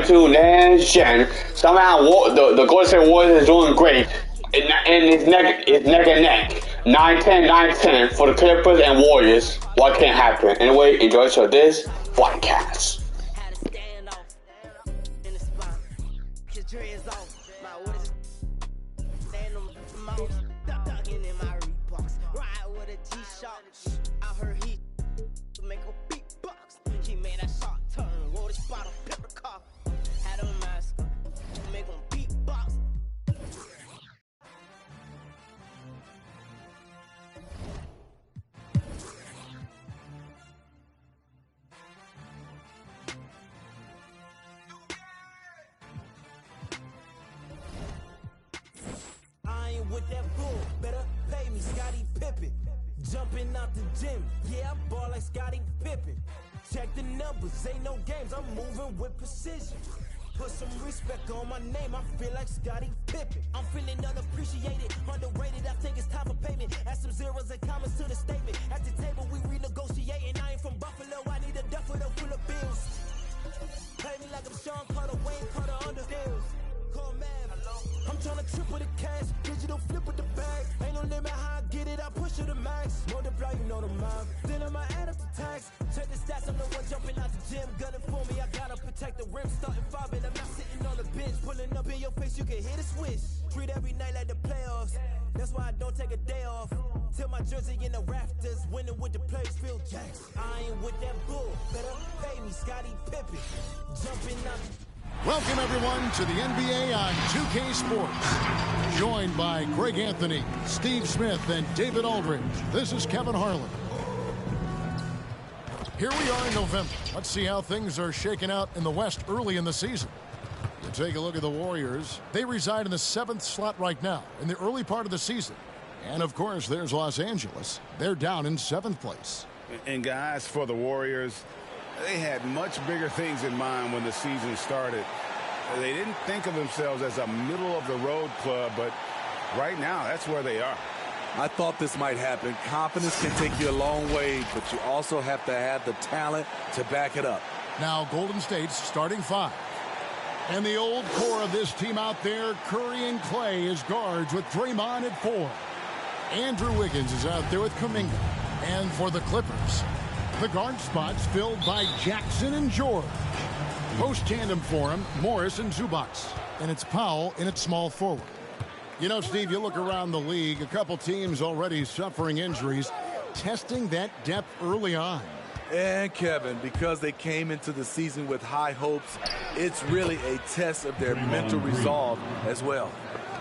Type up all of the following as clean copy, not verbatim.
to next gen. Somehow, the Golden State Warriors is doing great. And it's neck and neck. 9-10, 9-10 for the Clippers and Warriors. What can happen? Anyway, enjoy this podcast. With that bull, better pay me, Scottie Pippen. Jumping out the gym, yeah, I ball like Scottie Pippen. Check the numbers, ain't no games, I'm moving with precision. Put some respect on my name, I feel like Scottie Pippen. I'm feeling unappreciated, underrated, I think it's time for payment. Add some zeros and commas to the statement. At the table, we renegotiating. I ain't from Buffalo, I need a duffel full of bills. Play me like I'm Sean Carter, Wayne Carter under deals. Call Mav. I'm tryna triple the cash, digital flip with the bag. Ain't no limit how I get it, I push it to max. Multiply, you know the math. Then I might add up the tax. Check the stats, I'm the one jumping out the gym, gunning for me. I gotta protect the rim, starting 5, and I'm not sitting on the bench. Pulling up in your face, you can hear the switch. Treat every night like the playoffs. That's why I don't take a day off. Till my jersey in the rafters, winning with the players, Phil Jackson. I ain't with that bull, better pay me, Scottie Pippen. Jumping out the Welcome, everyone, to the NBA on 2K Sports. Joined by Greg Anthony, Steve Smith, and David Aldridge. This is Kevin Harlan. Here we are in November. Let's see how things are shaking out in the West early in the season. You take a look at the Warriors. They reside in the 7th slot right now in the early part of the season. And, of course, there's Los Angeles. They're down in 7th place. And, guys, for the Warriors, they had much bigger things in mind when the season started. They didn't think of themselves as a middle-of-the-road club, but right now, that's where they are. I thought this might happen. Confidence can take you a long way, but you also have to have the talent to back it up. Now, Golden State's starting 5. And the old core of this team out there, Curry and Clay as guards with Draymond at 4. Andrew Wiggins is out there with Kuminga. And for the Clippers, the guard spots filled by Jackson and George. Post-tandem for him, Morris and Zubac. And it's Powell in at small forward. You know, Steve, you look around the league, a couple teams already suffering injuries, testing that depth early on. And, Kevin, because they came into the season with high hopes, it's really a test of their mental resolve as well.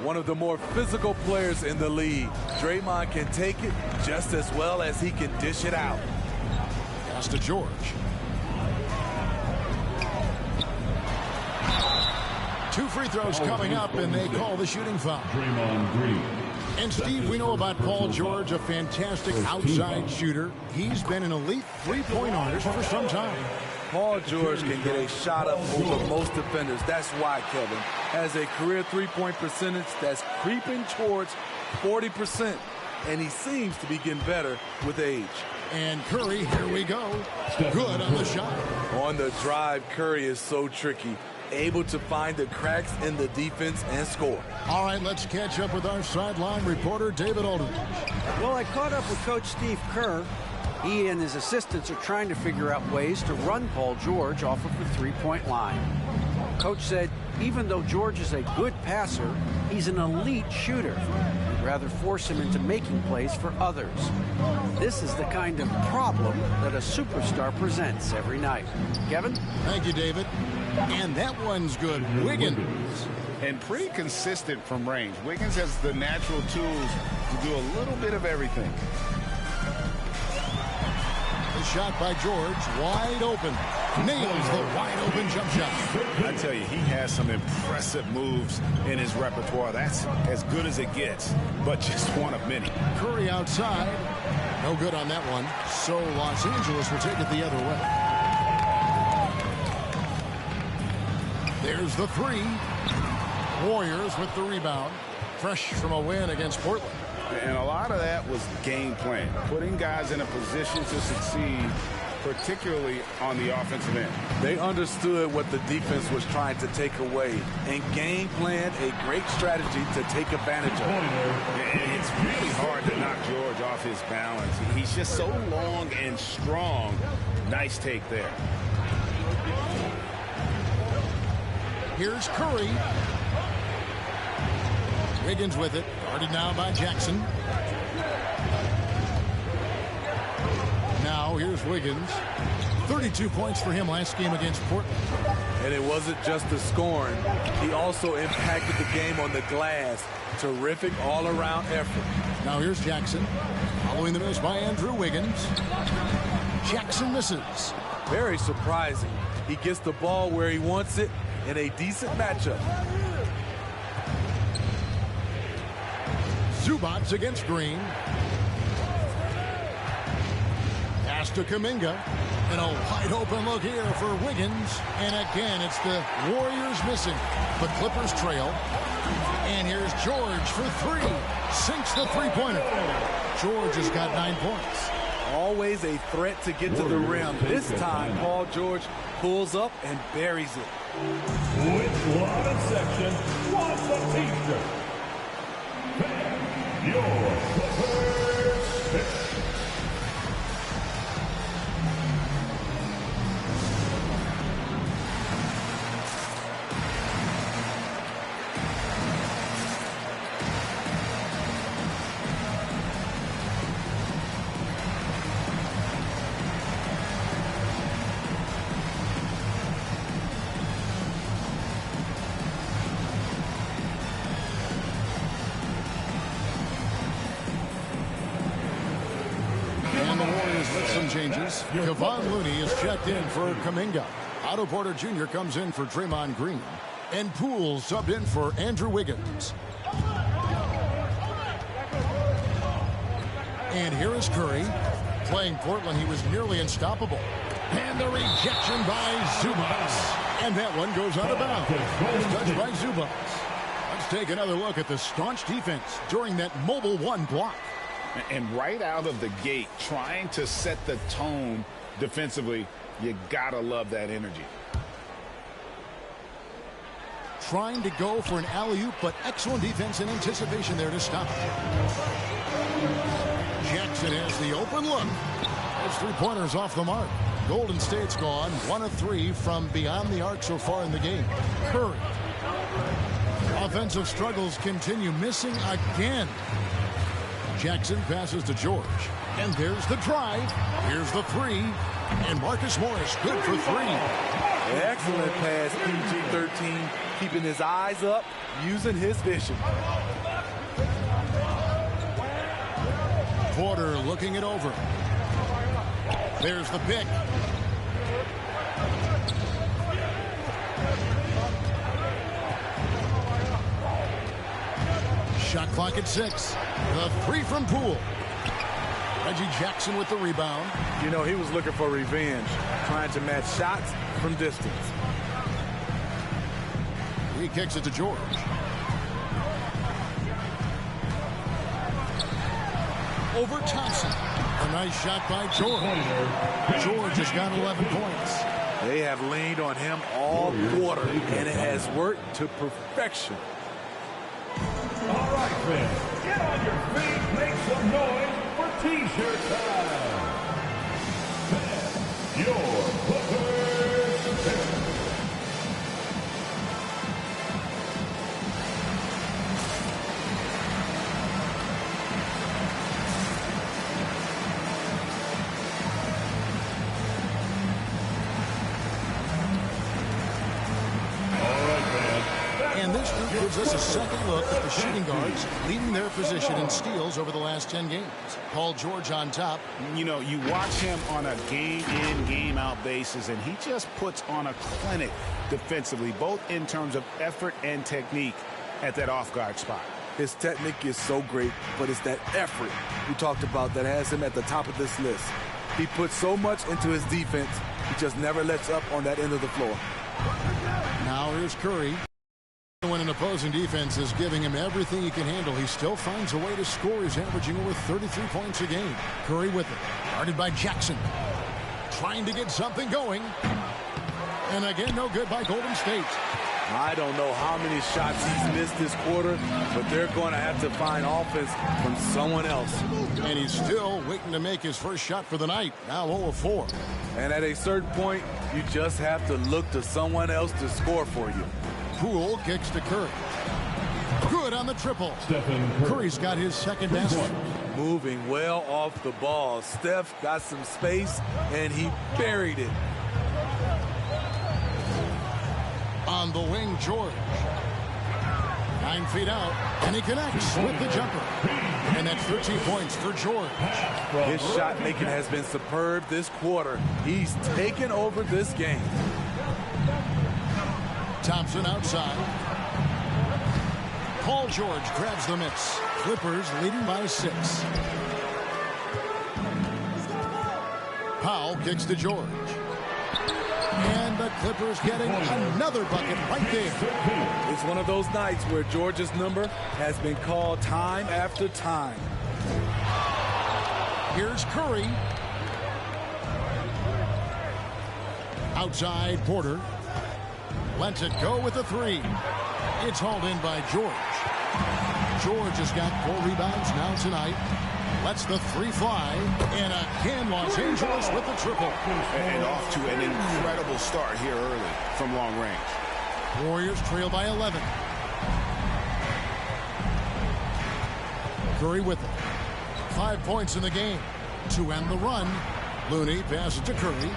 One of the more physical players in the league, Draymond can take it just as well as he can dish it out. Pass to George. Two free throws coming up, and they call the shooting foul. And, Steve, we know about Paul George, a fantastic outside shooter. He's been an elite three-point artist for some time. Paul George can get a shot up over most defenders. That's why, Kevin, has a career three-point percentage that's creeping towards 40%. And he seems to be getting better with age. And Curry, here we go. Good on the shot. On the drive, Curry is so tricky. Able to find the cracks in the defense and score. All right, let's catch up with our sideline reporter, David Aldridge. Well, I caught up with Coach Steve Kerr. He and his assistants are trying to figure out ways to run Paul George off of the three-point line. Coach said even though George is a good passer, he's an elite shooter. He'd rather force him into making plays for others. This is the kind of problem that a superstar presents every night. Kevin? Thank you, David. And that one's good. Wiggins. And pretty consistent from range. Wiggins has the natural tools to do a little bit of everything. The shot by George, wide open. Nails the wide open jump shot. I tell you, he has some impressive moves in his repertoire. That's as good as it gets, but just one of many. Curry outside. No good on that one. So Los Angeles will take it the other way. There's the three. Warriors with the rebound. Fresh from a win against Portland. And a lot of that was game plan. Putting guys in a position to succeed particularly on the offensive end. They understood what the defense was trying to take away and game planned a great strategy to take advantage of it. It's really hard to knock George off his balance. He's just so long and strong. Nice take there. Here's Curry. Wiggins with it. Guarded now by Jackson. Now here's Wiggins. 32 points for him last game against Portland. And it wasn't just the scoring. He also impacted the game on the glass. Terrific all-around effort. Now here's Jackson. Following the miss by Andrew Wiggins. Jackson misses. Very surprising. He gets the ball where he wants it in a decent matchup. Zubats against Green. Pass to Kuminga. And a wide open look here for Wiggins. And again, it's the Warriors missing. The Clippers trail. And here's George for three. Sinks the three-pointer. George has got 9 points. Always a threat to get to the rim. This time, Paul George pulls up and buries it. With Love section, watch the T-shirt. Your Clippers pick. Changes. Kevon Looney is checked in for Kuminga. Otto Porter Jr. comes in for Draymond Green. And Poole subbed in for Andrew Wiggins. And here is Curry. Playing Portland, he was nearly unstoppable. And the rejection by Zubats. And that one goes out of bounds. Touched by Zubats. Let's take another look at the staunch defense during that mobile one block. And right out of the gate, trying to set the tone defensively, you gotta love that energy. Trying to go for an alley-oop, but excellent defense and anticipation there to stop it. Jackson has the open look. His three-pointers off the mark. Golden State's gone 1 of 3 from beyond the arc so far in the game. Curry. Offensive struggles continue, missing again. Jackson passes to George. And there's the drive. Here's the three. And Marcus Morris good for three. Excellent pass, PG-13. Keeping his eyes up, using his vision. Porter looking it over. There's the pick. Shot clock at 6. The three from Poole. Reggie Jackson with the rebound. You know, he was looking for revenge, trying to match shots from distance. He kicks it to George. Over Thompson. A nice shot by George. George has got 11 points. They have leaned on him all quarter, and it has worked to perfection. All right, fans, get on your feet, make some noise for T-shirt time. Your Clippers pick. And this group gives us a second look at the shooting guards leading their position in steals over the last 10 games. Paul George on top. You know, you watch him on a game-in, game-out basis, and he just puts on a clinic defensively, both in terms of effort and technique at that off-guard spot. His technique is so great, but it's that effort we talked about that has him at the top of this list. He puts so much into his defense, he just never lets up on that end of the floor. Now here's Curry. When an opposing defense is giving him everything he can handle, he still finds a way to score. He's averaging over 33 points a game. Curry with it. Guarded by Jackson. trying to get something going. And again, no good by Golden State. I don't know how many shots he's missed this quarter, but they're going to have to find offense from someone else. And he's still waiting to make his first shot for the night. Now 0 of 4. And at a certain point, you just have to look to someone else to score for you. Poole kicks to Curry. Good on the triple. Curry's got his second basket. Moving well off the ball. Steph got some space, and he buried it. On the wing, George. 9 feet out, and he connects with the jumper. And that's 13 points for George. His shot making has been superb this quarter. He's taken over this game. Thompson outside. Paul George grabs the miss. Clippers leading by 6. Powell kicks to George. And the Clippers getting another bucket right there. It's one of those nights where George's number has been called time after time. Here's Curry. Outside, Porter. Lets it go with a 3. It's hauled in by George. George has got 4 rebounds now tonight. Lets the 3 fly. And again, Los Angeles with the triple. And off to an incredible start here early from long range. Warriors trail by 11. Curry with it. 5 points in the game. To end the run, Looney passes to Curry.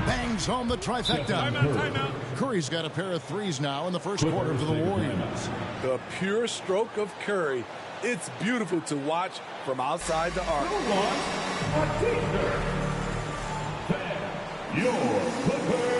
Bangs home the trifecta. Timeout. Curry's got a pair of 3s now in the first quarter for the Warriors. The pure stroke of Curry. It's beautiful to watch from outside the arc. Your Clippers.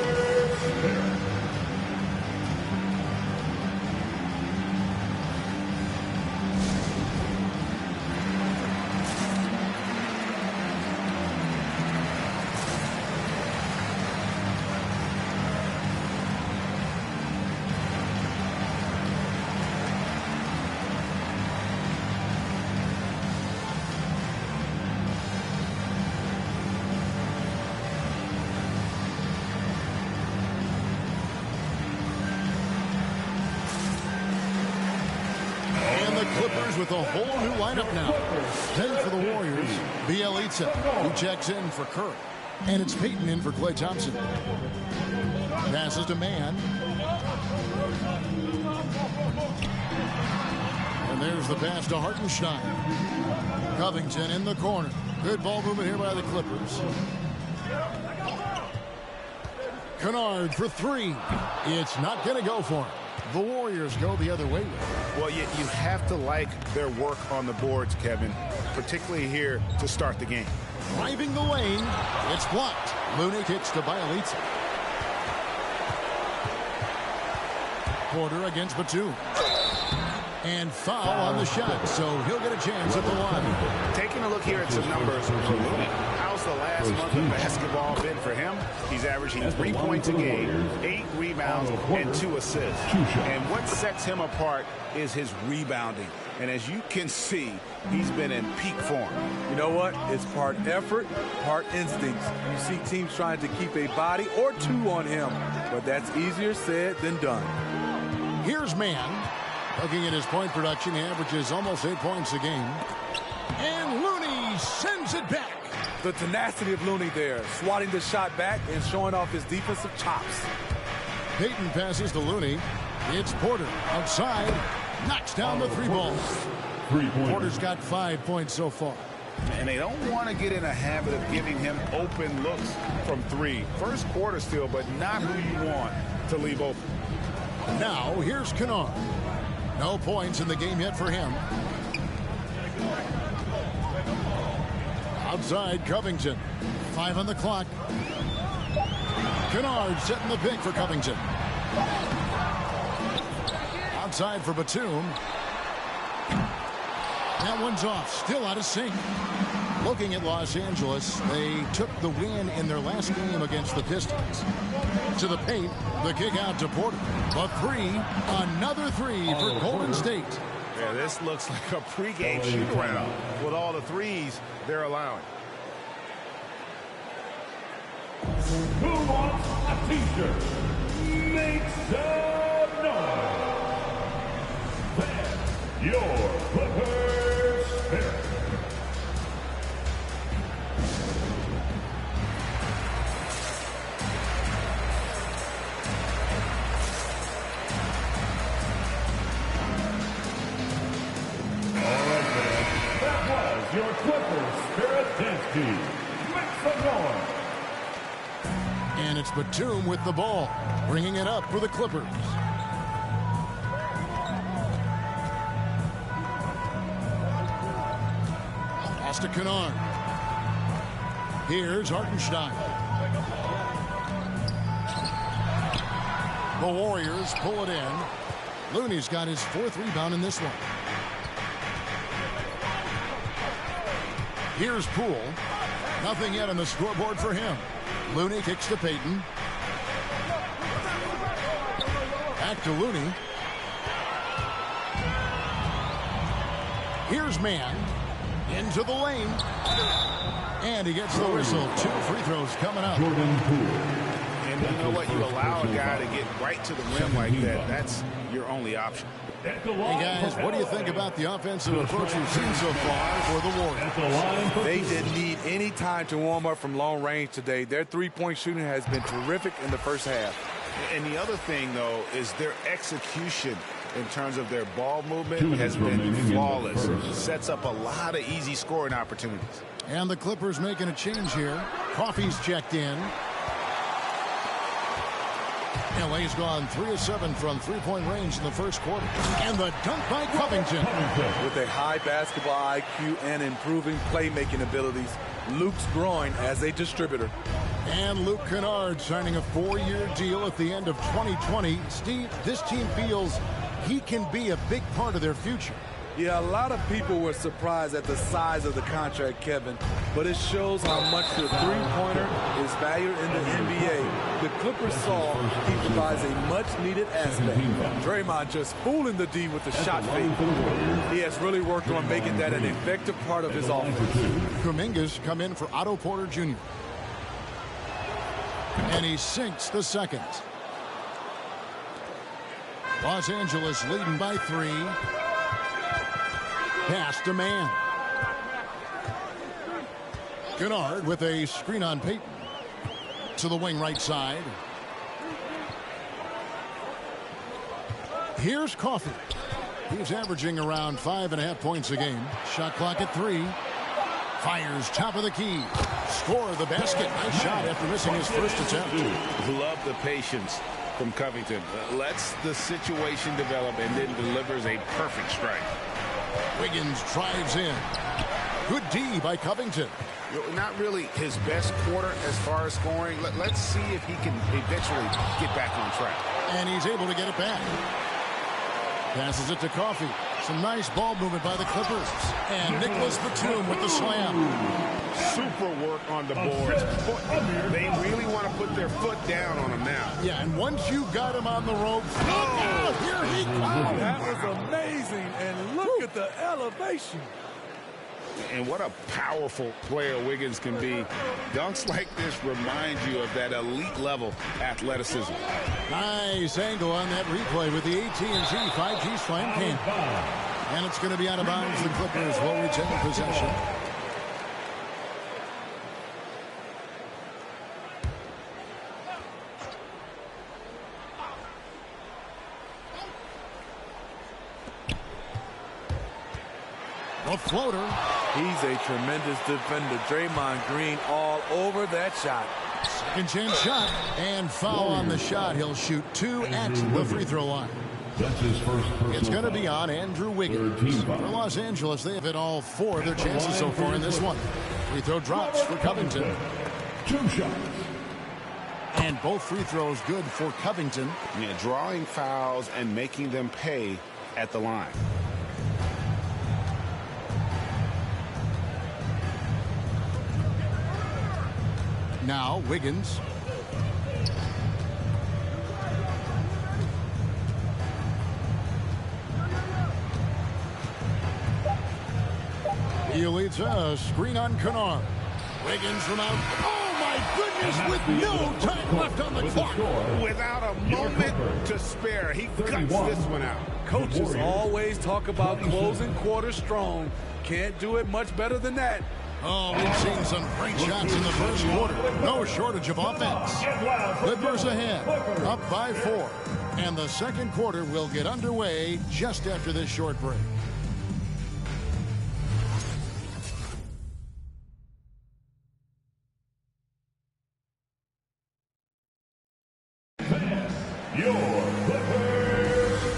Clippers with a whole new lineup now. 10 for the Warriors. Bielitsa, who checks in for Curry. And it's Peyton in for Klay Thompson. Passes to Mann. And there's the pass to Hartenstein. Covington in the corner. Good ball movement here by the Clippers. Kennard for 3. It's not going to go for him. The Warriors go the other way with it. Well, you have to like their work on the boards, Kevin, particularly here to start the game. Driving the lane. It's blocked. Looney kicks to Bielitsa. Porter against Batum. And foul on the shot, so he'll get a chance at the line. Taking a look here at some numbers for Looney. How's the last month of basketball been for him? He's averaging 3 points a game, 8 rebounds, and 2 assists. And what sets him apart is his rebounding. And as you can see, he's been in peak form. You know what? It's part effort, part instincts. You see teams trying to keep a body or 2 on him, but that's easier said than done. Here's Mann. Looking at his point production, he averages almost 8 points a game. And Looney sends it back. The tenacity of Looney there, swatting the shot back and showing off his defensive chops. Peyton passes to Looney. It's Porter outside. Knocks down the 3 ball. Porter's got 5 points so far. And they don't want to get in a habit of giving him open looks from 3. First quarter still, but not who you want to leave open. Now, here's Kennard. No points in the game yet for him. Outside, Covington. 5 on the clock. Kennard setting the pick for Covington. Outside for Batum. That one's off. Still out of sync. Looking at Los Angeles, they took the win in their last game against the Pistons. To the paint, the kick out to Porter. A 3, another 3 for Golden State. Yeah, this looks like a pregame shoot-around with all the 3s they're allowing. Who wants a t-shirt? Make some noise. Then your Clippers spirit. Your Clippers Spirit Dance Team. Make some noise. And it's Batum with the ball, bringing it up for the Clippers. Pass to Kennard. Here's Hartenstein. The Warriors pull it in. Looney's got his 4th rebound in this one. Here's Poole. Nothing yet on the scoreboard for him. Looney kicks to Payton. Back to Looney. Here's Mann. Into the lane. And he gets the whistle. 2 free throws coming up. Jordan Poole. And you know what? You allow a guy to get right to the rim like that. That's your only option. Hey guys, what do you think about the offensive approach we've seen so far for the Warriors? They didn't need any time to warm up from long range today. Their three-point shooting has been terrific in the first half. And the other thing, though, is their execution in terms of their ball movement has been flawless. Sets up a lot of easy scoring opportunities. And the Clippers making a change here. Coffey's checked in. LA's gone 3 of 7 from three-point range in the first quarter. And the dunk by Covington. With a high basketball IQ and improving playmaking abilities, Luke's growing as a distributor. And Luke Kennard signing a 4-year deal at the end of 2020. Steve, this team feels he can be a big part of their future. Yeah, a lot of people were surprised at the size of the contract, Kevin, but it shows how much the three-pointer is valued in the NBA. The Clippers saw he provides a much-needed aspect. Draymond just fooling the D with the shot fake. He has really worked on making that an effective part of his offense. Kuminga's come in for Otto Porter Jr. And he sinks the second. Los Angeles leading by 3. Pass to Mann. Kennard with a screen on Payton. To the wing right side. Here's Coffey. He's averaging around 5.5 points a game. Shot clock at 3. Fires top of the key. Score the basket. Nice shot after missing his first attempt. Love the patience from Covington. Lets the situation develop and then delivers a perfect strike. Wiggins drives in. Good D by Covington. Not really his best quarter as far as scoring. Let's see if he can eventually get back on track. And he's able to get it back. Passes it to Coffey. Some nice ball movement by the Clippers. And Nicholas Batum with the slam. Super work on the boards. They really want to put their foot down on him now. Yeah, and once you got him on the ropes, oh, here he comes. That was amazing, and look at the elevation. And what a powerful player Wiggins can be. Dunks like this remind you of that elite level athleticism. Nice angle on that replay with the AT&T 5G slam cam. And it's going to be out of bounds. The Clippers will retain possession. A floater. He's a tremendous defender. Draymond Green all over that shot. Second chance shot. And foul on the shot. He'll shoot 2 at the free throw line. That's his first personal It's going to be foul. on Andrew Wiggins. For Los Angeles, they have hit all 4 of their chances so far in this one. Free throw drops for Covington. 2 shots. And both free throws good for Covington. Yeah, drawing fouls and making them pay at the line. Now Wiggins. He leads a screen on Kennard. Wiggins from out. Oh my my goodness, with no time left on the clock. Without a moment to spare, he guts this one out. Coaches always talk about closing quarters strong. Can't do it much better than that. Oh, we've seen some great shots in the first quarter. No shortage of offense. Clippers ahead, up by 4. And the second quarter will get underway just after this short break.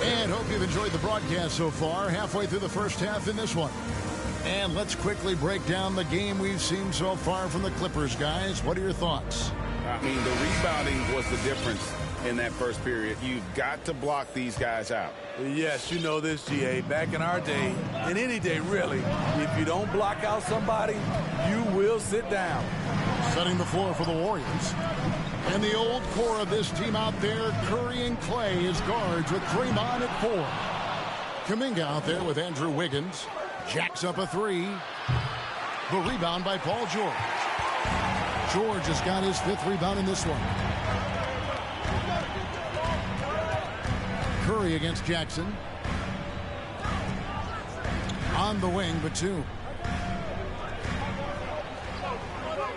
And hope you've enjoyed the broadcast so far. Halfway through the first half in this one. And let's quickly break down the game we've seen so far from the Clippers, guys. What are your thoughts? I mean, the rebounding was the difference in that first period. You've got to block these guys out. Yes, you know this, GA. Back in our day, and any day really, if you don't block out somebody, you will sit down. Setting the floor for the Warriors. And the old core of this team out there, Curry and Clay as guards with Draymond at 4. Kuminga out there with Andrew Wiggins. Jacks up a 3. The rebound by Paul George. George has got his 5th rebound in this one. Curry against Jackson. On the wing, but 2.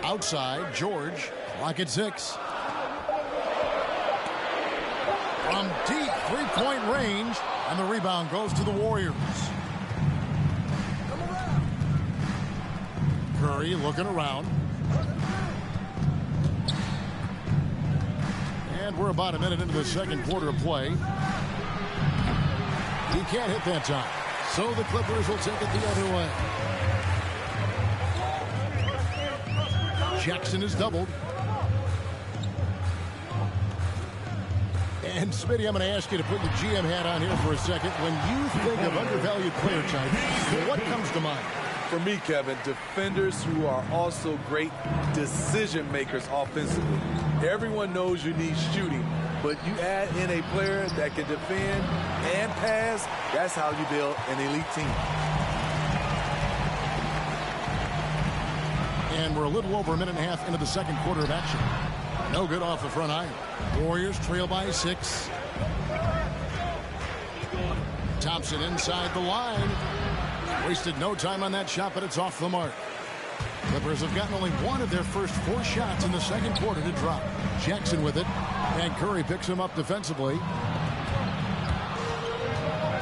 Outside, George. Clock at 6. From deep three-point range, and the rebound goes to the Warriors. Curry looking around. And we're about a minute into the second quarter of play. He can't hit that time. So the Clippers will take it the other way. Jackson is doubled. And Smitty, I'm going to ask you to put the GM hat on here for a second. When you think of undervalued player type, what comes to mind? For me, Kevin, defenders who are also great decision makers offensively. Everyone knows you need shooting, but you add in a player that can defend and pass, that's how you build an elite team. And we're a little over a minute and a half into the second quarter of action. No good off the front iron. Warriors trail by 6. Thompson inside the line. Wasted no time on that shot, but it's off the mark. Clippers have gotten only 1 of their first 4 shots in the second quarter to drop. Jackson with it, and Curry picks him up defensively.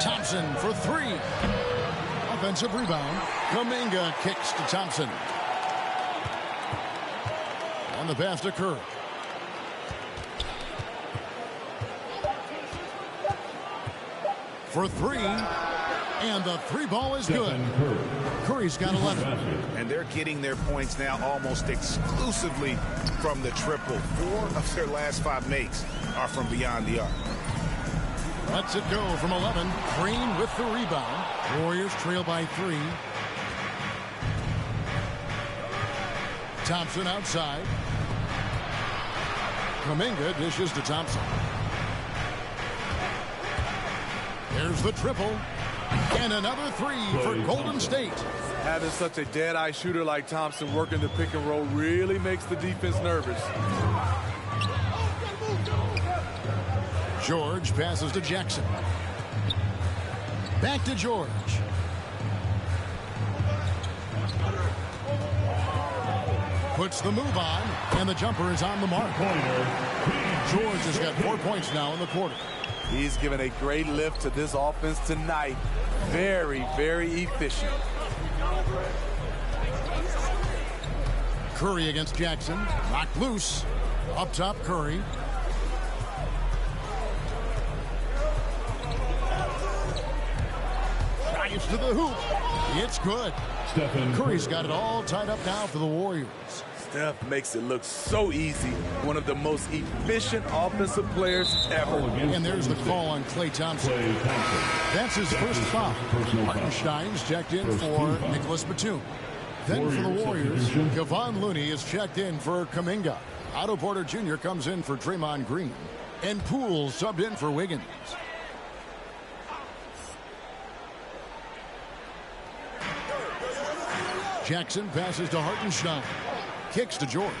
Thompson for 3. Offensive rebound. Kuminga kicks to Thompson. On the pass to Curry. For 3. And the 3 ball is good. Curry's got 11. And they're getting their points now almost exclusively from the triple. 4 of their last 5 makes are from beyond the arc. Lets it go from 11. Green with the rebound. Warriors trail by 3. Thompson outside. Kuminga dishes to Thompson. There's the triple. And another 3 for Golden State. Having such a dead-eye shooter like Thompson working the pick and roll really makes the defense nervous. George passes to Jackson. Back to George. Puts the move on, and the jumper is on the mark. George has got 4 points now in the quarter. He's given a great lift to this offense tonight. Very, very efficient. Curry against Jackson. Knocked loose. Up top, Curry. Drives to the hoop. It's good. Curry's got it all tied up now for the Warriors. Steph makes it look so easy. One of the most efficient offensive players ever. And there's the call on Klay Thompson. That's his first foul. Hartenstein's checked in for Nicholas Batum. Then for the Warriors, Kevon Looney is checked in for Kuminga. Otto Porter Jr. comes in for Draymond Green. And Poole subbed in for Wiggins. Jackson passes to Hartenstein. Kicks to George.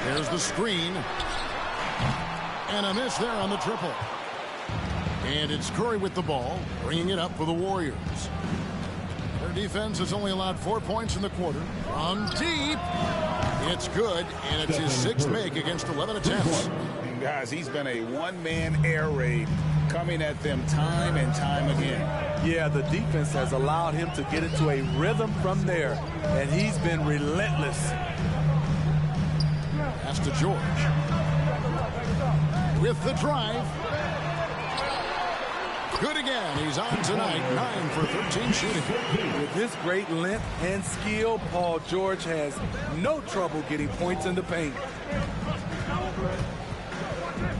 There's the screen. And a miss there on the triple. And it's Curry with the ball, bringing it up for the Warriors. Their defense has only allowed 4 points in the quarter. From deep. It's good, and it's his 6th make against 11 attempts. And guys, he's been a one-man air raid coming at them time and time again. Yeah, the defense has allowed him to get into a rhythm from there, and he's been relentless. That's to George. With the drive. Good again. He's on tonight. 9 for 13 shooting. With his great length and skill, Paul George has no trouble getting points in the paint.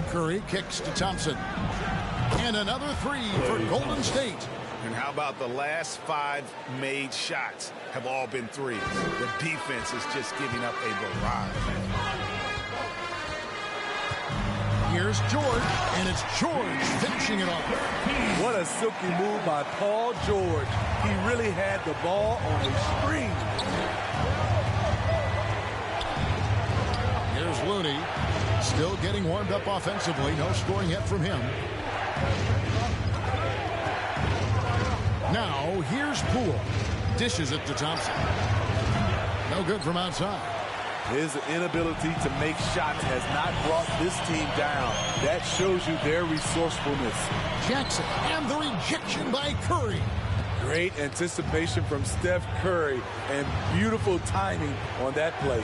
Curry kicks to Thompson. And another 3 for Golden State. And how about the last 5 made shots have all been threes? The defense is just giving up a barrage. Here's George, and it's George finishing it off. What a silky move by Paul George. He really had the ball on a string. Here's Looney, still getting warmed up offensively. No scoring yet from him. Now, here's Poole. Dishes it to Thompson. No good from outside. His inability to make shots has not brought this team down. That shows you their resourcefulness. Jackson, and the rejection by Curry. Great anticipation from Steph Curry and beautiful timing on that play.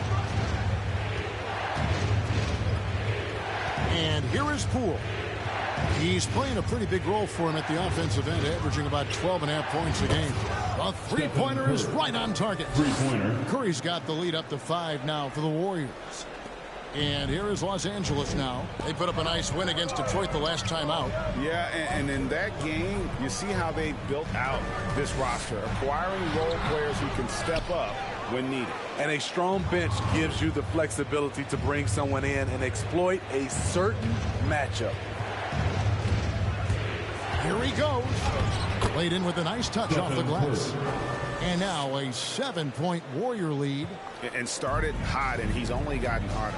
And here is Poole. He's playing a pretty big role for him at the offensive end, averaging about 12.5 points a game. A three-pointer is right on target. Curry's got the lead up to 5 now for the Warriors. And here is Los Angeles now. They put up a nice win against Detroit the last time out. Yeah, and in that game, you see how they built out this roster, acquiring role players who can step up when needed. And a strong bench gives you the flexibility to bring someone in and exploit a certain matchup. Here he goes. Played in with a nice touch off the glass. And now a 7-point Warrior lead. And started hot, and he's only gotten harder.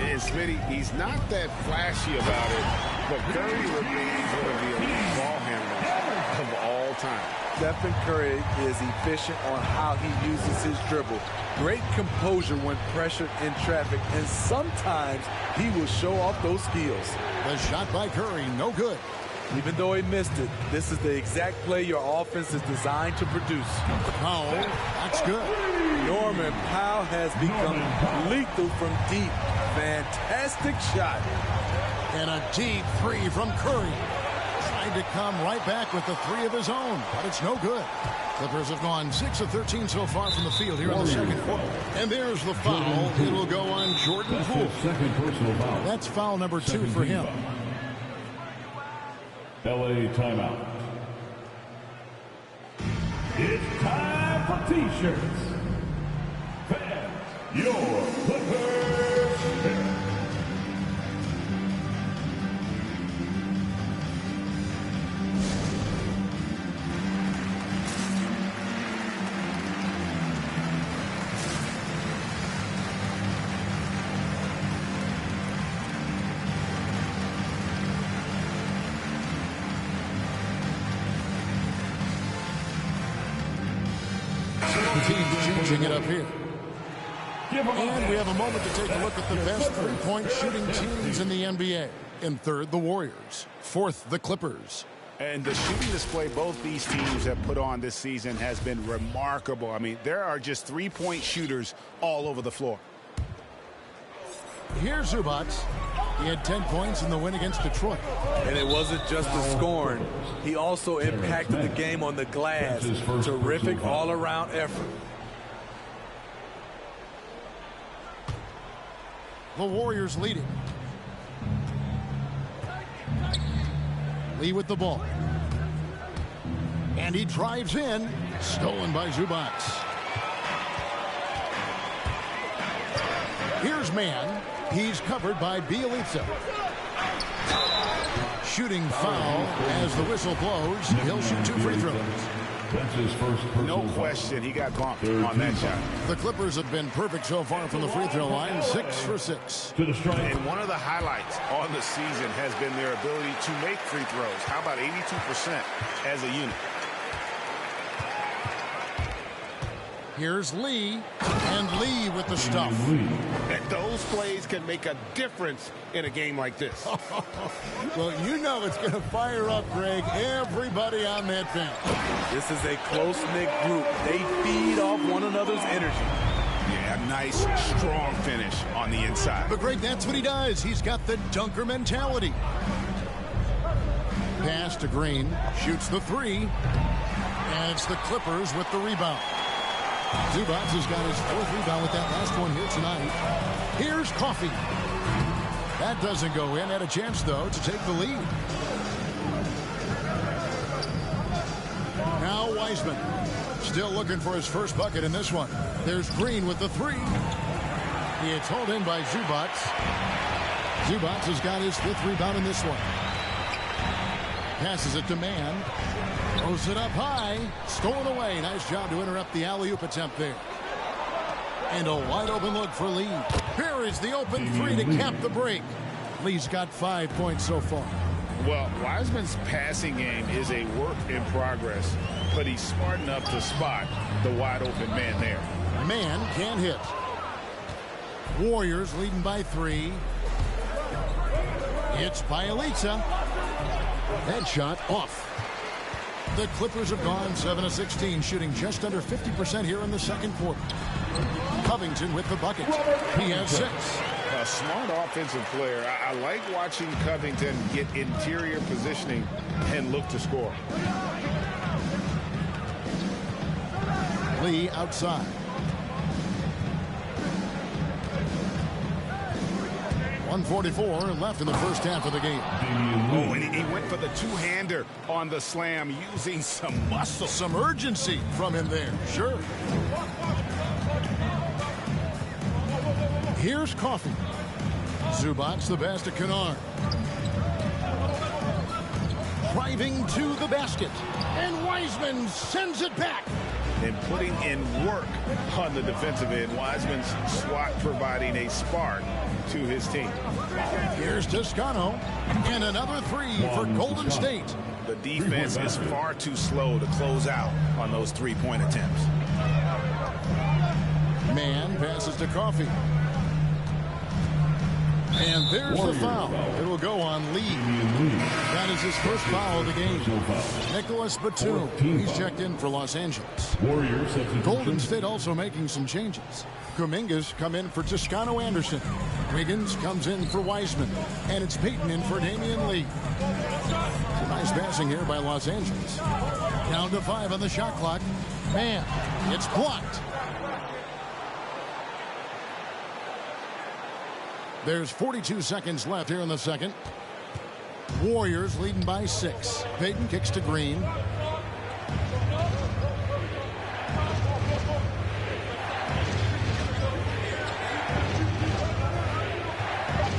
And Smitty, he's not that flashy about it, but Curry remains one of the elite ball handlers of all time. Stephen Curry is efficient on how he uses his dribble. Great composure when pressured in traffic, and sometimes he will show off those skills. The shot by Curry, no good. Even though he missed it, this is the exact play your offense is designed to produce. Powell, that's good. Norman Powell has become lethal from deep. Fantastic shot. And a deep 3 from Curry. Tried to come right back with the 3 of his own, but it's no good. Clippers have gone 6 of 13 so far from the field here in the second quarter. And there's the foul. It will go on Jordan Poole. That's foul number 2 for him. LA timeout. It's time for T-shirts. Fans, your Clippers pick. Changing it up here. And we have a moment to take a look at the best three-point shooting teams in the NBA. In third, the Warriors. Fourth, the Clippers. And the shooting display both these teams have put on this season has been remarkable. I mean, there are just three-point shooters all over the floor. Here's Zubac. He had 10 points in the win against Detroit. And it wasn't just the scoring. He also impacted the game on the glass. Terrific all-around effort. The Warriors leading. Lee with the ball. And he drives in. Stolen by Zubac. Here's Mann. He's covered by Bjelica. Shooting foul as the whistle blows. He'll shoot 2 free throws. That's his first personal No question, he got bumped on that shot. The Clippers have been perfect so far from the free throw line, 6 for 6. To the strike. And one of the highlights on the season has been their ability to make free throws. How about 82% as a unit? Here's Lee, and Lee with the stuff. And those plays can make a difference in a game like this. Well, you know it's going to fire up, Greg, everybody on that bench. This is a close-knit group. They feed off one another's energy. Yeah, nice, strong finish on the inside. But, Greg, that's what he does. He's got the dunker mentality. Pass to Green, shoots the 3, and it's the Clippers with the rebound. Zubac has got his 4th rebound with that last one here tonight. Here's Coffey. That doesn't go in. Had a chance, though, to take the lead. Now Wiseman. Still looking for his first bucket in this one. There's Green with the 3. He is hauled in by Zubac. Zubac has got his 5th rebound in this one. Passes it to Mann. Throws it up high. Stolen away. Nice job to interrupt the alley-oop attempt there. And a wide open look for Lee. Here is the open 3 to cap the break. Lee's got 5 points so far. Well, Wiseman's passing game is a work in progress, but he's smart enough to spot the wide open man there. Man can't hit. Warriors leading by 3. It's Bjelica. That shot off. The Clippers have gone 7 of 16, shooting just under 50% here in the second quarter. Covington with the bucket. He has 6. A smart offensive player. I like watching Covington get interior positioning and look to score. Lee outside. 1:44 left in the first half of the game. Oh, and he went for the two-hander on the slam using some muscle. Some urgency from him there. Sure. Here's Coffey. Zubac, the pass to Kennard. Driving to the basket. And Wiseman sends it back. And putting in work on the defensive end. Wiseman's swat providing a spark to his team. Here's Toscano. And another 3 for Golden State. The defense is far too slow to close out on those three-point attempts. Man passes to Coffey. And there's the foul. It will go on Lee. That is his first foul of the game. Nicholas Batum. He's checked in for Los Angeles. Golden State also making some changes. Kuminga's come in for Toscano Anderson. Wiggins comes in for Wiseman. And it's Payton in for Damian Lee. Some nice passing here by Los Angeles. Down to 5 on the shot clock. Man, it's blocked. There's 42 seconds left here in the second. Warriors leading by 6. Payton kicks to Green.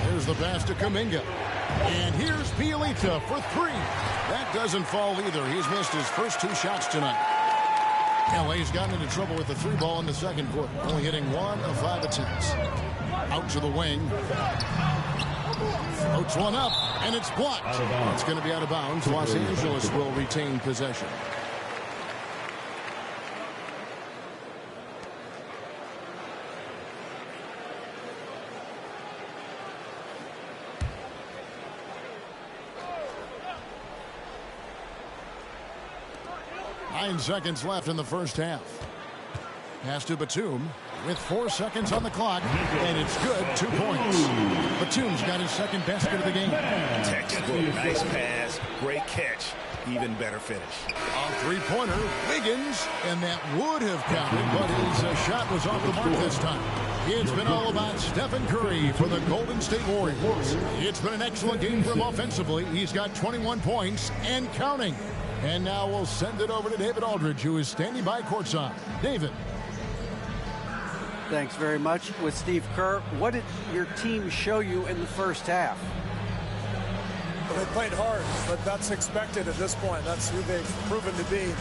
There's the pass to Kuminga. And here's Bjelica for 3. That doesn't fall either. He's missed his first 2 shots tonight. LA's gotten into trouble with the 3 ball in the second quarter. Only hitting 1 of 5 attempts. Out to the wing. Floats one up, and it's blocked. It's going to be out of bounds. Los Angeles will retain possession. Nine seconds left in the first half. Pass to Batum with 4 seconds on the clock, and it's good. 2 points. Batum's got his second basket of the game. Textbook, nice pass, great catch, even better finish. On three-pointer, Wiggins, and that would have counted, but his shot was off the mark this time. It's been all about Stephen Curry for the Golden State Warriors. It's been an excellent game for him offensively. He's got 21 points and counting. And now we'll send it over to David Aldridge, who is standing by courtside. David. Thanks very much. With Steve Kerr, what did your team show you in the first half? Well, they played hard, but that's expected at this point. That's who they've proven to be.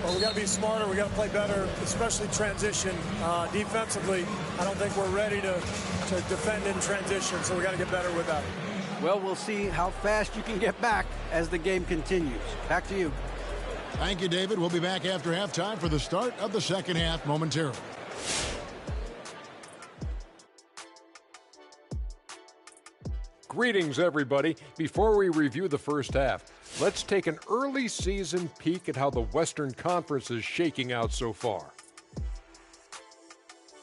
Well, we got to be smarter. We got to play better, especially transition. Defensively, I don't think we're ready to defend in transition, so we got to get better with that. Well, we'll see how fast you can get back as the game continues. Back to you. Thank you, David. We'll be back after halftime for the start of the second half momentarily. Greetings, everybody. Before we review the first half, let's take an early season peek at how the Western Conference is shaking out so far.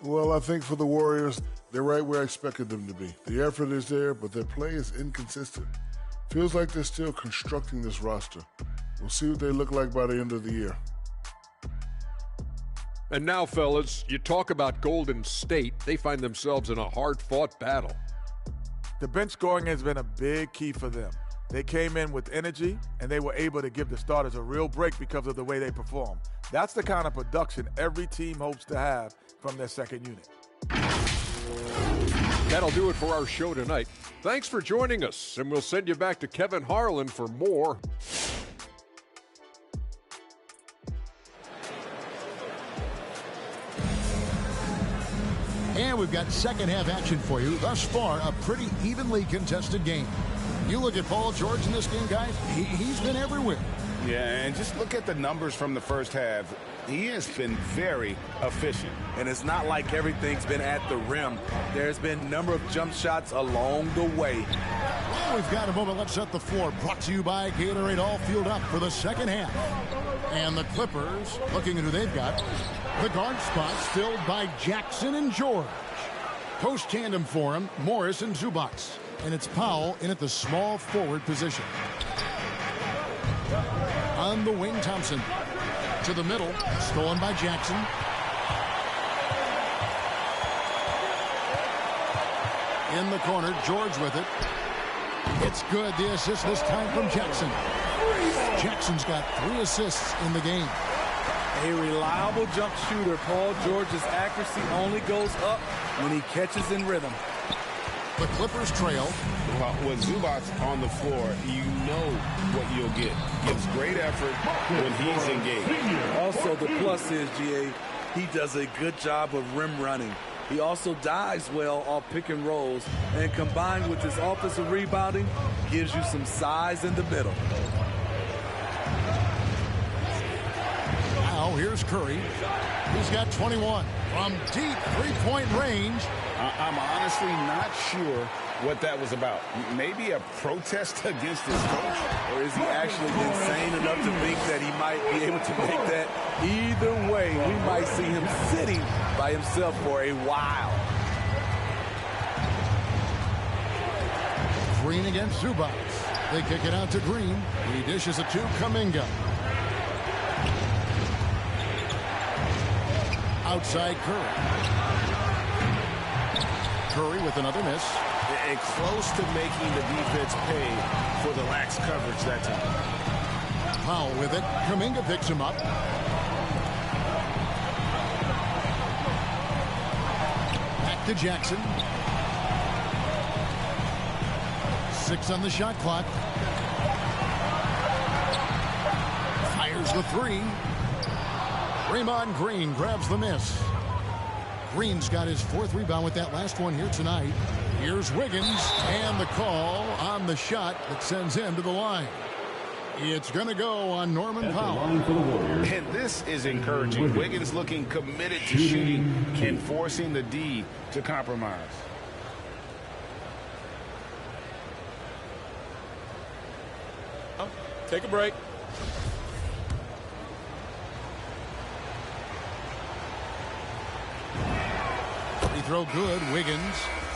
Well, I think for the Warriors, they're right where I expected them to be. The effort is there, but their play is inconsistent. Feels like they're still constructing this roster. We'll see what they look like by the end of the year. And now, fellas, you talk about Golden State. They find themselves in a hard-fought battle. The bench scoring has been a big key for them. They came in with energy, and they were able to give the starters a real break because of the way they perform. That's the kind of production every team hopes to have from their second unit. That'll do it for our show tonight. Thanks for joining us, and we'll send you back to Kevin Harlan for more. And we've got second half action for you. Thus far, a pretty evenly contested game. You look at Paul George in this game, guys, he's been everywhere. Yeah, and just look at the numbers from the first half. He has been very efficient. And it's not like everything's been at the rim. There's been a number of jump shots along the way. Well, we've got a moment. Let's set the floor. Brought to you by Gatorade, all fueled up for the second half. And the Clippers, looking at who they've got, the guard spots filled by Jackson and George. Post tandem for him, Morris and Zubac. And it's Powell in at the small forward position. On the wing, Thompson. To the middle, stolen by Jackson. In the corner, George with it. It's good. The assist this time from Jackson. Jackson's got 3 assists in the game. A reliable jump shooter. Paul George's accuracy only goes up when he catches in rhythm. The Clippers trail. Well, with Zubac on the floor, you know what you'll get. Gives great effort when he's engaged. Also, the plus is, GA, he does a good job of rim running. He also dives well off pick and rolls, and combined with his offensive rebounding, gives you some size in the middle. Now here's Curry. He's got 21 from deep three-point range. I'm honestly not sure what that was about. Maybe a protest against his coach? Or is he actually insane enough to think that he might be able to make that? Either way, we might see him sitting by himself for a while. Green against Zubac. They kick it out to Green. He dishes it to Kuminga. Outside Curry. Curry with another miss. And close to making the defense pay for the lax coverage that time. Powell with it. Kuminga picks him up. Back to Jackson. 6 on the shot clock. Fires the 3. Draymond Green grabs the miss. Green's got his 4th rebound with that last one here tonight. Here's Wiggins, and the call on the shot that sends him to the line. It's going to go on Norman Powell. And this is encouraging. Wiggins looking committed to shooting and forcing the D to compromise. Take a break. Free throw good, Wiggins.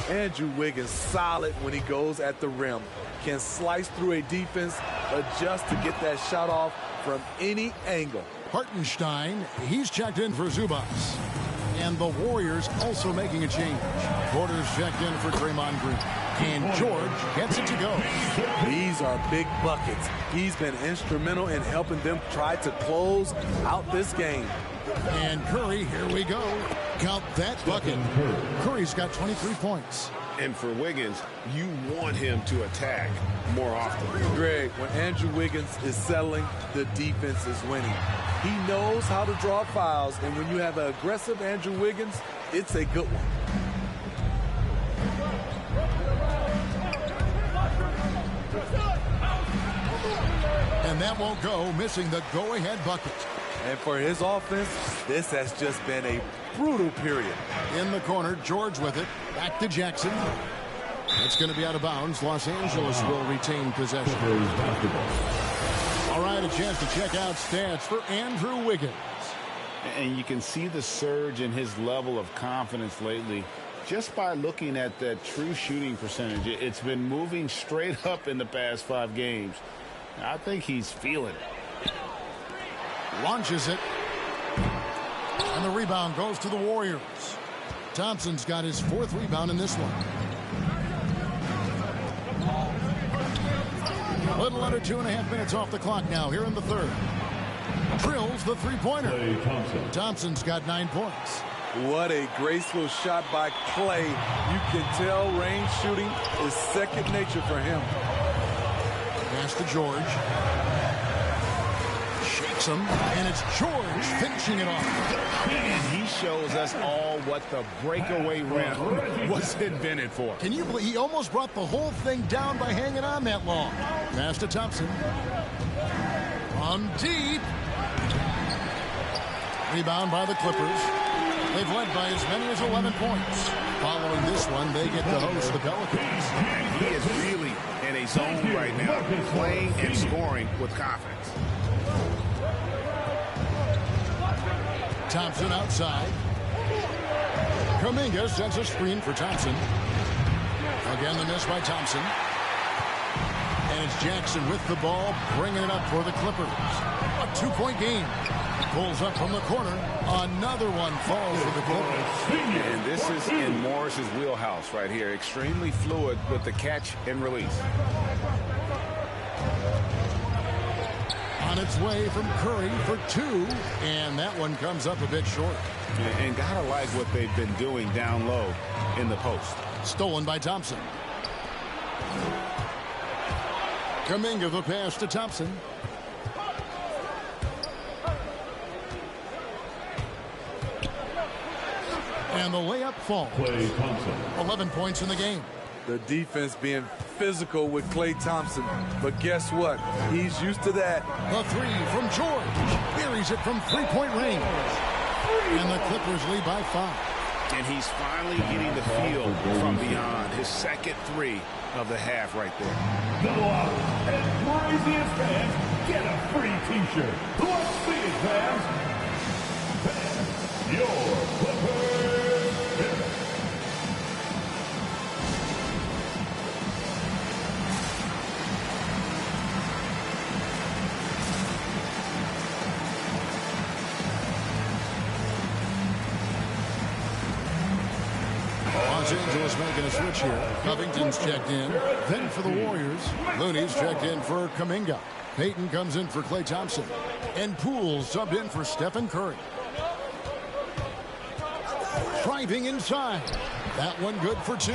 Andrew Wiggins solid when he goes at the rim. Can slice through a defense, adjust to get that shot off from any angle. Hartenstein, he's checked in for Zubac. And the Warriors also making a change. Porter's checked in for Draymond Green. And George gets it to go. These are big buckets. He's been instrumental in helping them try to close out this game. And Curry, here we go. Count that bucket. Curry's got 23 points. And for Wiggins, you want him to attack more often. Greg, when Andrew Wiggins is settling, the defense is winning. He knows how to draw fouls, and when you have an aggressive Andrew Wiggins, it's a good one. And that won't go, missing the go-ahead bucket. And for his offense, this has just been a brutal period. In the corner, George with it. Back to Jackson. It's going to be out of bounds. Los Angeles will retain possession. All right, a chance to check out stats for Andrew Wiggins. And you can see the surge in his level of confidence lately just by looking at that true shooting percentage. It's been moving straight up in the past 5 games. I think he's feeling it. Launches it. And the rebound goes to the Warriors. Thompson's got his 4th rebound in this one. A little under 2.5 minutes off the clock now here in the 3rd. Drills the three-pointer. Thompson's got 9 points. What a graceful shot by Clay. You can tell range shooting is second nature for him. Pass to George. Shakes him, and it's George finishing it off. And he shows us all what the breakaway rim was invented for. Can you believe he almost brought the whole thing down by hanging on that long? Pass to Thompson. On deep. Rebound by the Clippers. They've led by as many as 11 points. Following this one, they get to host the Pelicans. And he is really in a zone right now, playing and scoring with confidence. Thompson outside. Kuminga sends a screen for Thompson. Again, the miss by Thompson. And it's Jackson with the ball, bringing it up for the Clippers. A 2-point game. Pulls up from the corner. Another one falls for the Clippers. And this is in Morris's wheelhouse right here. Extremely fluid with the catch and release. On its way from Curry for 2. And that one comes up a bit short. And gotta like what they've been doing down low in the post. Stolen by Thompson. Kuminga the pass to Thompson. And the layup falls. 11 points in the game. The defense being physical with Klay Thompson. But guess what? He's used to that. The 3 from George. Buries it from 3-point range. And the Clippers lead by 5. And he's finally getting the feel from beyond. His second 3 of the half right there. Go out and Parisian fans get a free t-shirt. Let's see it, fans. Your Clippers. Los Angeles making a switch here. Covington's checked in. Then for the Warriors, Looney's checked in for Kuminga. Payton comes in for Klay Thompson. And Poole subbed in for Stephen Curry. Driving inside. That one good for 2.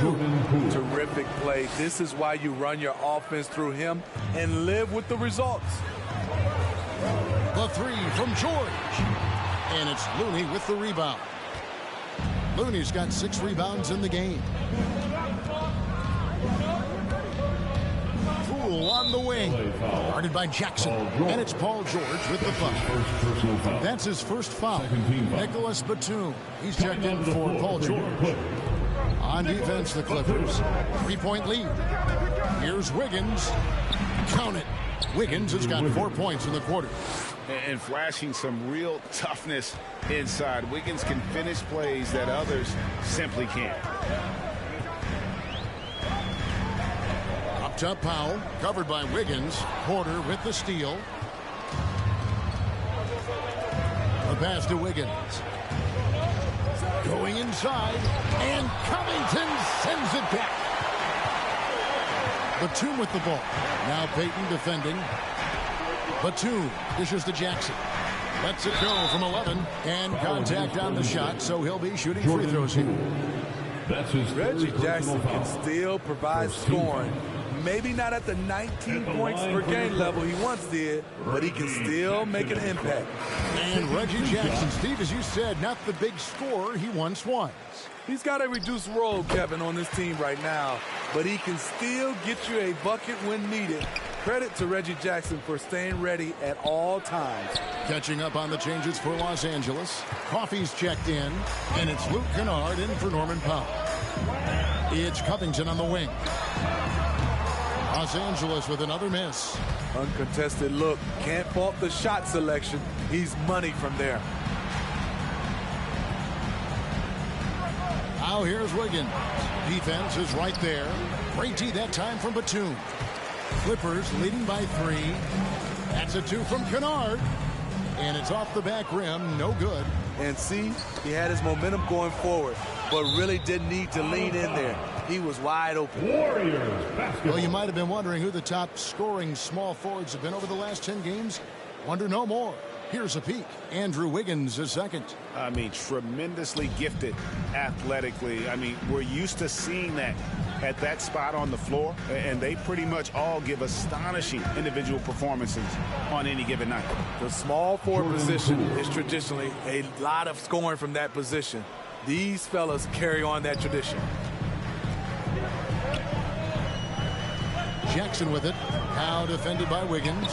Terrific play. This is why you run your offense through him and live with the results. The 3 from George. And it's Looney with the rebound. Looney's got 6 rebounds in the game. Poole on the wing. Guarded by Jackson. And it's Paul George with the foul. That's his first foul. Nicholas Batum. He's checked in for Paul George. On defense, the Clippers. 3-point lead. Here's Wiggins. Count it. Wiggins has got 4 points in the quarter. And flashing some real toughness inside. Wiggins can finish plays that others simply can't. Up top, Powell, covered by Wiggins. Porter with the steal. The pass to Wiggins. Going inside, and Covington sends it back. Batum with the ball. Now Payton defending. Batum dishes to Jackson. Lets it go from 11. And contact on the shot, so he'll be shooting free throws here. That's his Reggie Jackson can foul. still provide scoring. Maybe not at the 19 points per game level he once did, but he can still make an impact. And Reggie Jackson, Steve, as you said, not the big scorer he once was. He's got a reduced role, Kevin, on this team right now, but he can still get you a bucket when needed. Credit to Reggie Jackson for staying ready at all times. Catching up on the changes for Los Angeles. Coffey's checked in, and it's Luke Kennard in for Norman Powell. It's Covington on the wing. Los Angeles with another miss. Uncontested look. Can't fault the shot selection. He's money from there. Now here's Wiggins. Defense is right there. Great D that time from Batum. Clippers leading by 3. That's a 2 from Kennard. And it's off the back rim. No good. And see, he had his momentum going forward, but really didn't need to lean in there. He was wide open. Warriors basketball. Well, you might have been wondering who the top scoring small forwards have been over the last 10 games. Wonder no more. Here's a peek. Andrew Wiggins is second. I mean, tremendously gifted athletically. I mean, we're used to seeing that at that spot on the floor, and they pretty much all give astonishing individual performances on any given night. The small forward position is traditionally a lot of scoring from that position. These fellas carry on that tradition. Jackson with it. Now defended by Wiggins.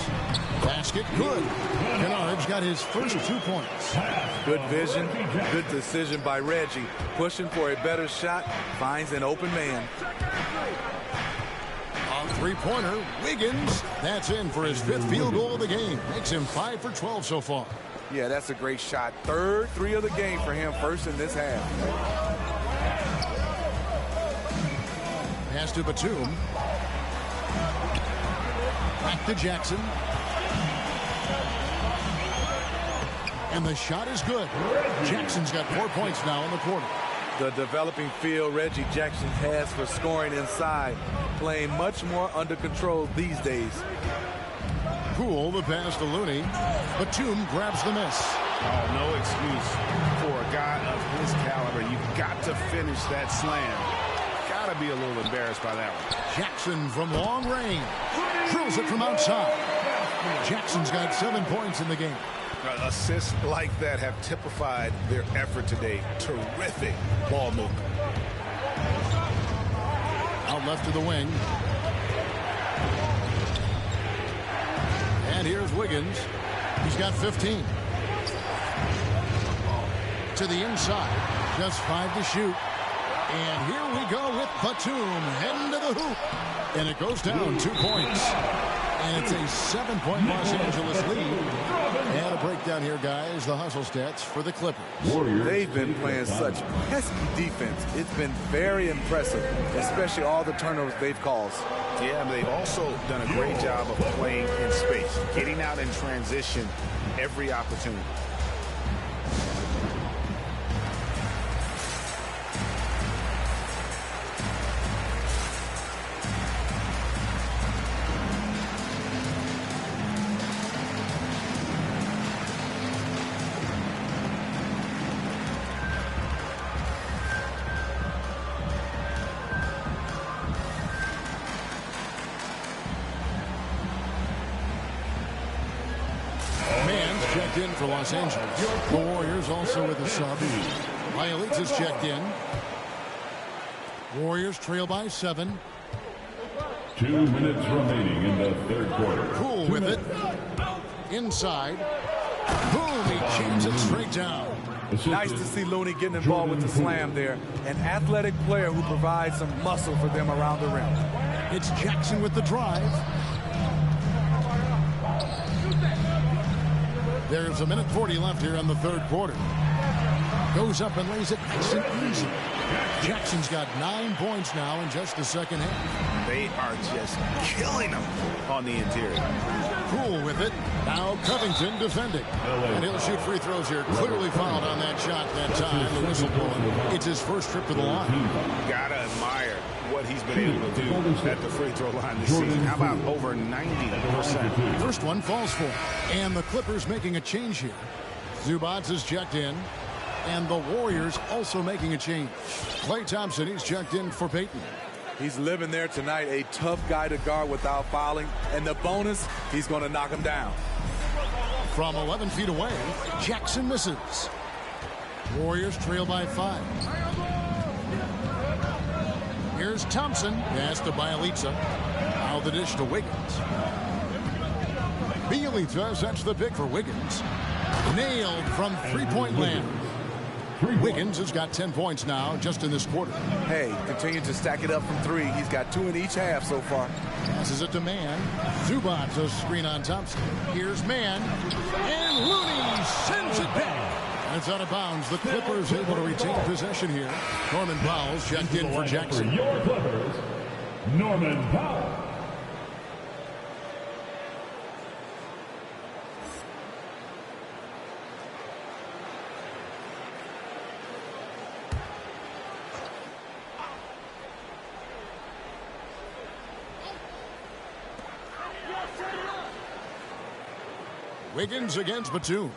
Basket good. Kennard's got his first 2 points. Good vision, good decision by Reggie. Pushing for a better shot, finds an open man. On three-pointer, Wiggins. That's in for his 5th field goal of the game. Makes him 5 for 12 so far. Yeah, that's a great shot. 3rd 3 of the game for him, first in this half. Pass to Batum. Back to Jackson. And the shot is good. Jackson's got 4 points now in the quarter. The developing feel Reggie Jackson has for scoring inside, playing much more under control these days. Poole, the pass to Looney. Batum grabs the miss. Oh, no excuse for a guy of his caliber. You've got to finish that slam. Got to be a little embarrassed by that one. Jackson from long range. Drills it from outside. Jackson's got 7 points in the game. Assists like that have typified their effort today. Terrific ball movement. Out left to the wing. And here's Wiggins. He's got 15. To the inside. Just 5 to shoot. And here we go with Batum heading to the hoop. And it goes down 2 points. And it's a 7-point Los Angeles lead. And a breakdown here, guys. The hustle stats for the Clippers. They've been playing such pesky defense. It's been very impressive, especially all the turnovers they've caused. Yeah, but they've also done a great job of playing in space, getting out in transition every opportunity. In for Los Angeles. The Warriors also with a sub. Bielitz is checked in. Warriors trail by 7. 2 minutes remaining in the third quarter. Poole with it. Inside. Boom, he jams it straight down. Nice to see Looney getting involved with the slam there. An athletic player who provides some muscle for them around the rim. It's Jackson with the drive. There's 1:40 left here in the third quarter. Goes up and lays it nice and easy. Jackson's got 9 points now in just the second half. They are just killing them on the interior. Poole with it. Now Covington defending. And he'll shoot free throws here. Clearly fouled on that shot that time. The whistle blowing. It's his first trip to the line. Gotta admire what he's been able to do at the free throw line this season. How about over 90%? First one falls for him. And the Clippers making a change here. Zubac is checked in. And the Warriors also making a change. Klay Thompson, he's checked in for Peyton. He's living there tonight, a tough guy to guard without fouling. And the bonus, he's going to knock him down. From 11 feet away, Jackson misses. Warriors trail by 5. Here's Thompson. Pass to Bjelica. Now the dish to Wiggins. Bjelica sets the pick for Wiggins. Nailed from three-point land. Wiggins has got 10 points now just in this quarter. Hey, continue to stack it up from 3. He's got 2 in each half so far. Passes it to Mann. Zubac a screen on Thompson. Here's Mann. And Looney sends it back. It's out of bounds. The Clippers able to retain possession here. Norman Powell's checked in for Jackson. For your Clippers, Norman Powell. Wiggins against Batum.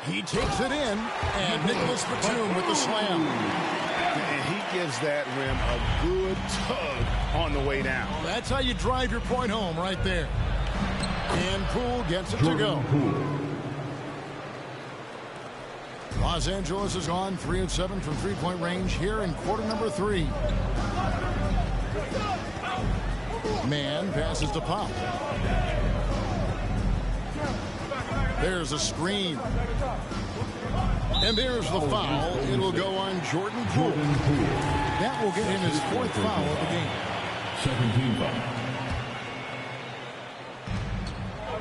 He takes it in, and Nicholas Batum with the slam. And he gives that rim a good tug on the way down. That's how you drive your point home right there. And Poole gets it to go. Los Angeles is on 3 of 7 from three-point range here in quarter number 3. Mann passes to Powell. There's a screen. And there's the foul. It'll go on Jordan Poole. That will get him his 4th foul of the game. Second team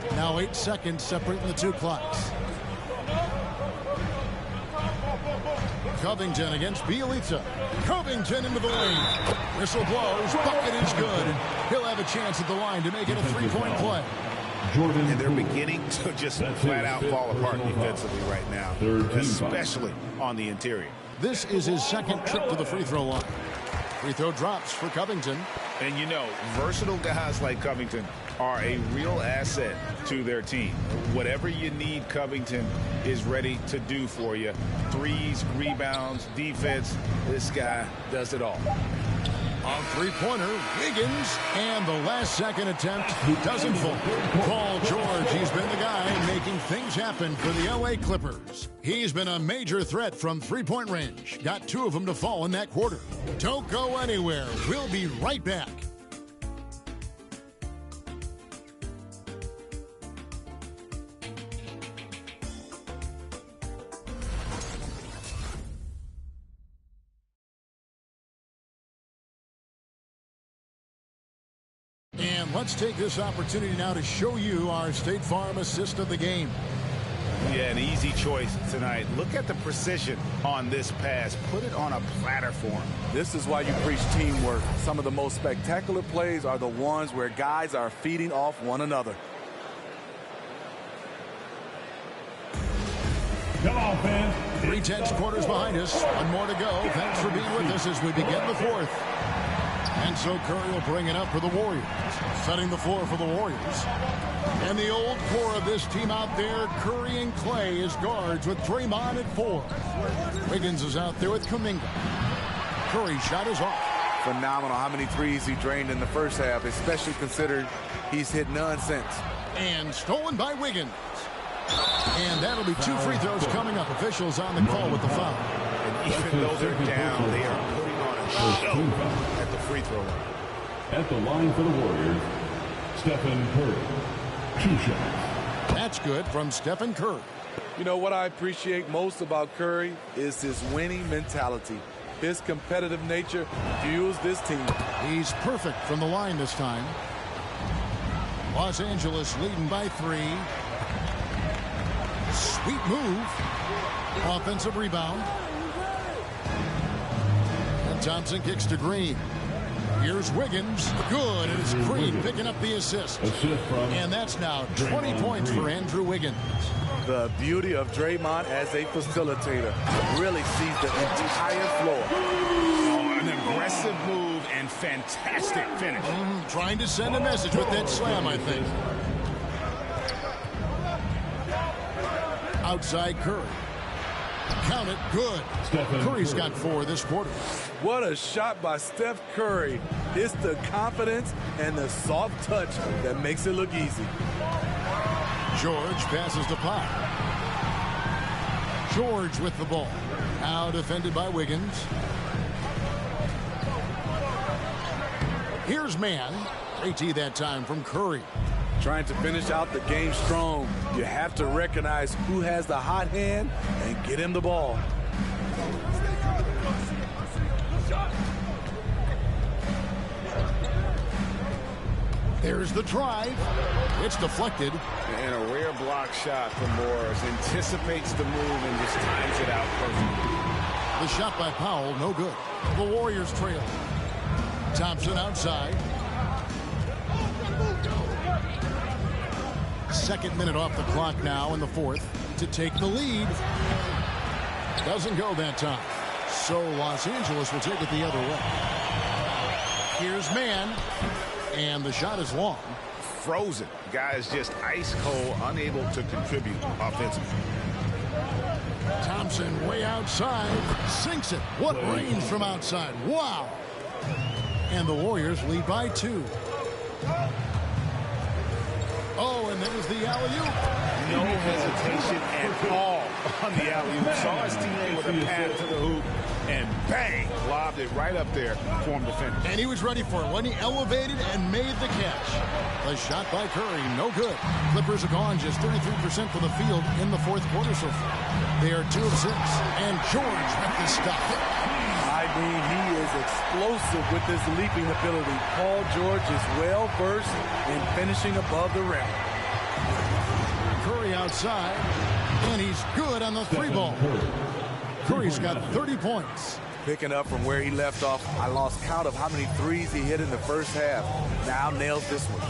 foul. Now 8 seconds separating the 2 clocks. Covington against Bjelica. Covington into the lane. Whistle blows. Bucket is good. He'll have a chance at the line to make it a 3-point play. And they're beginning to just flat out fall apart defensively right now, especially on the interior. This is his 2nd trip to the free throw line. Free throw drops for Covington. And you know, versatile guys like Covington are a real asset to their team. Whatever you need, Covington is ready to do for you. Threes, rebounds, defense. This guy does it all. On three-pointer, Wiggins, and the last-second attempt doesn't fall. Paul George, he's been the guy making things happen for the L.A. Clippers. He's been a major threat from three-point range. Got 2 of them to fall in that quarter. Don't go anywhere. We'll be right back. And let's take this opportunity now to show you our State Farm assist of the game. Yeah, an easy choice tonight. Look at the precision on this pass. Put it on a platter for him. This is why you preach teamwork. Some of the most spectacular plays are the ones where guys are feeding off one another. Come on, fans. 3/10 quarters behind us. 1 more to go. Thanks for being with us as we begin the 4th. And so Curry will bring it up for the Warriors. Setting the floor for the Warriors. And the old core of this team out there, Curry and Klay as guards with Draymond at 4. Wiggins is out there with Kuminga. Curry shot is off. Phenomenal how many threes he drained in the first half, especially considering he's hit none since. And stolen by Wiggins. And that'll be 2 free throws coming up. Officials on the call with the foul. And even though they're down, they are putting on a show at the free throw line. At the line for the Warriors, Stephen Curry. 2 shots. That's good from Stephen Curry. You know what I appreciate most about Curry is his winning mentality. His competitive nature fuels this team. He's perfect from the line this time. Los Angeles leading by 3. Sweet move. Offensive rebound. And Thompson kicks to Green. Here's Wiggins. Good. And it's Green picking up the assist. And that's now 20 points for Andrew Wiggins. The beauty of Draymond as a facilitator. Really sees the entire floor. Oh, an aggressive move and fantastic finish. Trying to send a message with that slam, I think. Outside Curry. Count it, good. Curry's got 4 this quarter. What a shot by Steph Curry. It's the confidence and the soft touch that makes it look easy. George passes to Pop. George with the ball. Now defended by Wiggins. Here's Mann. Great tee that time from Curry. Trying to finish out the game strong. You have to recognize who has the hot hand and get him the ball. There's the drive. It's deflected. And a rare block shot from Morris. Anticipates the move and just times it out perfectly. The shot by Powell, no good. The Warriors trail. Thompson outside. Second minute off the clock now in the fourth to take the lead. Doesn't go that time. So Los Angeles will take it the other way. Here's Mann. And the shot is long. Frozen. Guy is just ice cold, unable to contribute offensively. Thompson way outside. Sinks it. What range from outside. Wow. And the Warriors lead by 2. Oh, and there's the alley-oop. No hesitation at all on the alley-oop. Saw his teammate with a pass to the hoop, and bang, lobbed it right up there for him to finish. And he was ready for it when he elevated and made the catch. The shot by Curry, no good. Clippers are gone just 33% from the field in the fourth quarter so far. They are 2 of 6, and George with the stop. I mean, he is explosive with his leaping ability. Paul George is well-versed in finishing above the rim. Curry outside, and he's good on the 3-ball. Curry's got 30 points. Picking up from where he left off, I lost count of how many threes he hit in the first half. Now nails this one.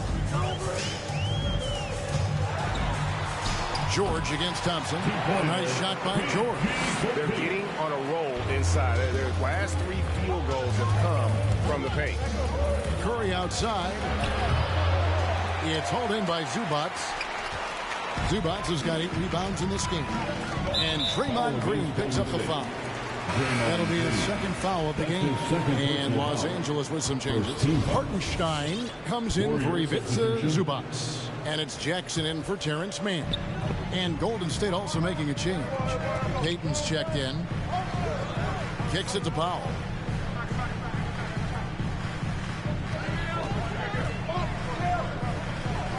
George against Thompson. A nice shot by George. They're getting on a roll inside. Their last 3 field goals have come from the paint. Curry outside. It's hauled in by Zubac. Zubac has got 8 rebounds in this game. And Draymond Green picks up the foul. That'll be the second foul of the game. And Los Angeles with some changes. Hartenstein comes in for Ivica Zubac. And it's Jackson in for Terrence Mann. And Golden State also making a change. Payton's checked in. Kicks it to Powell.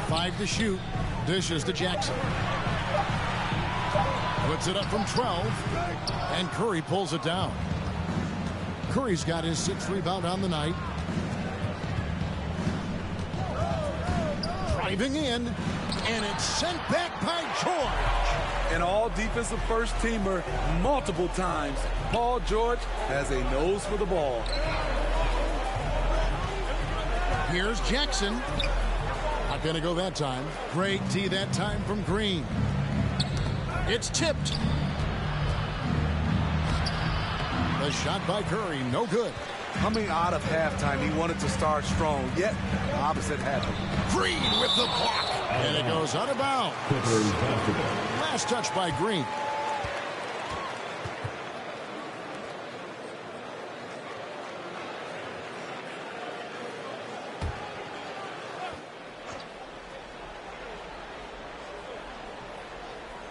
Five to shoot. Dishes to Jackson. Puts it up from 12. And Curry pulls it down. Curry's got his 6th rebound on the night. Driving in. And it's sent back by George. An all-defensive first-teamer multiple times. Paul George has a nose for the ball. Here's Jackson. Not going to go that time. Great tee that time from Green. It's tipped. The shot by Curry, no good. Coming out of halftime, he wanted to start strong, yet the opposite happened. Green with the block. And it goes out of bounds. Last touch by Green.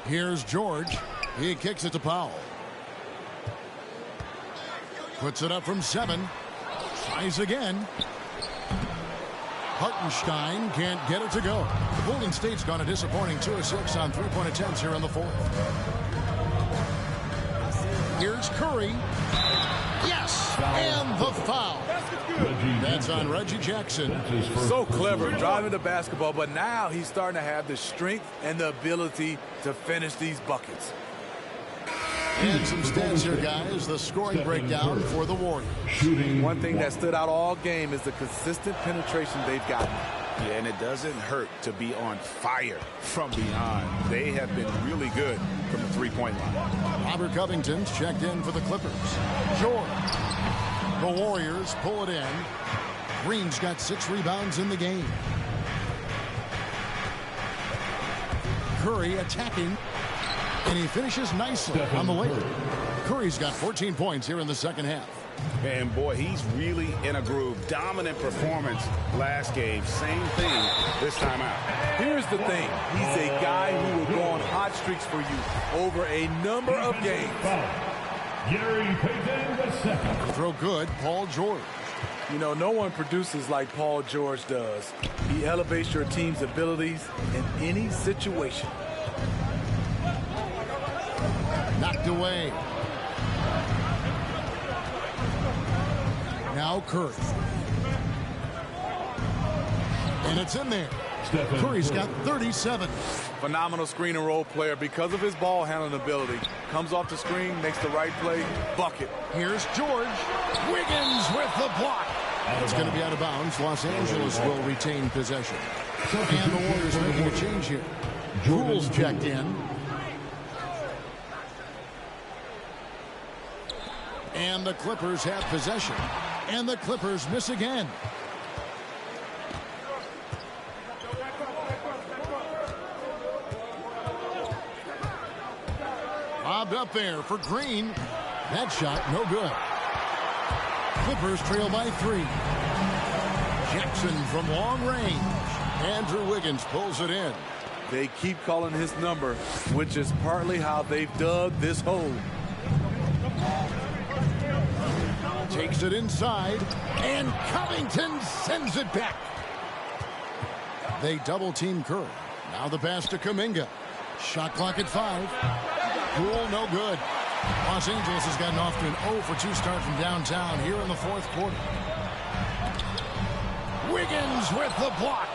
Here's George. He kicks it to Powell. Puts it up from 7. Tries again. Hartenstein can't get it to go. Golden State's gone a disappointing 2 of 6 on 3-point attempts here in the fourth. Here's Curry. Yes! And the foul. That's on Reggie Jackson. So clever driving the basketball, but now he's starting to have the strength and the ability to finish these buckets. And some stats here, guys. The scoring breakdown for the Warriors. One thing that stood out all game is the consistent penetration they've gotten. Yeah, and it doesn't hurt to be on fire from beyond. They have been really good from the 3-point line. Robert Covington's checked in for the Clippers. George. The Warriors pull it in. Green's got 6 rebounds in the game. Curry attacking. And he finishes nicely on the layup. Curry's got 14 points here in the second half. And boy, he's really in a groove. Dominant performance last game. Same thing this time out. Here's the thing. He's a guy who will go on hot streaks for you over a number of games. Gary Payton II. To throw good, Paul George. You know, no one produces like Paul George does. He elevates your team's abilities in any situation. Knocked away. Now Curry. And it's in there. Curry's got 37. Phenomenal screen and roll player because of his ball handling ability. Comes off the screen, makes the right play, bucket. Here's George. Wiggins with the block. It's going to be out of bounds. Los Angeles will retain possession. And the Warriors making a change here. Jules checked in. And the Clippers have possession. And the Clippers miss again. Lobbed up there for Green. That shot no good. Clippers trail by 3. Jackson from long range. Andrew Wiggins pulls it in. They keep calling his number, which is partly how they've dug this hole. Takes it inside, and Covington sends it back. They double-team Curry. Now the pass to Kuminga. Shot clock at 5. Poole, no good. Los Angeles has gotten off to an 0-for-2 start from downtown here in the fourth quarter. Wiggins with the block.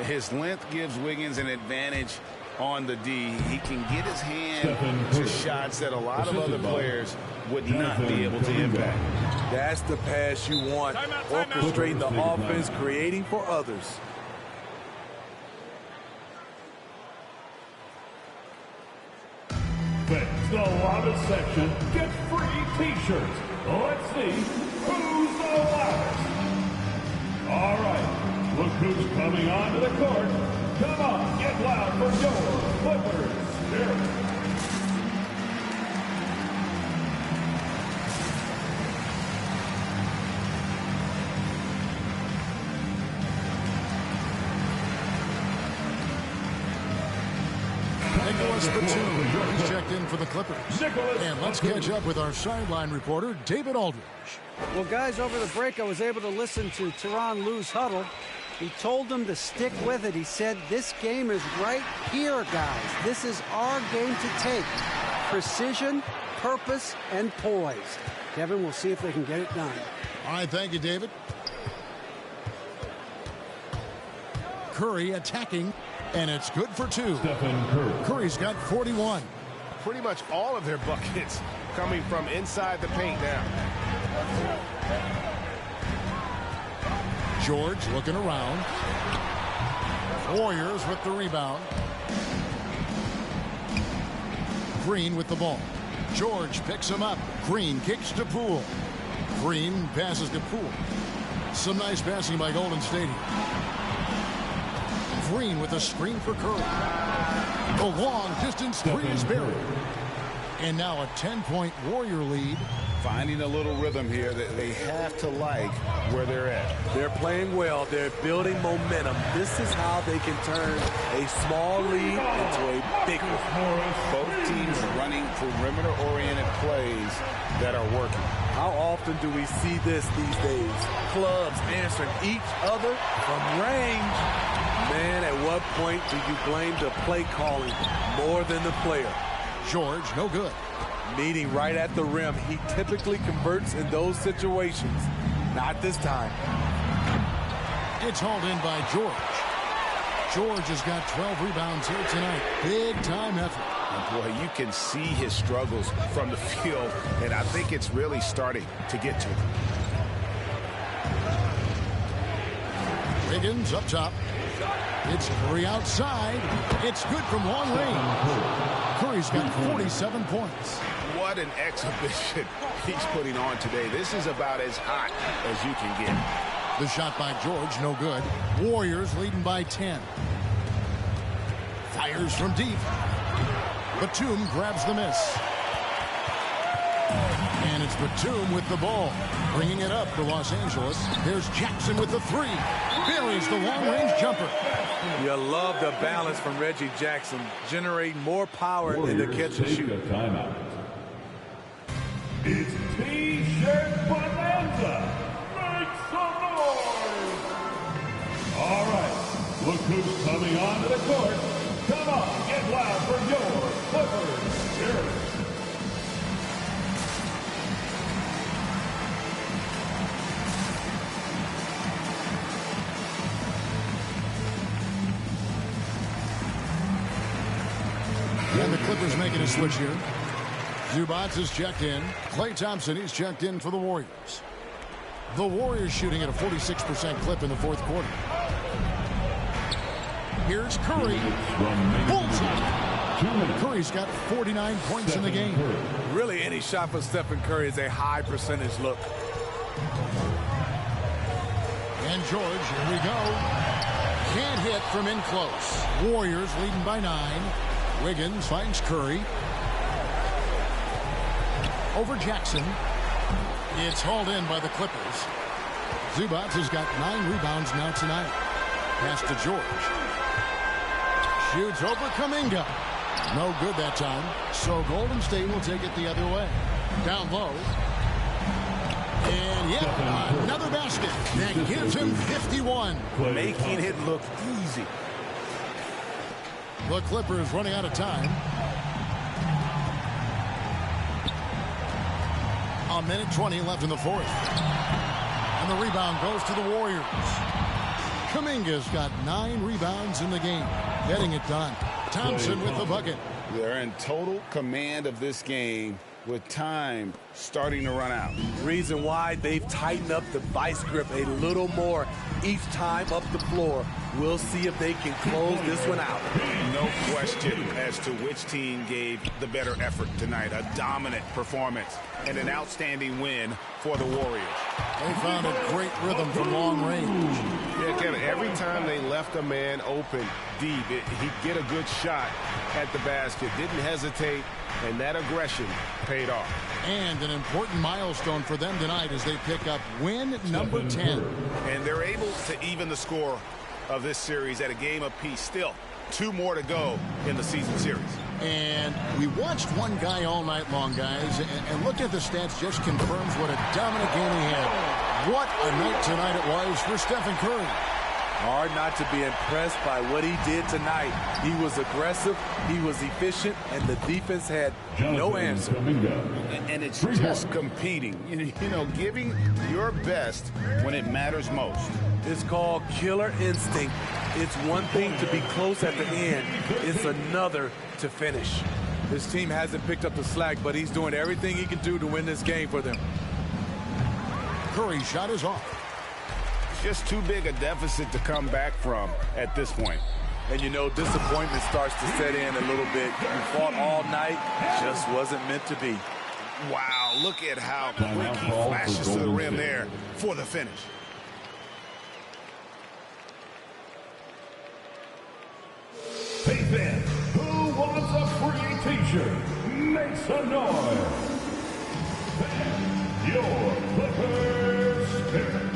His length gives Wiggins an advantage on the D. He can get his hand to shots that a lot of other players would not be able to impact. That's the pass you want. Orchestrating the offense, creating for others. Fans, the loudest section gets free T-shirts. Let's see who's the loudest. All right, look who's coming onto the court. Come on, get loud for your Clippers Spirit. Nicholas Batum. He's checked in for the Clippers. And let's catch up with our sideline reporter, David Aldridge. Well, guys, over the break, I was able to listen to Tyronn Lue's huddle. He told them to stick with it. He said, this game is right here, guys. This is our game to take. Precision, purpose, and poise. Kevin, we'll see if they can get it done. All right, thank you, David. Curry attacking, and it's good for 2. Curry's got 41. Pretty much all of their buckets coming from inside the paint now. George looking around. Warriors with the rebound. Green with the ball. George picks him up. Green kicks to Poole. Green passes to Poole. Some nice passing by Golden State. Green with a screen for Curry. A long distance three is buried. And now a 10-point Warrior lead. Finding a little rhythm here that they have to like where they're at. They're playing well. They're building momentum. This is how they can turn a small lead into a big one. Both teams running perimeter-oriented plays that are working. How often do we see this these days? Clubs answering each other from range. Man, at what point do you blame the play calling more than the player? George, no good. Meeting right at the rim. He typically converts in those situations. Not this time. It's hauled in by George. George has got 12 rebounds here tonight. Big time effort. And boy, you can see his struggles from the field, and I think it's really starting to get to him. Wiggins up top. It's Curry outside. It's good from long range. Curry's got 47 points. What an exhibition he's putting on today. This is about as hot as you can get. The shot by George, no good. Warriors leading by 10. Fires from deep. Batum grabs the miss. And it's Batum with the ball. Bringing it up to Los Angeles. There's Jackson with the three. Buries the long-range jumper. You love the balance from Reggie Jackson. Generating more power in the catch and shoot. It's T-shirt bonanza. Make some noise. All right. Look who's coming onto the court. Come on, get loud for your Clippers. Here. And the Clippers making a switch here. Zubac is checked in. Klay Thompson is checked in for the Warriors. The Warriors shooting at a 46% clip in the fourth quarter. Here's Curry. Bullseye. Curry's got 49 points in the game. Really, any shot for Stephen Curry is a high percentage look. And George, here we go. Can't hit from in close. Warriors leading by 9. Wiggins finds Curry. Over Jackson. It's hauled in by the Clippers. Zubac has got 9 rebounds now tonight. Pass to George. Shoots over Kuminga. No good that time. So Golden State will take it the other way. Down low. And yet another basket that gives him 51. Making it look easy. The Clippers running out of time. A minute 20 left in the fourth. And the rebound goes to the Warriors. Kuminga's got 9 rebounds in the game. Getting it done. Thompson with the bucket. They're in total command of this game with time starting to run out. Reason why they've tightened up the vice grip a little more each time up the floor. We'll see if they can close this one out. No question as to which team gave the better effort tonight. A dominant performance and an outstanding win for the Warriors. They found a great rhythm from long range. Yeah, Kevin, every time they left a man open deep, he'd get a good shot at the basket. Didn't hesitate, and that aggression paid off. And an important milestone for them tonight as they pick up win number 10. And they're able to even the score of this series at a game apiece. Still 2 more to go in the season series. And we watched one guy all night long, guys, and look at the stats, just confirms what a dominant game he had. What a night tonight it was for Stephen Curry. Hard not to be impressed by what he did tonight. He was aggressive, he was efficient, and the defense had no answer. And it's just competing, you know, giving your best when it matters most. It's called killer instinct. It's one thing to be close at the end. It's another to finish. This team hasn't picked up the slack, but he's doing everything he can do to win this game for them. Curry's shot is off. Just too big a deficit to come back from at this point. And you know, disappointment starts to set in a little bit. You fought all night, just wasn't meant to be. Wow, look at how quick he flashes to the rim there for the finish. Hey fans, who wants a free t-shirt? Make some noise. And your Clippers spirit.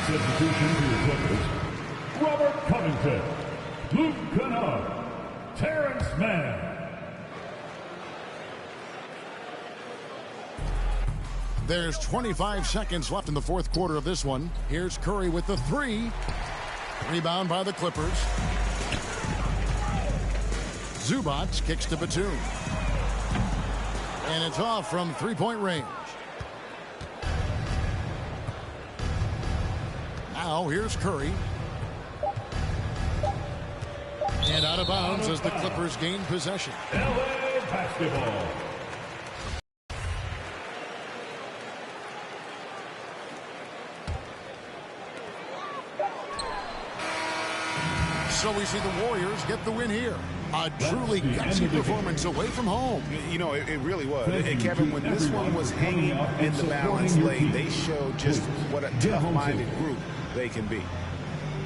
Substitution for the Clippers. Robert Covington, Luke Kennard, Terrence Mann. There's 25 seconds left in the fourth quarter of this one. Here's Curry with the three. Rebound by the Clippers. Zubac kicks to Batum. And it's off from three-point range. Now here's Curry. And out of bounds as the Clippers gain possession. LA basketball. So we see the Warriors get the win here. A truly gutsy performance away from home. You know, it really was. And Kevin, when this one was hanging in the balance lane, they showed just what a tough-minded group they can be.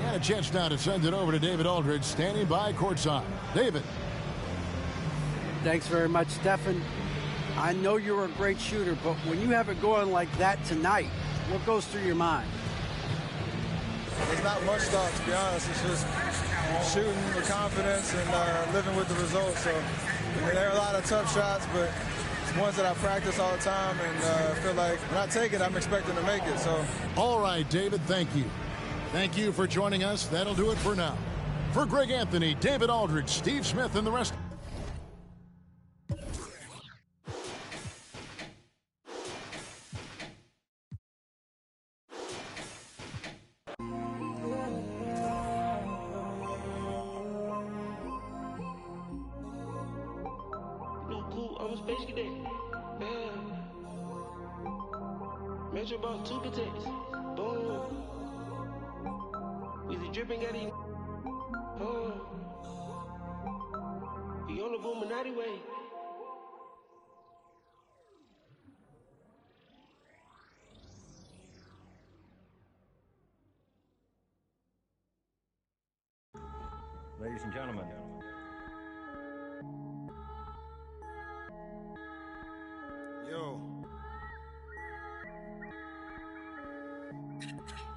And a chance now to send it over to David Aldridge, standing by courtside. David. Thanks very much, Stephen. I know you're a great shooter, but when you have it going like that tonight, what goes through your mind? There's not much thought, to be honest. It's just shooting with confidence and living with the results. So, I mean, there are a lot of tough shots, but it's ones that I practice all the time, and feel like when I take it, I'm expecting to make it. So, all right, David, thank you. Thank you for joining us. That'll do it for now. For Greg Anthony, David Aldridge, Steve Smith, and the rest. Metro bought 2 protects. Boom. We the dripping at it. We on the Boominati way. Ladies and gentlemen. Yo.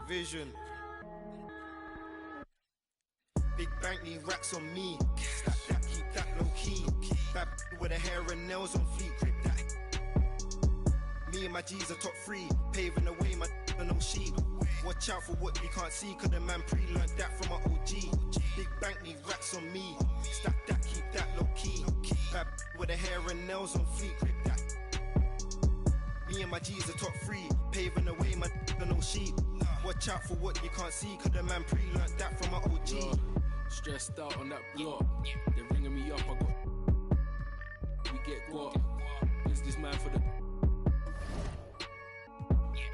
Vision. Big bank need racks on me. Stack that, keep that low key. Bad with the hair and nails on fleek. Grip that. Me and my G's are top 3. Paving the way, my no sheep. Watch out for what you can't see, cause the man pre-learned that from my OG. Big bank need racks on me. Stack that, keep that low key. Bad with the hair and nails on fleek. Grip that. Me and my G's are top 3. Paving the way, my no sheep. Watch out for what you can't see, cause the man pre-learned that from my OG. Stressed out on that block. They're ringing me up, I got. We get got. Is this man for the.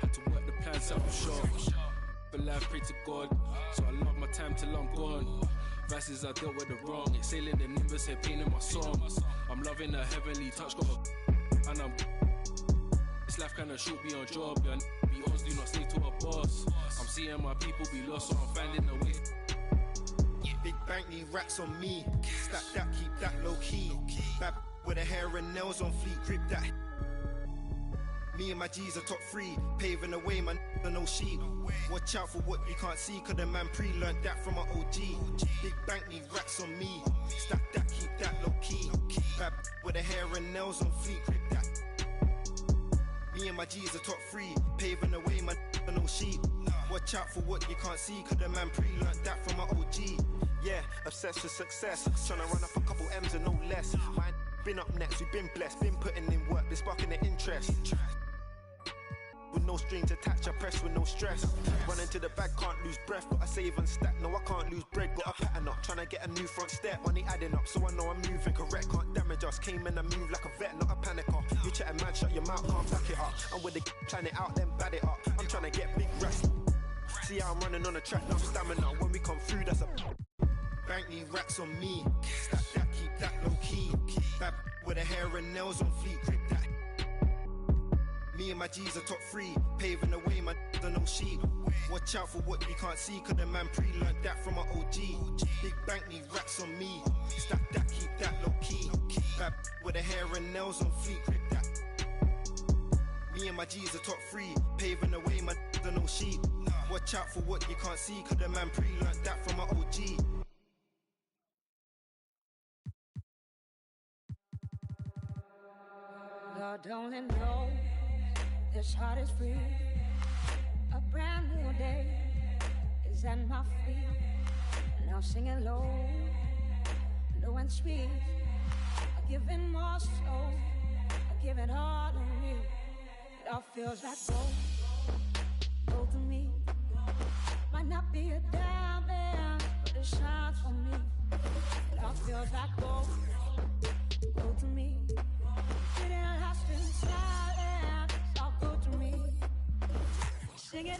Had to work the plans out for sure. But life, pray to God. So I love my time till I'm gone. Verses I dealt with the wrong. Exhaling the nimbus, head pain in my songs. I'm loving a heavenly touch, got a. And I'm. This life kinda short, be on job. Yeah, be odds, do not stay to a boss. I'm seeing my people be lost, so I'm finding a way. Big bank need racks on me. Stack that, keep that low key. Bad with the hair and nails on fleek. Grip that. Me and my G's are top 3. Paving the way, my no sheep. Watch out for what you can't see, cause the man pre-learned that from my OG. Big bank need racks on me. Stack that, keep that low key. Bad with the hair and nails on fleek. Grip that. Me and my G's are top 3. Paving the way, my no sheep. Watch out for what you can't see, cause the man pre-learned that from my OG. Yeah, obsessed with success. Tryna run up a couple M's and no less. Mine been up next, we've been blessed. Been putting in work, been sparking the interest. With no strings attached, I press with no stress. Running to the bag, can't lose breath. But I save and stack, no I can't lose bread. Got a pattern up, tryna get a new front step. Money adding up, so I know I'm moving correct. Can't damage us, came in and move like a vet, not a panicker. You chatting mad, shut your mouth, can't back it up. I'm with the plan it out, then bad it up. I'm tryna get big rest. See how I'm running on the track, now I'm stamina. When we come through, that's a bank need racks on me. Stack that, keep that low key. Bad with the hair and nails on fleek. Grip that. Me and my G's are top 3. Paving the way, my no sheep. Watch out for what you can't see, cause the man pre-learned that from my OG. Big bank need racks on me. Stack that, keep that low key. Bad with the hair and nails on fleek. Grip that. Me and my G's are top 3. Paving the way, my no sheep. Watch out for what you can't see, cause the man pre-learned that from my OG. God only knows this heart is free. A brand new day is at my feet. Now singing low, low and sweet. Giving more soul, giving all to me. It all feels like gold to me. Might not be a diamond, but it shines for me. It all feels like gold to me. Getting lost in silence, it's all good to me. Sing it.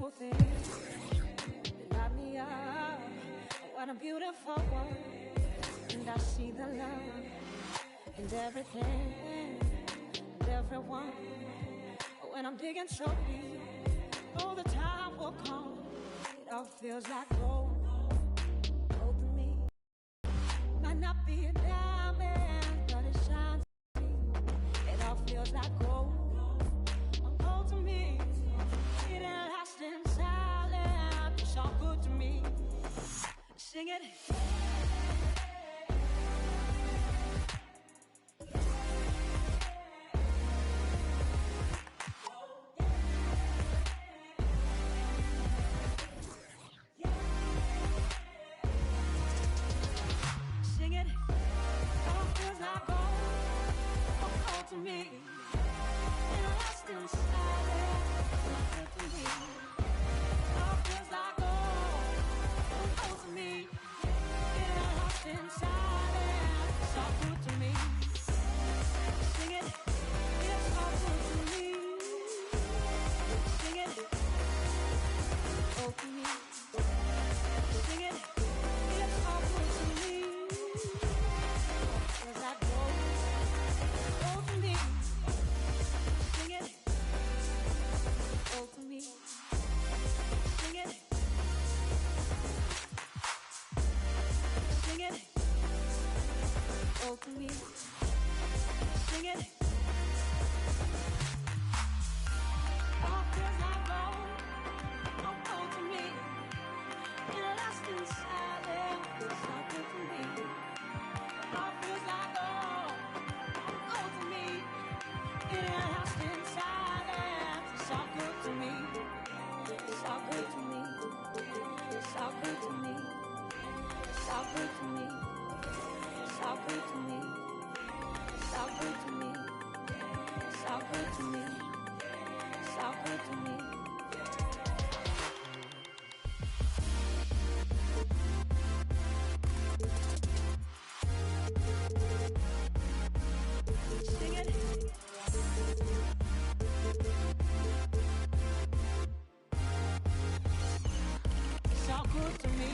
simple things that light me up. What a beautiful world. And I see the love in everything and everyone. When I'm digging so deep, oh, the time will come. It all feels like gold. Gold to me. Might not be a diamond, but it shines to me. It all feels like gold. Gold to me. It ain't lasting silent. It's all good to me. Sing it. To me, it lasts inside it. To me, all feels like gold. To me, it lasts inside it. It's all good to me. Sing it, it's all good to me. Sing it, oh to me. Sing it, it's all good to me. Feels like gold. To me, sing it. All feels like gold. Oh, to me, it lasts inside it. It's all good to me. All feels like gold. Oh, to me, it lasts inside it. It's all good to me. It's all good to me. It's all good to me. It's all good to me. It's all good to me. It's all good to me. It's all good to me. It's all good to me. Sing it. It's all good to me.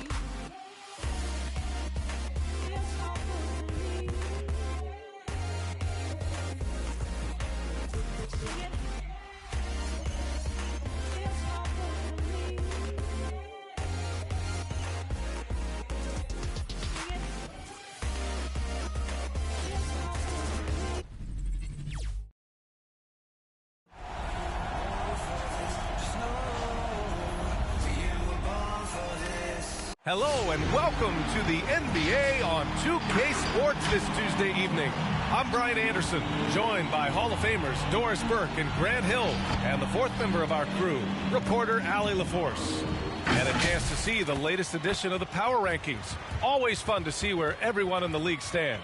Hello and welcome to the NBA on 2K Sports this Tuesday evening. I'm Brian Anderson, joined by Hall of Famers Doris Burke and Grant Hill, and the fourth member of our crew, reporter Allie LaForce. And a chance to see the latest edition of the Power Rankings. Always fun to see where everyone in the league stands.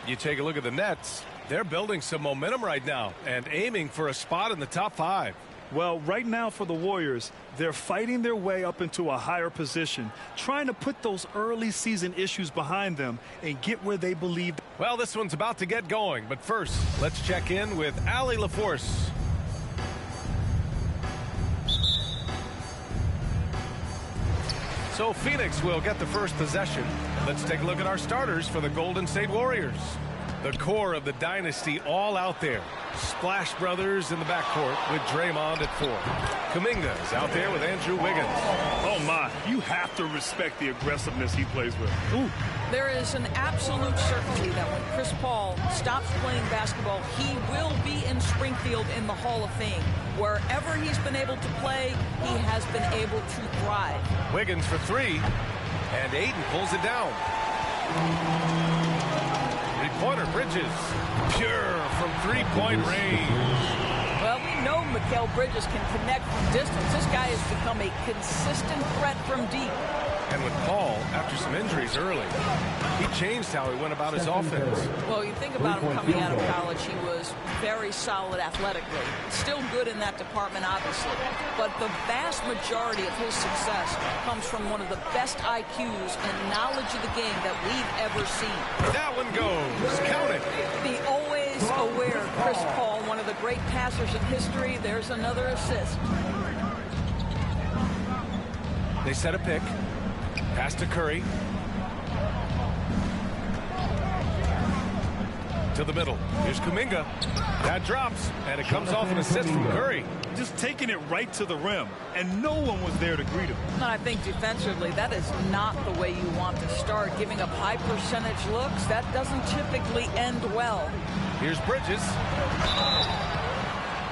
You take a look at the Nets, they're building some momentum right now and aiming for a spot in the top 5. Well, right now for the Warriors, they're fighting their way up into a higher position, trying to put those early season issues behind them and get where they believe. Well, this one's about to get going, but first, let's check in with Allie LaForce. So Phoenix will get the first possession. Let's take a look at our starters for the Golden State Warriors. The core of the dynasty all out there. Splash Brothers in the backcourt with Draymond at 4. Kuminga is out there with Andrew Wiggins. Oh, my. You have to respect the aggressiveness he plays with. Ooh. There is an absolute certainty that when Chris Paul stops playing basketball, he will be in Springfield in the Hall of Fame. Wherever he's been able to play, he has been able to thrive. Wiggins for 3, and Ayton pulls it down. Three-pointer Bridges, pure from three-point range. Well, we know Mikal Bridges can connect from distance. This guy has become a consistent threat from deep. And with Paul, after some injuries early, he changed how he went about his offense. Well, you think about him coming out of college, he was very solid athletically. Still good in that department, obviously. But the vast majority of his success comes from one of the best IQs and knowledge of the game that we've ever seen. That one goes. Count it. The always aware Chris Paul, one of the great passers in history. There's another assist. They set a pick. Pass to Curry. To the middle. Here's Kuminga. That drops, and it comes off an assist from Curry. Just taking it right to the rim, and no one was there to greet him. And I think defensively, that is not the way you want to start. Giving up high percentage looks, that doesn't typically end well. Here's Bridges.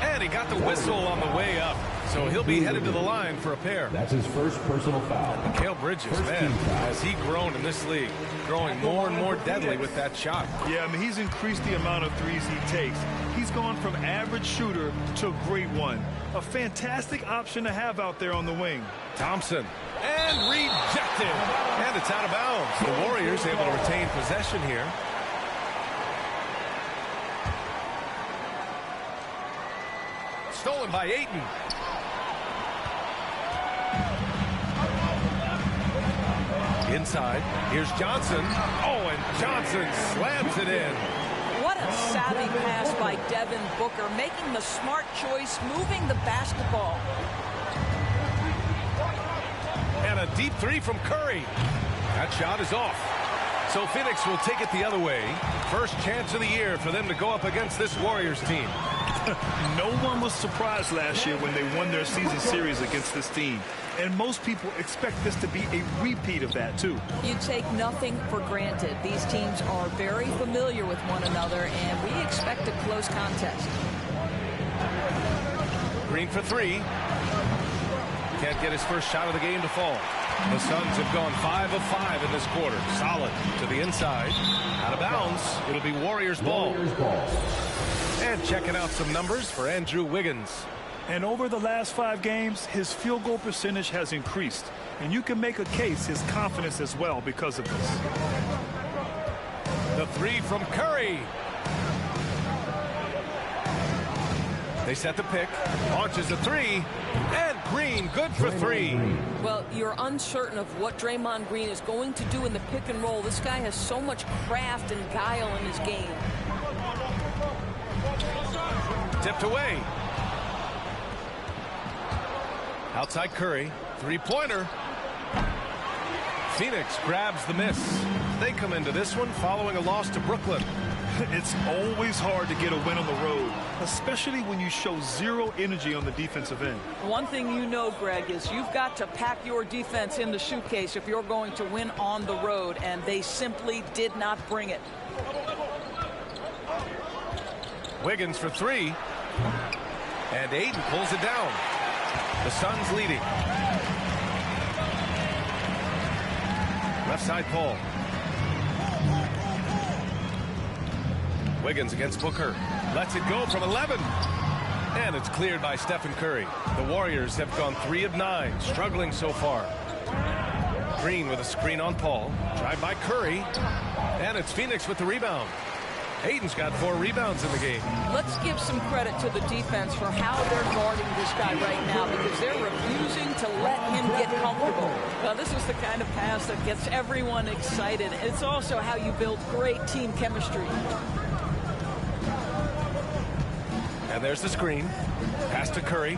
And he got the whistle on the way up. So he'll be headed to the line for a pair. That's his first personal foul. Mikal Bridges, man, has he grown in this league, growing more and more deadly with that shot. Yeah, I mean, he's increased the amount of threes he takes. He's gone from average shooter to great one. A fantastic option to have out there on the wing. Thompson. And rejected. And it's out of bounds. The Warriors able to retain possession here. Stolen by Ayton. Inside, here's Johnson. Oh, and Johnson slams it in. What a savvy pass by Devin Booker, making the smart choice, moving the basketball. And a deep three from Curry. That shot is off. So Phoenix will take it the other way. First chance of the year for them to go up against this Warriors team. No one was surprised last year when they won their season series against this team. And most people expect this to be a repeat of that, too. You take nothing for granted. These teams are very familiar with one another, and we expect a close contest. Green for three. Can't get his first shot of the game to fall. The Suns have gone 5 of 5 in this quarter. Solid to the inside. Out of bounds. It'll be Warriors ball. And checking out some numbers for Andrew Wiggins. And over the last 5 games, his field goal percentage has increased. And you can make a case his confidence as well because of this. The three from Curry. They set the pick. Launches a three. And Green good for three. Well, you're uncertain of what Draymond Green is going to do in the pick and roll. This guy has so much craft and guile in his game. Tipped away. Outside Curry. Three-pointer. Phoenix grabs the miss. They come into this one following a loss to Brooklyn. It's always hard to get a win on the road, especially when you show zero energy on the defensive end. One thing you know, Greg, is you've got to pack your defense in the suitcase if you're going to win on the road, and they simply did not bring it. Wiggins for three. And Ayton pulls it down. The Suns leading. Left side Paul. Wiggins against Booker. Lets it go from 11. And it's cleared by Stephen Curry. The Warriors have gone 3 of 9, struggling so far. Green with a screen on Paul. Drive by Curry. And it's Phoenix with the rebound. Ayton's got 4 rebounds in the game. Let's give some credit to the defense for how they're guarding this guy right now, because they're refusing to let him get comfortable. Now, this is the kind of pass that gets everyone excited. It's also how you build great team chemistry. And there's the screen. Pass to Curry.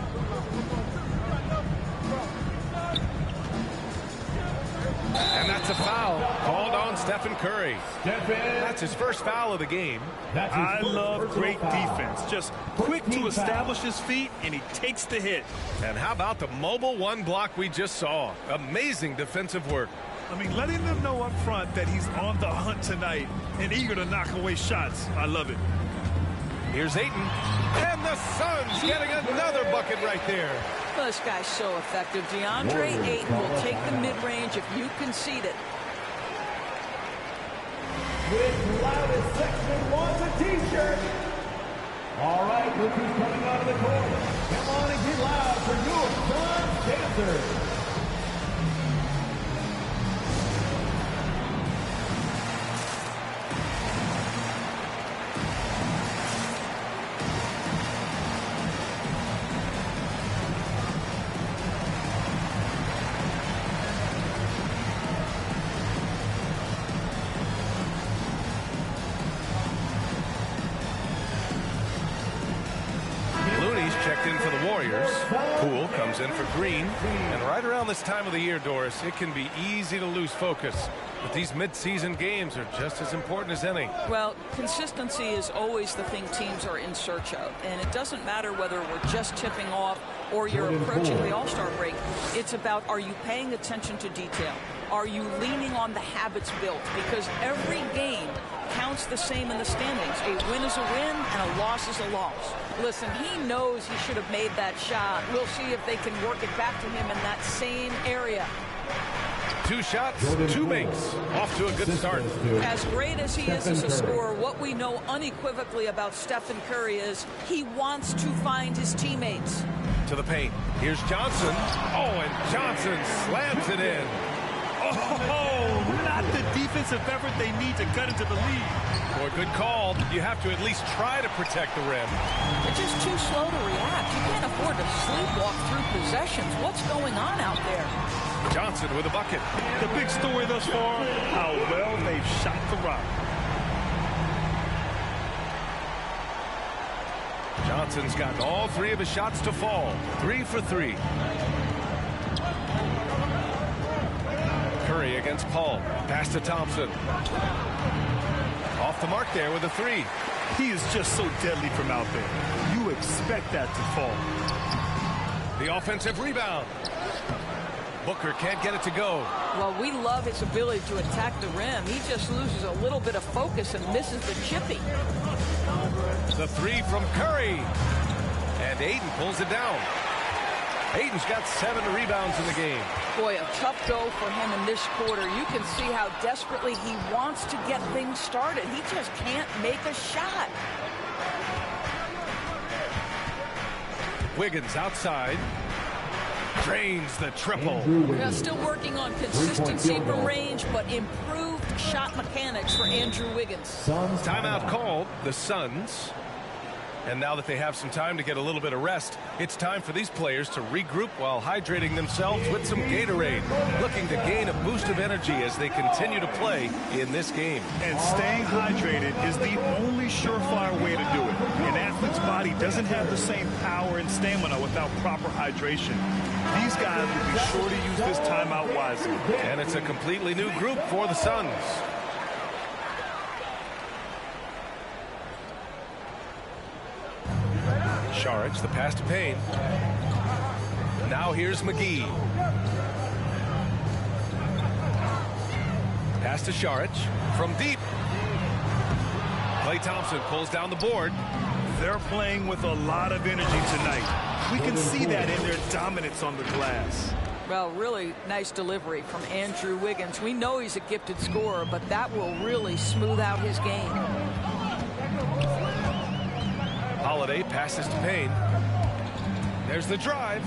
And that's a foul called on Stephen Curry. That's his first foul of the game. I love great defense. Just quick to establish his feet, and he takes the hit. And how about the mobile one block we just saw? Amazing defensive work. I mean, letting them know up front that he's on the hunt tonight and eager to knock away shots. I love it. Here's Ayton. And the Suns getting another bucket right there. Well, this guy's so effective. DeAndre Ayton will take the mid-range if you concede it. With loudest section wants a t-shirt. All right, look who's coming out of the court. Come on and get loud for your Suns Dancers. Looney's checked in for the Warriors. Poole comes in for Green. And right around this time of the year, Doris, it can be easy to lose focus. But these mid-season games are just as important as any. Well, consistency is always the thing teams are in search of. And it doesn't matter whether we're just tipping off or you're approaching the All-Star break. It's about, are you paying attention to detail? Are you leaning on the habits built? Because every game counts the same in the standings. A win is a win and a loss is a loss. Listen, he knows he should have made that shot. We'll see if they can work it back to him in that same area. 2 shots, 2 makes. Off to a good start. As great as he is as a scorer, what we know unequivocally about Stephen Curry is he wants to find his teammates. To the paint. Here's Johnson. Oh, and Johnson slams it in. Oh, not the defensive effort they need to cut into the lead. Boy, good call. You have to at least try to protect the rim. They're just too slow to react. You can't afford to sleepwalk through possessions. What's going on out there? Johnson with a bucket. The big story thus far, how well they've shot the rock. Johnson's gotten all 3 of his shots to fall. 3 for 3. Curry against Paul. Pass to Thompson. Off the mark there with a 3. He is just so deadly from out there. You expect that to fall. The offensive rebound. Booker can't get it to go. Well, we love his ability to attack the rim. He just loses a little bit of focus and misses the chippy. The 3 from Curry. And Ayton pulls it down. Ayton's got 7 rebounds in the game. Boy, a tough go for him in this quarter. You can see how desperately he wants to get things started. He just can't make a shot. Wiggins outside. Drains the triple. We're still working on consistency from range, but improved shot mechanics for Andrew Wiggins. Timeout called. The Suns. And now that they have some time to get a little bit of rest, it's time for these players to regroup while hydrating themselves with some Gatorade, looking to gain a boost of energy as they continue to play in this game. And staying hydrated is the only surefire way to do it. An athlete's body doesn't have the same power and stamina without proper hydration. These guys will be sure to use this timeout wisely. And it's a completely new group for the Suns. Šarić, the pass to Payne. Now here's McGee. Pass to Šarić from deep. Klay Thompson pulls down the board. They're playing with a lot of energy tonight. We can see that in their dominance on the glass. Well, really nice delivery from Andrew Wiggins. We know he's a gifted scorer, but that will really smooth out his game. Holiday passes to Payne. There's the drive.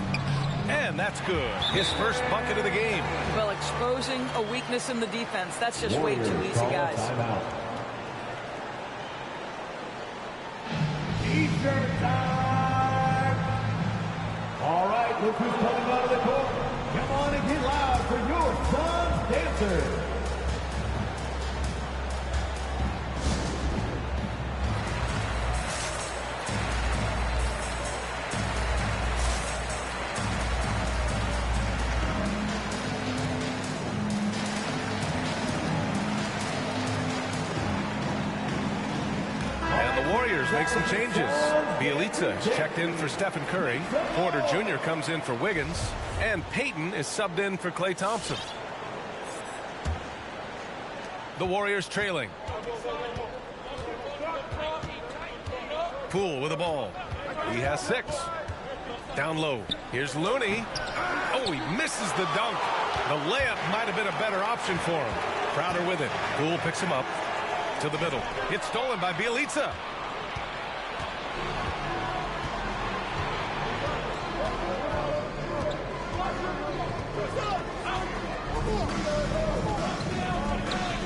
And that's good. His first bucket of the game. Well, exposing a weakness in the defense. That's just way too easy, guys. T-shirt time. All right, look who's coming out of the court. Come on and get loud for your Suns dancers. Make some changes. Bjelica is checked in for Stephen Curry. Porter Jr. comes in for Wiggins. And Payton is subbed in for Klay Thompson. The Warriors trailing. Poole with the ball. He has 6. Down low. Here's Looney. Oh, he misses the dunk. The layup might have been a better option for him. Crowder with it. Poole picks him up to the middle. It's stolen by Bjelica.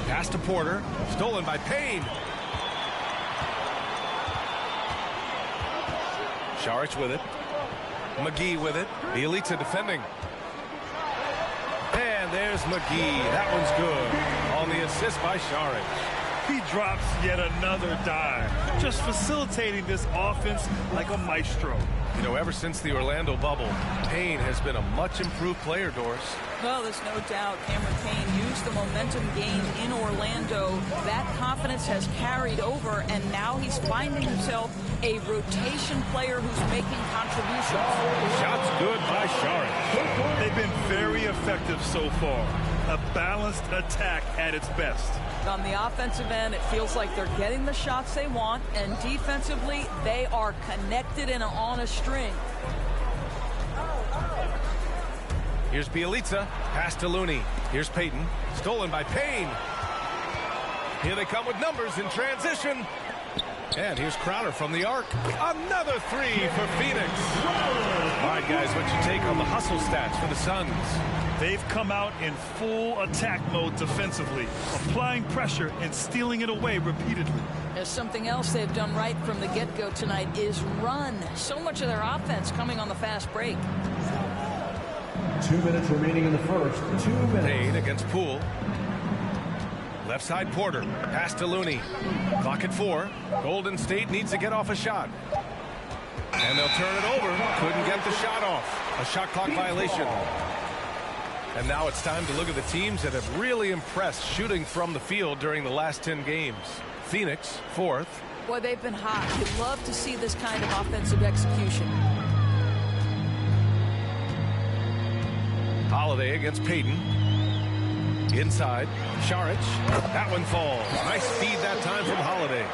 Pass to Porter. Stolen by Payne. Šarić with it. McGee with it. Bjelica defending. And there's McGee. That one's good. On the assist by Šarić. He drops yet another dime, just facilitating this offense like a maestro. You know, ever since the Orlando bubble, Payne has been a much improved player, Doris. Well, there's no doubt Cameron Payne used the momentum gained in Orlando. That confidence has carried over, and now he's finding himself a rotation player who's making contributions. Shots good by Saric. They've been very effective so far. A balanced attack at its best. On the offensive end, it feels like they're getting the shots they want, and defensively, they are connected and on a string. Here's Bjelica, pass to Looney. Here's Payton, stolen by Payne. Here they come with numbers in transition. And here's Crowder from the arc. Another three for Phoenix. All right, guys, what's your take on the hustle stats for the Suns? They've come out in full attack mode defensively, applying pressure and stealing it away repeatedly. There's something else they've done right from the get-go tonight is run. So much of their offense coming on the fast break. 2 minutes remaining in the first. 2 minutes. Payne against Poole. Left side Porter. Pass to Looney. Clock at 4. Golden State needs to get off a shot. And they'll turn it over. Couldn't get the shot off. A shot clock violation. And now it's time to look at the teams that have really impressed shooting from the field during the last 10 games. Phoenix, 4th. Boy, they've been hot. You'd love to see this kind of offensive execution. Holiday against Payton. Inside, Saric. That one falls. Nice speed that time from Holiday.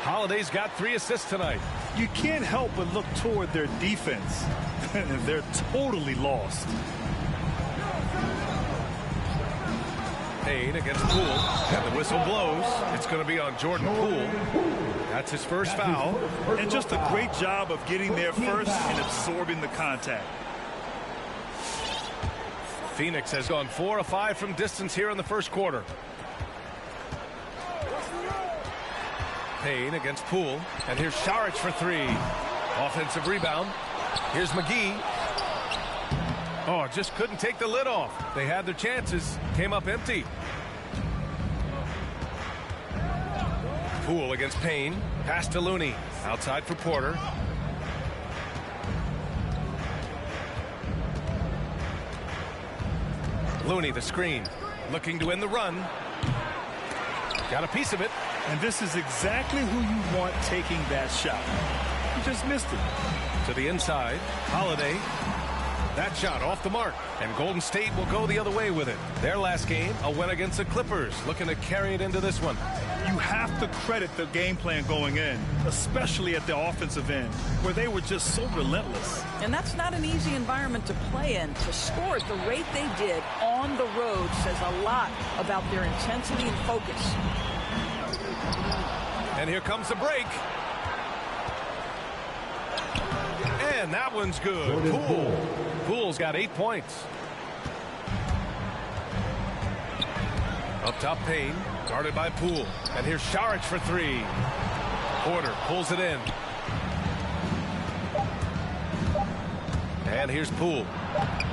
Holiday's got 3 assists tonight. You can't help but look toward their defense. They're totally lost. Payne against Poole, and the whistle blows. It's going to be on Jordan Poole. That's his first foul. And just a great job of getting there first and absorbing the contact. Phoenix has gone 4 of 5 from distance here in the first quarter. Payne against Poole, and here's Saric for 3. Offensive rebound. Here's McGee. Oh, just couldn't take the lid off. They had their chances. Came up empty. Poole against Payne. Pass to Looney. Outside for Porter. Looney the screen. Looking to win the run. Got a piece of it. And this is exactly who you want taking that shot. You just missed it. To the inside. Holiday. That shot off the mark, and Golden State will go the other way with it. Their last game, a win against the Clippers, looking to carry it into this one. You have to credit the game plan going in, especially at the offensive end, where they were just so relentless. And that's not an easy environment to play in. To score at the rate they did on the road says a lot about their intensity and focus. And here comes the break. And that one's good. Poole. Poole's got 8 points. Up top, Payne. Guarded by Poole. And here's Saric for 3. Porter pulls it in. And here's Poole.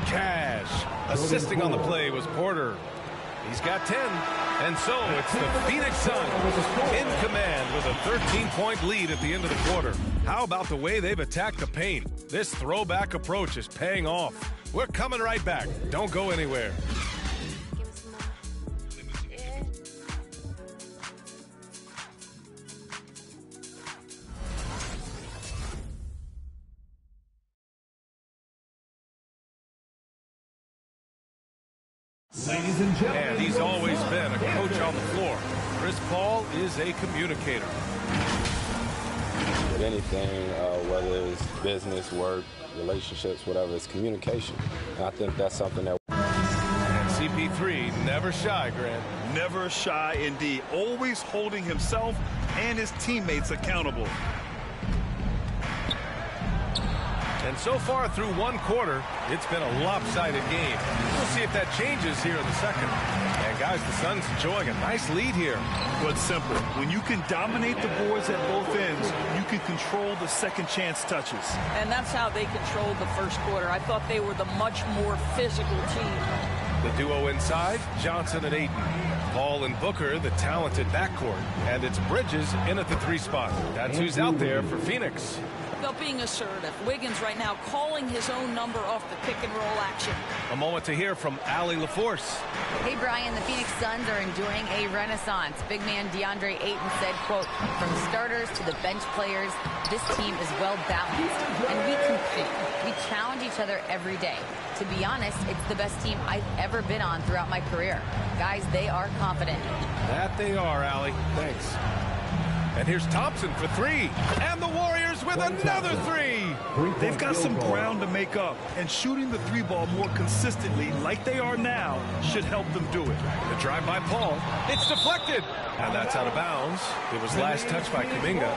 Cash. Assisting on the play was Porter. He's got 10. And so it's the Phoenix Suns in command with a 13-point lead at the end of the quarter. How about the way they've attacked the paint? This throwback approach is paying off. We're coming right back. Don't go anywhere. Ladies and gentlemen, and he's always been a coach on the floor. Chris Paul is a communicator. With anything, whether it's business, work, relationships, whatever, it's communication. And I think that's something that... And CP3, never shy, Grant. Never shy indeed. Always holding himself and his teammates accountable. And so far through one quarter, it's been a lopsided game. We'll see if that changes here in the second. And guys, the Suns enjoying a nice lead here. But simple. When you can dominate the boards at both ends, you can control the second chance touches. And that's how they controlled the first quarter. I thought they were the much more physical team. The duo inside, Johnson and Ayton. Paul and Booker, the talented backcourt. And it's Bridges in at the 3 spot. That's who's out there for Phoenix. about being assertive. Wiggins right now calling his own number off the pick and roll action. A moment to hear from Allie LaForce. Hey, Brian, the Phoenix Suns are enduring a renaissance. Big man DeAndre Ayton said, quote, from starters to the bench players, this team is well balanced, and we compete. We challenge each other every day. To be honest, it's the best team I've ever been on throughout my career. Guys, they are confident. That they are, Allie. Thanks. And here's Thompson for three. And the Warriors with another three. They've got some ground to make up, and shooting the three ball more consistently like they are now should help them do it. The drive by Paul. It's deflected. And that's out of bounds. It was last touched by Kuminga.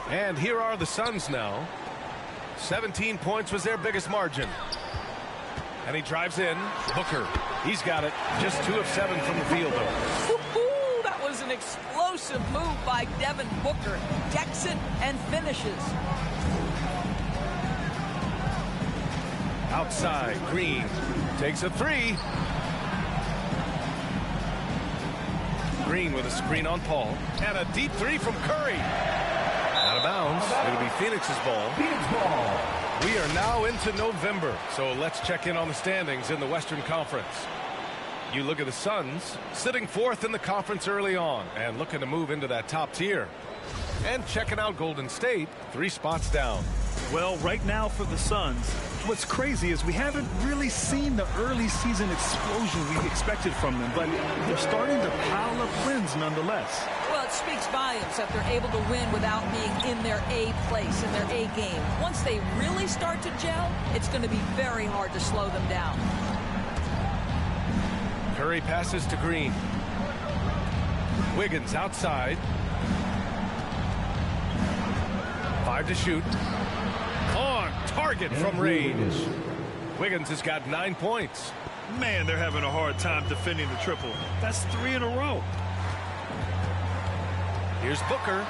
And here are the Suns now. 17 points was their biggest margin. And he drives in. Booker, he's got it. Just 2 of 7 from the field, though. Woo-hoo, that was an explosive move by Devin Booker. Decks it and finishes. Outside, Green takes a three. Green with a screen on Paul. And a deep three from Curry. Out of bounds. It'll be Phoenix's ball. Phoenix ball. We are now into November, so let's check in on the standings in the Western Conference. You look at the Suns, sitting 4th in the conference early on and looking to move into that top tier. And checking out Golden State, 3 spots down. Well, right now for the Suns, what's crazy is we haven't really seen the early season explosion we expected from them, but they're starting to pile up wins nonetheless. Well, it speaks volumes that they're able to win without being in their A place, in their A game. Once they really start to gel, it's going to be very hard to slow them down. Curry passes to Green. Wiggins outside. 5 to shoot. On target from range. Wiggins has got 9 points. Man, they're having a hard time defending the triple. That's 3 in a row. Here's Booker.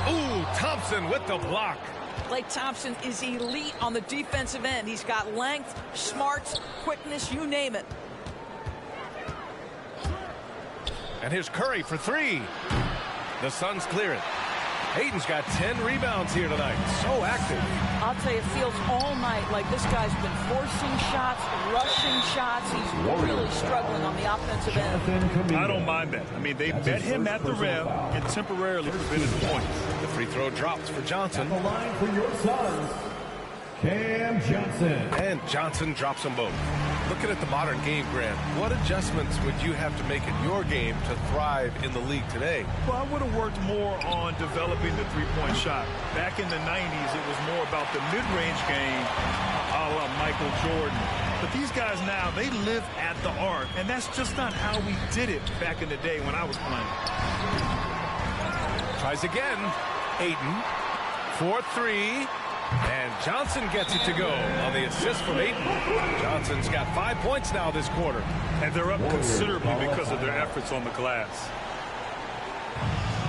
Ooh, Thompson with the block. Klay Thompson is elite on the defensive end. He's got length, smarts, quickness, you name it. And here's Curry for 3. The Suns clear it. Hayden's got 10 rebounds here tonight. So active. I'll tell you, it feels all night like this guy's been forcing shots, rushing shots. He's really struggling on the offensive end. I don't mind that. I mean, they met him at the rim and temporarily prevented the points. The free throw drops for Johnson. The line for your Suns, Cam Johnson. And Johnson drops them both. Looking at the modern game, Grant, what adjustments would you have to make in your game to thrive in the league today? Well, I would have worked more on developing the three-point shot. Back in the 90s, it was more about the mid-range game, a la Michael Jordan. But these guys now, they live at the arc, and that's just not how we did it back in the day when I was playing. Tries again. Ayton. 4-3. And Johnson gets it to go on the assist from Ayton. Johnson's got 5 points now this quarter. And they're up considerably because of their efforts on the glass.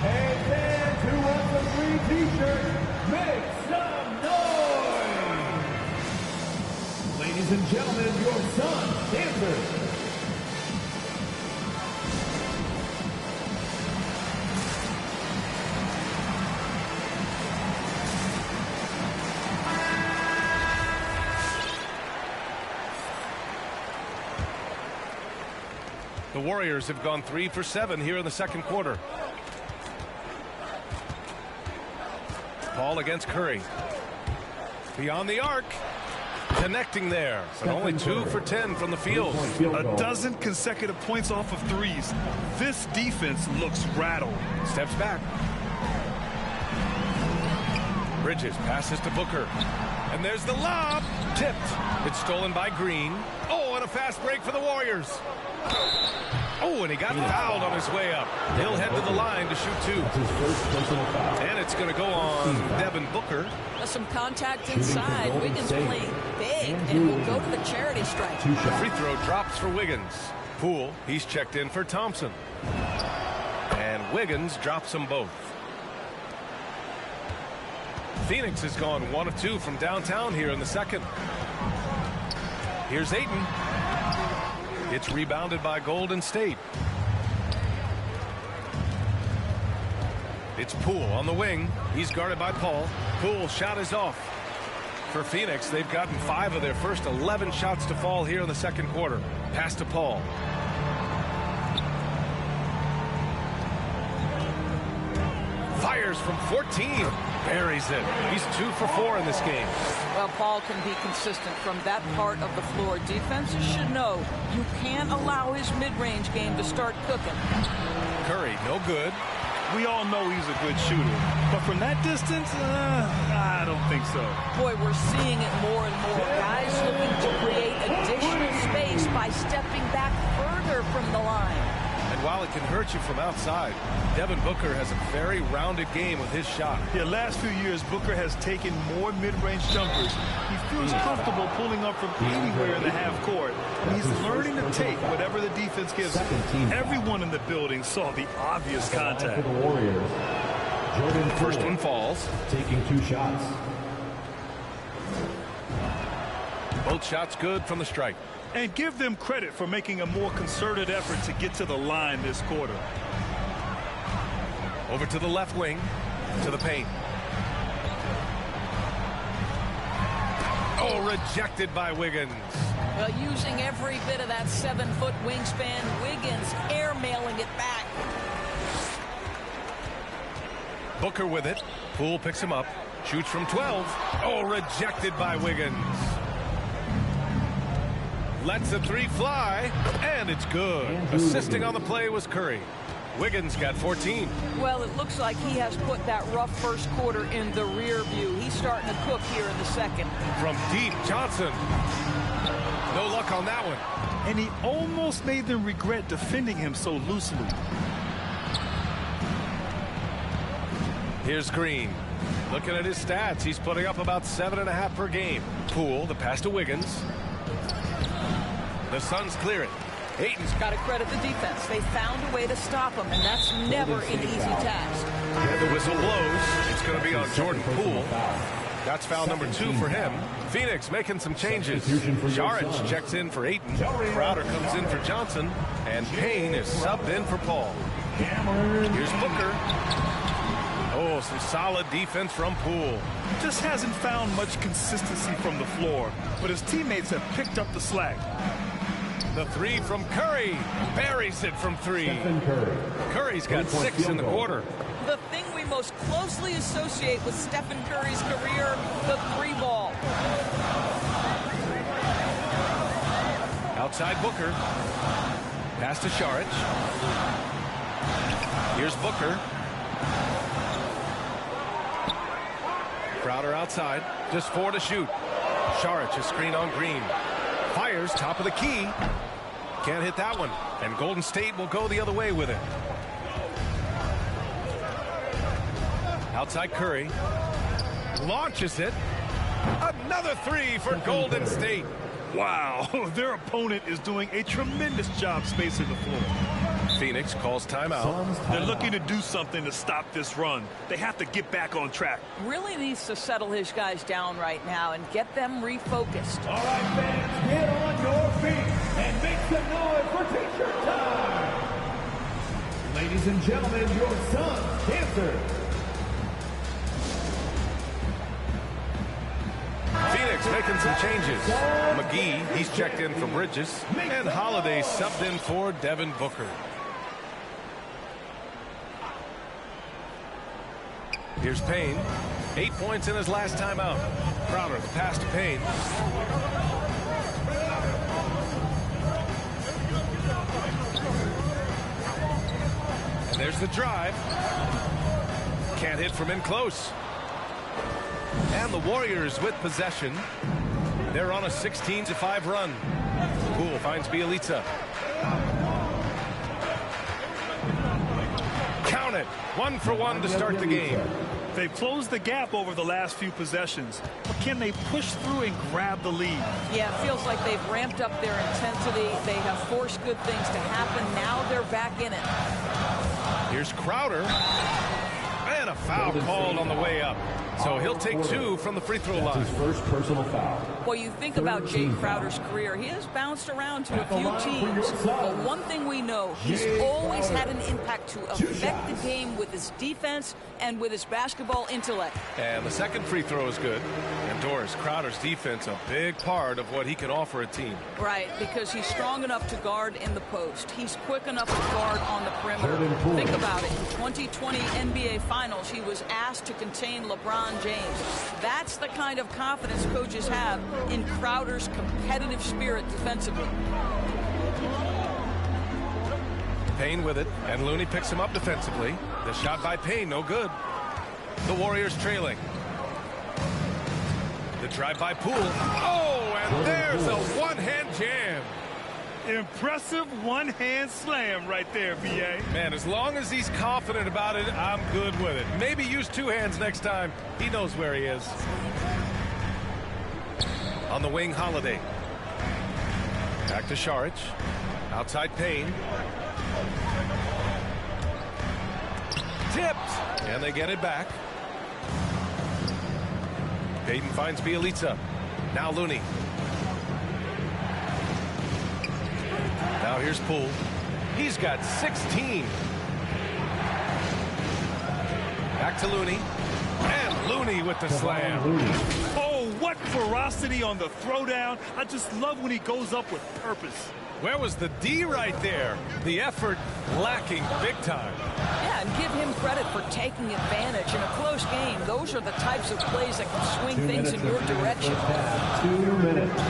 And then who wants a free t-shirt, make some noise! Ladies and gentlemen, your Suns dancers. The Warriors have gone 3 for 7 here in the second quarter. Ball against Curry. Beyond the arc. Connecting there. But only 2 for 10 from the field. A dozen consecutive points off of threes. This defense looks rattled. Steps back. Bridges passes to Booker. And there's the lob. Tipped. It's stolen by Green. Oh, and a fast break for the Warriors. Oh, and he got fouled on his way up. He'll head to the line to shoot 2. And it's going to go on Devin Booker. Some contact inside. Wiggins playing big, and will go to the charity stripe. The free throw drops for Wiggins. Poole, he's checked in for Thompson. And Wiggins drops them both. Phoenix has gone 1 of 2 from downtown here in the second. Here's Ayton. It's rebounded by Golden State. It's Poole on the wing. He's guarded by Paul. Poole's shot is off. For Phoenix, they've gotten 5 of their first 11 shots to fall here in the second quarter. Pass to Paul. Fires from 14. Buries it. He's 2 for 4 in this game. Well, Paul can be consistent from that part of the floor. Defenses should know you can't allow his mid-range game to start cooking. Curry, no good. We all know he's a good shooter, but from that distance, I don't think so. Boy, we're seeing it more and more. Guys looking to create additional space by stepping back further from the line. And while it can hurt you from outside, Devin Booker has a very rounded game with his shot. Yeah, last few years, Booker has taken more mid-range jumpers. He feels comfortable pulling up from anywhere in the half court. And he's learning to take whatever the defense gives him. Everyone in the building saw the obvious contact. First one falls. Taking 2 shots. Both shots good from the strike. And give them credit for making a more concerted effort to get to the line this quarter. Over to the left wing, to the paint. Oh, rejected by Wiggins. Well, using every bit of that 7-foot wingspan, Wiggins airmailing it back. Booker with it. Poole picks him up. Shoots from 12. Oh, rejected by Wiggins. Lets the 3 fly, and it's good. Assisting on the play was Curry. Wiggins got 14. Well, it looks like he has put that rough first quarter in the rear view. He's starting to cook here in the second. From deep, Johnson. No luck on that one. And he almost made them regret defending him so loosely. Here's Green. Looking at his stats, he's putting up about 7.5 per game. Poole, the pass to Wiggins. The Suns clear it. Ayton's got to credit the defense. They found a way to stop him, and that's never an easy task. And the whistle blows. It's going to be on Jordan Poole. That's foul number 2 for him. Phoenix making some changes. Saric checks in for Ayton. Crowder comes in for Johnson. And Payne is subbed in for Paul. Here's Booker. Oh, some solid defense from Poole. Just hasn't found much consistency from the floor, but his teammates have picked up the slack. The 3 from Curry. Buries it from 3. Curry's got 6 in the quarter. The thing we most closely associate with Stephen Curry's career, the 3 ball. Outside Booker. Pass to Saric. Here's Booker. Crowder outside. Just 4 to shoot. Saric a screen on Green. Fires top of the key. Can't hit that one. And Golden State will go the other way with it. Outside Curry. Launches it. Another 3 for Golden State. Wow, their opponent is doing a tremendous job spacing the floor. Phoenix calls timeout. They're looking to do something to stop this run. They have to get back on track. Really needs to settle his guys down right now and get them refocused. All right, fans, get on your feet and make some noise for T-shirt time. Ladies and gentlemen, your Suns dancers. Phoenix making some changes. McGee, he's checked in for Bridges. And Holiday subbed in for Devin Booker. Here's Payne. 8 points in his last time out. Crowder, the pass to Payne. And there's the drive. Can't hit from in close. And the Warriors with possession. They're on a 16-5 run. Poole finds Bjelica. Count it. 1 for 1 to start the game. They've closed the gap over the last few possessions. But can they push through and grab the lead? Yeah, it feels like they've ramped up their intensity. They have forced good things to happen. Now they're back in it. Here's Crowder. And a foul called on the way up. So he'll take 2 from the free throw line. His first personal foul. Well, you think about Jay Crowder's career, he has bounced around to a few teams, but one thing we know, he's always had an impact to affect the game with his defense and with his basketball intellect. And the second free throw is good. And Doris, Crowder's defense, a big part of what he can offer a team. Right, because he's strong enough to guard in the post. He's quick enough to guard on the perimeter. Think about it. In 2020 NBA Finals, he was asked to contain LeBron James. That's the kind of confidence coaches have in Crowder's competitive spirit defensively. Payne with it, and Looney picks him up defensively. The shot by Payne, no good. The Warriors trailing. The drive by Poole. Oh, and there's a one-hand jam. Impressive one-hand slam right there, B.A. Man, as long as he's confident about it, I'm good with it. Maybe use 2 hands next time. He knows where he is. On the wing, Holiday. Back to Šarić. Outside Payne. Tipped. And they get it back. Payton finds Bjelica. Now Looney. Now here's Poole. He's got 16. Back to Looney. And Looney with the slam. Oh, what ferocity on the throwdown. I just love when he goes up with purpose. Where was the D right there? The effort lacking big time. Yeah, and give him credit for taking advantage. In a close game, those are the types of plays that can swing things in your direction. 2 minutes.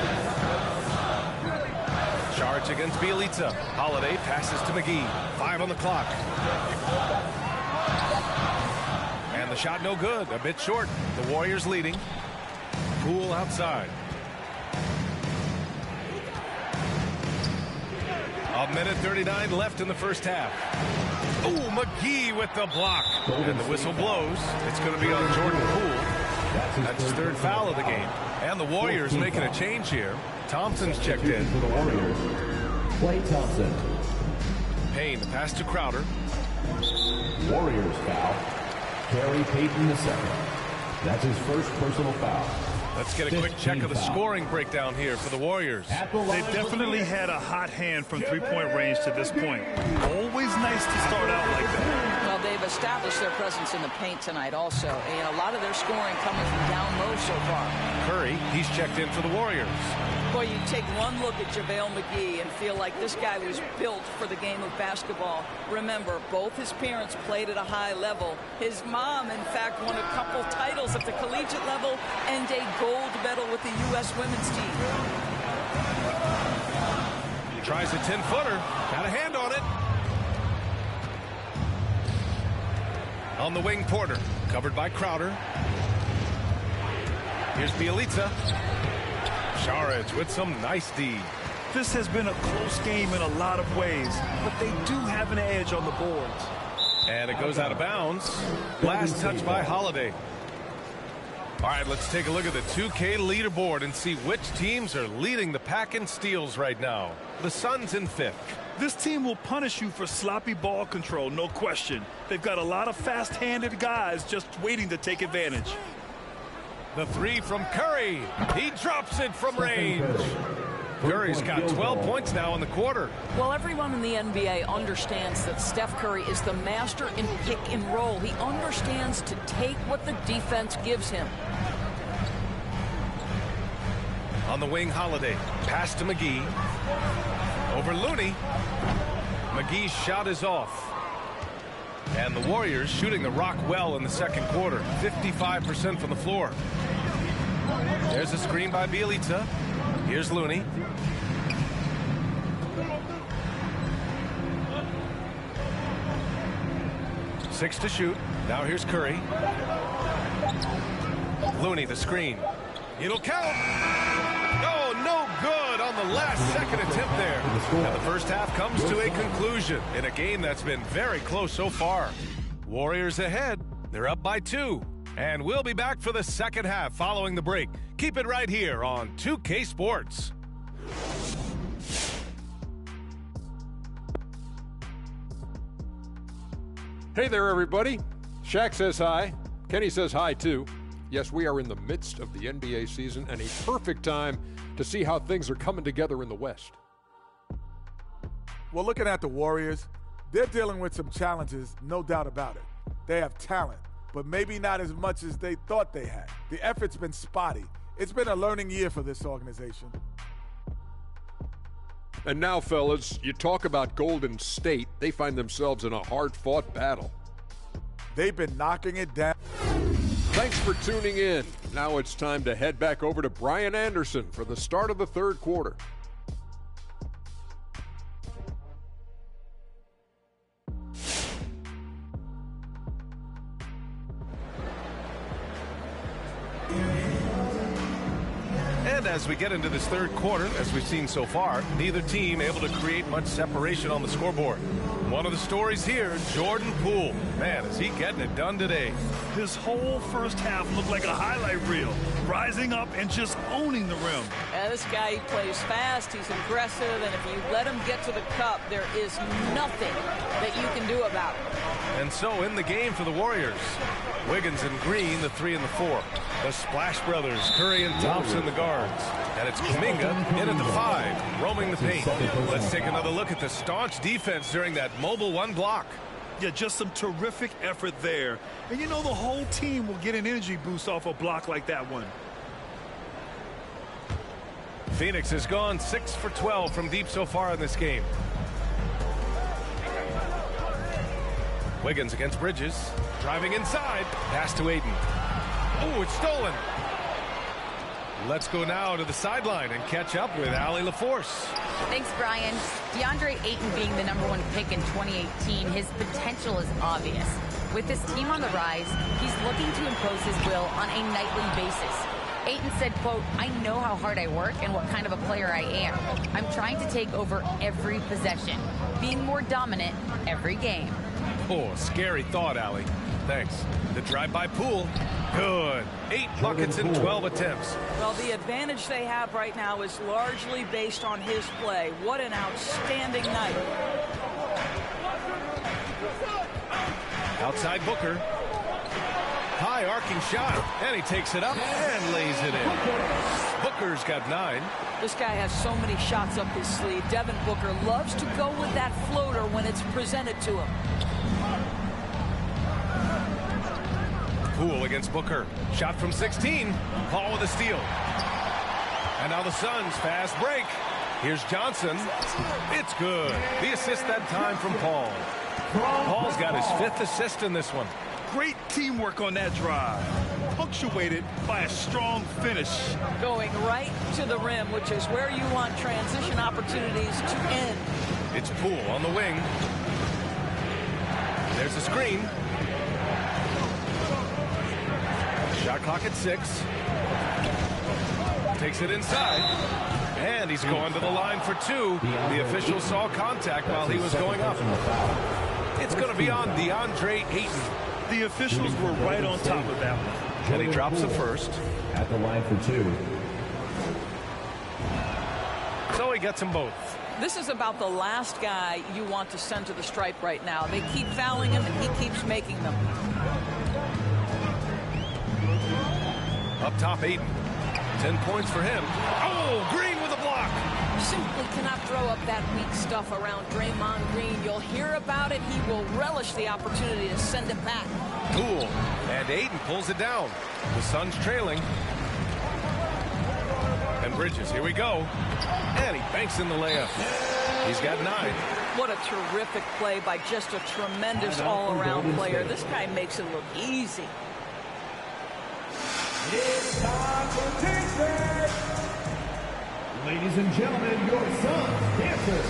Šarić against Bjelica. Holiday passes to McGee. 5 on the clock. And the shot no good. A bit short. The Warriors leading. Poole outside. A minute 39 left in the first half. Oh, McGee with the block. And the whistle blows. It's going to be on Jordan Poole. That's his 3rd foul of the game. And the Warriors making a change here. Thompson's checked in. For the Warriors, Klay Thompson. Payne, the pass to Crowder. Warriors foul. Gary Payton II. That's his first personal foul. Let's get a quick check of the scoring breakdown here for the Warriors. They definitely had a hot hand from three-point range to this point. Always nice to start out like that. Well, they've established their presence in the paint tonight also, and a lot of their scoring coming from down low so far. Curry, he's checked in for the Warriors. Boy, you take one look at JaVale McGee and feel like this guy was built for the game of basketball. Remember, both his parents played at a high level. His mom, in fact, won a couple titles at the collegiate level and a gold medal with the U.S. women's team. Tries a 10-footer. Got a hand on it. On the wing, Porter. Covered by Crowder. Here's Bjelica. Šarić with some nice D. This has been a close game in a lot of ways, but they do have an edge on the boards. And it goes out of bounds. Last touch by Holiday. All right, let's take a look at the 2K leaderboard and see which teams are leading the pack in steals right now. The Suns in 5th. This team will punish you for sloppy ball control, no question. They've got a lot of fast-handed guys just waiting to take advantage. The 3 from Curry. He drops it from range. Curry's got 12 points now in the quarter. Well, everyone in the NBA understands that Steph Curry is the master in pick and roll. He understands to take what the defense gives him. On the wing, Holiday. Pass to McGee. Over Looney. McGee's shot is off. And the Warriors shooting the rock well in the second quarter. 55% from the floor. There's a screen by Bjelica. Here's Looney. Six to shoot. Now here's Curry. Looney, the screen. It'll count. Oh, no good on the last second attempt there. And the first half comes to a conclusion in a game that's been very close so far. Warriors ahead. They're up by 2. And we'll be back for the second half following the break. Keep it right here on 2K Sports. Hey there, everybody. Shaq says hi. Kenny says hi, too. Yes, we are in the midst of the NBA season and a perfect time to see how things are coming together in the West. Well, looking at the Warriors, they're dealing with some challenges, no doubt about it. They have talent, but maybe not as much as they thought they had. The effort's been spotty. It's been a learning year for this organization. And now, fellas, you talk about Golden State. They find themselves in a hard-fought battle. They've been knocking it down. Thanks for tuning in. Now it's time to head back over to Brian Anderson for the start of the third quarter. And as we get into this third quarter, as we've seen so far, neither team able to create much separation on the scoreboard. One of the stories here, Jordan Poole. Man, is he getting it done today. His whole first half looked like a highlight reel, rising up and just owning the rim. This guy plays fast, he's aggressive, and if you let him get to the cup, there is nothing that you can do about it. And so in the game for the Warriors, Wiggins and Green, the 3 and the 4. The Splash Brothers, Curry and Thompson, the guards. And it's Kuminga in at the 5, roaming the paint. Let's take another look at the staunch defense during that mobile 1 block. Yeah, just some terrific effort there. And you know the whole team will get an energy boost off a block like that one. Phoenix has gone 6 for 12 from deep so far in this game. Wiggins against Bridges, driving inside, pass to Ayton. Oh, it's stolen. Let's go now to the sideline and catch up with Allie LaForce. Thanks, Brian. DeAndre Ayton being the #1 pick in 2018, his potential is obvious. With his team on the rise, he's looking to impose his will on a nightly basis. Ayton said, quote, "I know how hard I work and what kind of a player I am. I'm trying to take over every possession, being more dominant every game." Oh, scary thought, Allie. Thanks. The drive-by Poole. Good. 8 buckets in 12 attempts. Well, the advantage they have right now is largely based on his play. What an outstanding night. Outside Booker. High arcing shot. And he takes it up and lays it in. Booker's got 9. This guy has so many shots up his sleeve. Devin Booker loves to go with that floater when it's presented to him. Poole against Booker. Shot from 16. Paul with a steal. And now the Suns fast break. Here's Johnson. It's good. The assist that time from Paul. Paul's got his 5th assist in this one. Great teamwork on that drive, punctuated by a strong finish. Going right to the rim, which is where you want transition opportunities to end. It's Poole on the wing. There's a screen. Shot clock at 6. Takes it inside. And he's going to the line for 2. The official saw contact while he was going up. It's going to be on DeAndre Ayton. The officials were right on top of that one. And he drops the first. At the line for 2. So he gets them both. This is about the last guy you want to send to the stripe right now. They keep fouling him, and he keeps making them. Up top, Ayton. 10 points for him. Oh, Green with a block. Simply cannot throw up that weak stuff around Draymond Green. You'll hear about it. He will relish the opportunity to send it back. Poole. And Ayton pulls it down. The Suns trailing. And Bridges, here we go. And he banks in the layup. He's got 9. What a terrific play by just a tremendous all-around player. This guy makes it look easy. It's time for defense. Ladies and gentlemen, your Suns dancers.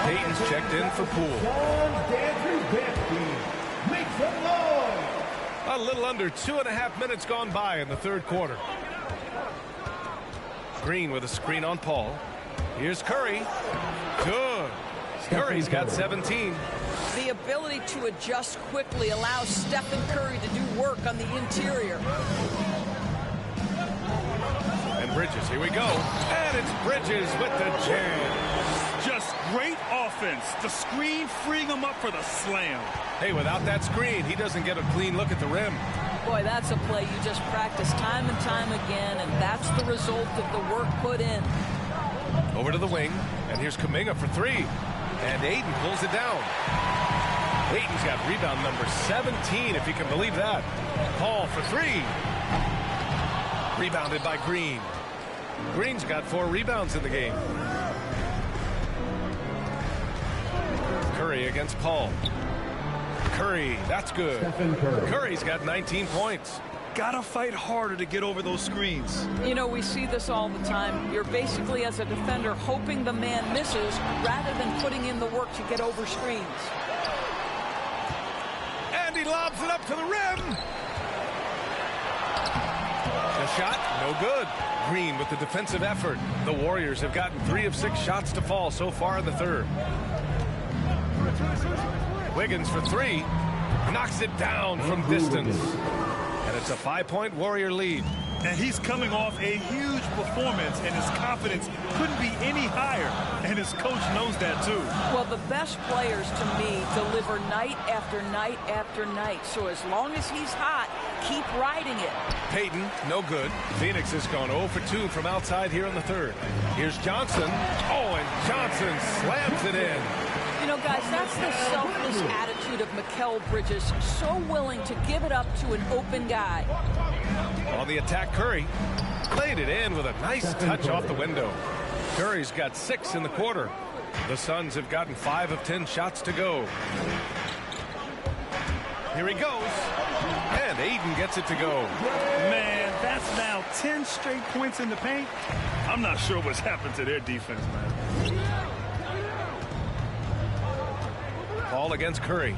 Payton's checked in for Poole. Make some noise. A little under 2.5 minutes gone by in the third quarter. Green with a screen on Paul. Here's Curry. Good. Curry's got 17. The ability to adjust quickly allows Stephen Curry to do work on the interior. Bridges, here we go. And it's Bridges with the jam. Just great offense. The screen freeing him up for the slam. Hey, without that screen, he doesn't get a clean look at the rim. Boy, that's a play you just practice time and time again, and that's the result of the work put in. Over to the wing, and here's Kuminga for three. And Ayton pulls it down. Ayton's got rebound number 17, if you can believe that. Paul for three. Rebounded by Green. Green's got 4 rebounds in the game. Curry against Paul. Curry, that's good. Curry's got 19 points. Gotta fight harder to get over those screens. You know, we see this all the time. You're basically, as a defender, hoping the man misses rather than putting in the work to get over screens. And he lobs it up to the rim. The shot, no good. Green with the defensive effort. The Warriors have gotten 3 of 6 shots to fall so far in the third. Wiggins for 3. Knocks it down from distance. And it's a 5-point Warrior lead. And he's coming off a huge performance, and his confidence couldn't be any higher. And his coach knows that, too. Well, the best players, to me, deliver night after night after night. So as long as he's hot, keep riding it. Payton, no good. Phoenix has gone 0 for 2 from outside here in the third. Here's Johnson. Oh, and Johnson slams it in. You know, guys, that's the selfless attitude of Mikal Bridges. So willing to give it up to an open guy. On the attack, Curry played it in with a nice touch off the window. Curry's got 6 in the quarter. The Suns have gotten 5 of 10 shots to go. Here he goes. And Ayton gets it to go. Man, that's now 10 straight points in the paint. I'm not sure what's happened to their defense, man. Paul against Curry.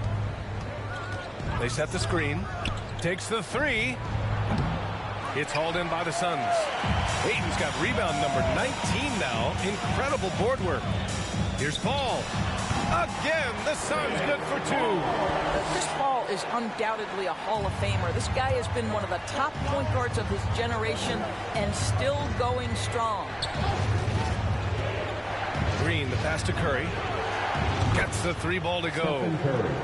They set the screen. Takes the 3. It's hauled in by the Suns. Ayton's got rebound number 19 now. Incredible board work. Here's Paul. Again, the Suns good for 2. Chris Paul is undoubtedly a Hall of Famer. This guy has been one of the top point guards of his generation and still going strong. Green, the pass to Curry. Gets the 3 ball to go.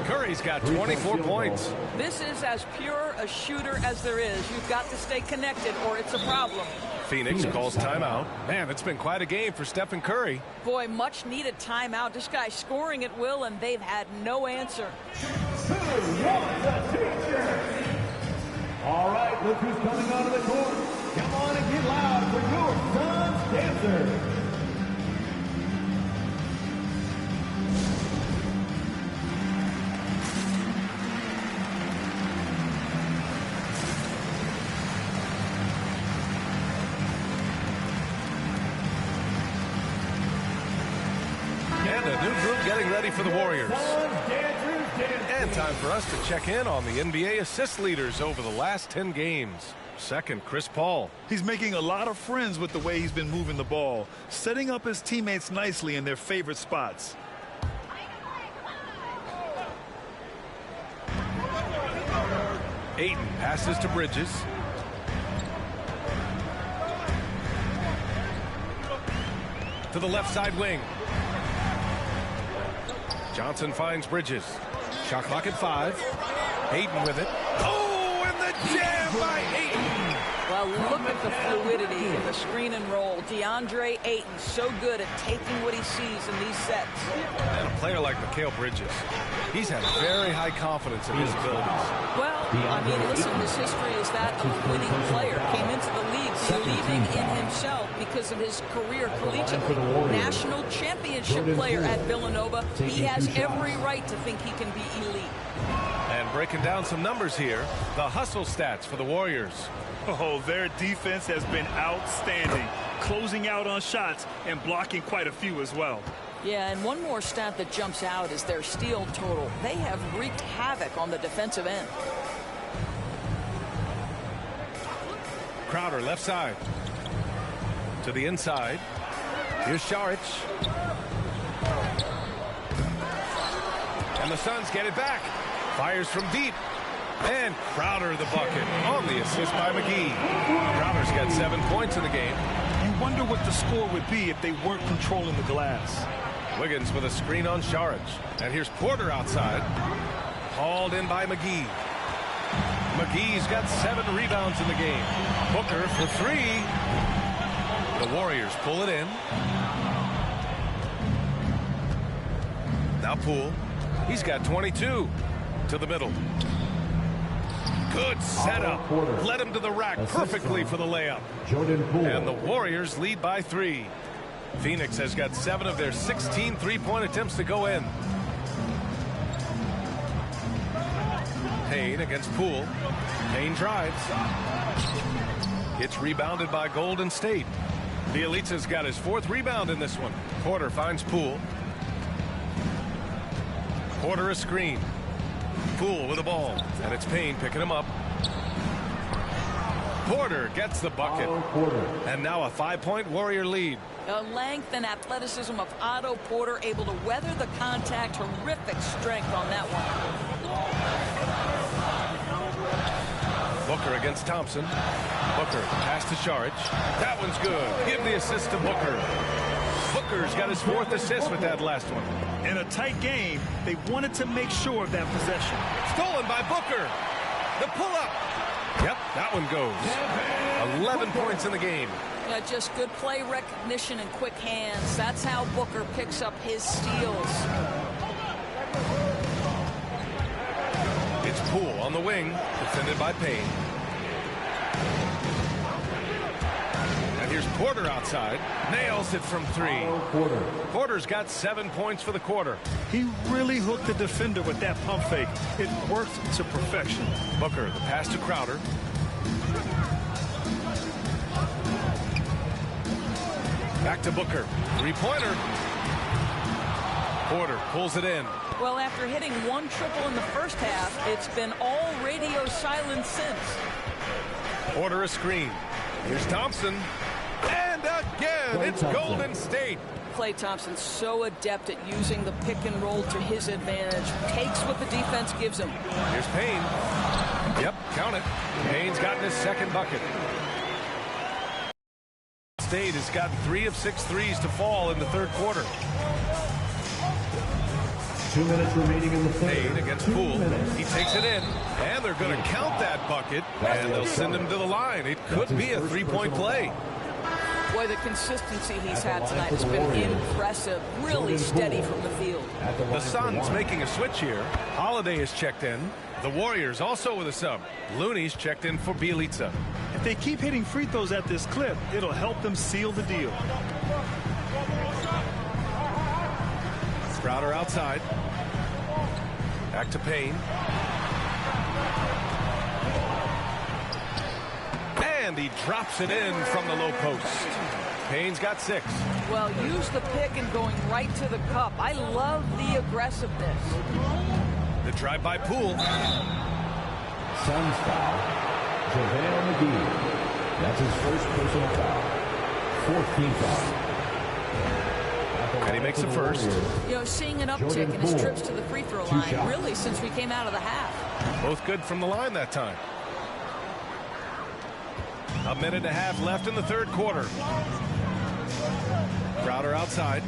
Curry's got 24 points. This is as pure a shooter as there is. You've got to stay connected or it's a problem. Phoenix calls timeout. Man, it's been quite a game for Stephen Curry. Boy, much needed timeout. This guy's scoring at will and they've had no answer. All right, look who's coming onto the court. Come on and get loud for your Suns dancer. Getting ready for the Warriors. And time for us to check in on the NBA assist leaders over the last 10 games. Second, Chris Paul. He's making a lot of friends with the way he's been moving the ball, setting up his teammates nicely in their favorite spots. Ayton passes to Bridges. To the left side wing. Johnson finds Bridges. Shot clock at 5. Ayton with it. Oh, and the jam by Ayton. Well, look at the fluidity in the screen and roll. DeAndre Ayton so good at taking what he sees in these sets. And a player like Mikal Bridges, he's had very high confidence in his abilities. Well, I mean, listen, his history is that of a winning player. Came into the league believing in himself because of his career collegiately. National championship player at Villanova. He has every right to think he can be elite. And breaking down some numbers here, the hustle stats for the Warriors. Oh, their defense has been outstanding, closing out on shots and blocking quite a few as well. Yeah, and one more stat that jumps out is their steal total. They have wreaked havoc on the defensive end. Crowder left side. To the inside. Here's Saric. And the Suns get it back. Fires from deep. And Crowder the bucket on the assist by McGee. Crowder's got 7 points in the game. wonder what the score would be if they weren't controlling the glass. Wiggins with a screen on Saric. And here's Porter outside. Hauled in by McGee. McGee's got 7 rebounds in the game. Booker for 3. The Warriors pull it in. Now Poole. He's got 22. To the middle. Good setup. Led him to the rack perfectly for the layup. And the Warriors lead by 3. Phoenix has got 7 of their 16 three-point attempts to go in. Payne against Poole. Payne drives. It's rebounded by Golden State. Bielitsa's got his 4th rebound in this one. Porter finds Poole. Porter a screen. Poole with the ball. And it's Payne picking him up. Porter gets the bucket. And now a 5-point Warrior lead. The length and athleticism of Otto Porter, able to weather the contact. Terrific strength on that one. Booker against Thompson. Booker pass to Saric. That one's good. Give the assist to Booker. Booker's got his 4th assist with that last one. In a tight game, they wanted to make sure of that possession. Stolen by Booker. The pull-up. Yep, that one goes. 11 points in the game. Yeah, just good play recognition and quick hands. That's how Booker picks up his steals. It's Poole on the wing, defended by Payne. And here's Porter outside. Nails it from 3. Porter's got 7 points for the quarter. He really hooked the defender with that pump fake. It worked to perfection. Booker, the pass to Crowder. Back to Booker. 3-pointer. Porter pulls it in. Well, after hitting 1 triple in the first half, it's been all radio silence since. Porter a screen. Here's Thompson. And again, it's Golden State. Klay Thompson so adept at using the pick and roll to his advantage. Takes what the defense gives him. Here's Payne. Yep, count it. Payne's gotten his 2nd bucket. State has gotten 3 of 6 threes to fall in the 3rd quarter. 2 minutes remaining in the third. Payne against Poole. He takes it in, and they're going to count that bucket, and they'll send him to the line. It could be a 3-point play. Boy, the consistency he's had tonight has been impressive. Really steady from the field. The Suns making a switch here. Holiday is checked in. The Warriors also with a sub. Looney's checked in for Bielitsa. If they keep hitting free throws at this clip, it'll help them seal the deal. Crowder outside. Back to Payne. And he drops it in from the low post. Payne's got 6. Well, use the pick and going right to the cup. I love the aggressiveness. The drive by Poole. Suns foul. JaVale McGee. That's his 1st personal foul. 4th team foul. And he makes the 1st. You know, seeing an uptick in his trips to the free throw line, really, since we came out of the half. Both good from the line that time. 1.5 minutes left in the 3rd quarter. Crowder outside.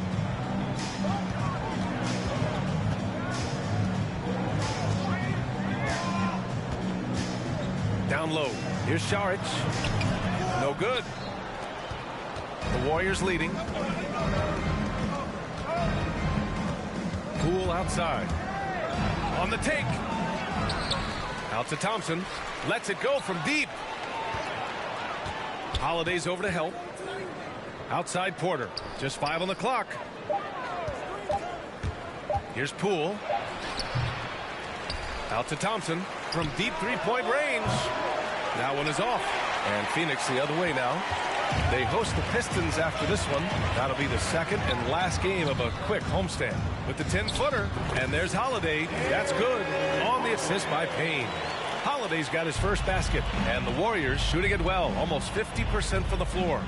Down low. Here's Saric. No good. The Warriors leading. Poole outside. On the take. Out to Thompson. Lets it go from deep. Holiday's over to help. Outside Porter. Just 5 on the clock. Here's Poole. Out to Thompson from deep 3-point range. That one is off. And Phoenix the other way now. They host the Pistons after this one. That'll be the 2nd and last game of a quick homestand. With the 10-footer. And there's Holiday. That's good. On the assist by Payne. Holiday's got his 1st basket. And the Warriors shooting it well. Almost 50% from the floor.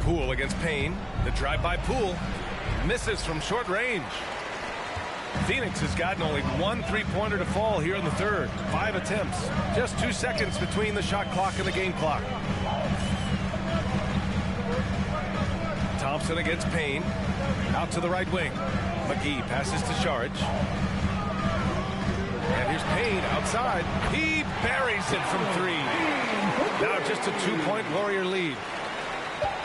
Poole against Payne. The drive by Poole. Misses from short range. Phoenix has gotten only 1 3-pointer to fall here in the third. 5 attempts. Just 2 seconds between the shot clock and the game clock. Thompson against Payne. Out to the right wing. McGee passes to Saric. And here's Payne outside. He buries it from 3. Now just a 2-point Warrior lead.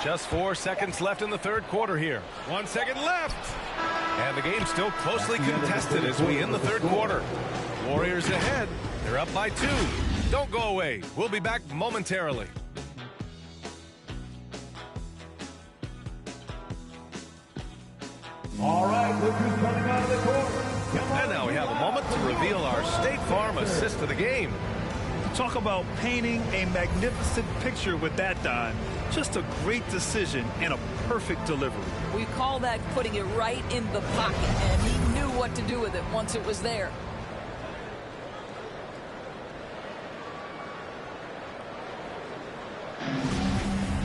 Just 4 seconds left in the third quarter here. 1 second left. And the game's still closely contested as we end the third quarter. Warriors ahead. They're up by 2. Don't go away. We'll be back momentarily. All right, look who's coming out of the court. And now we have a moment to reveal our State Farm assist of the game. Talk about painting a magnificent picture with that dime. Just a great decision and a perfect delivery. We call that putting it right in the pocket, and he knew what to do with it once it was there.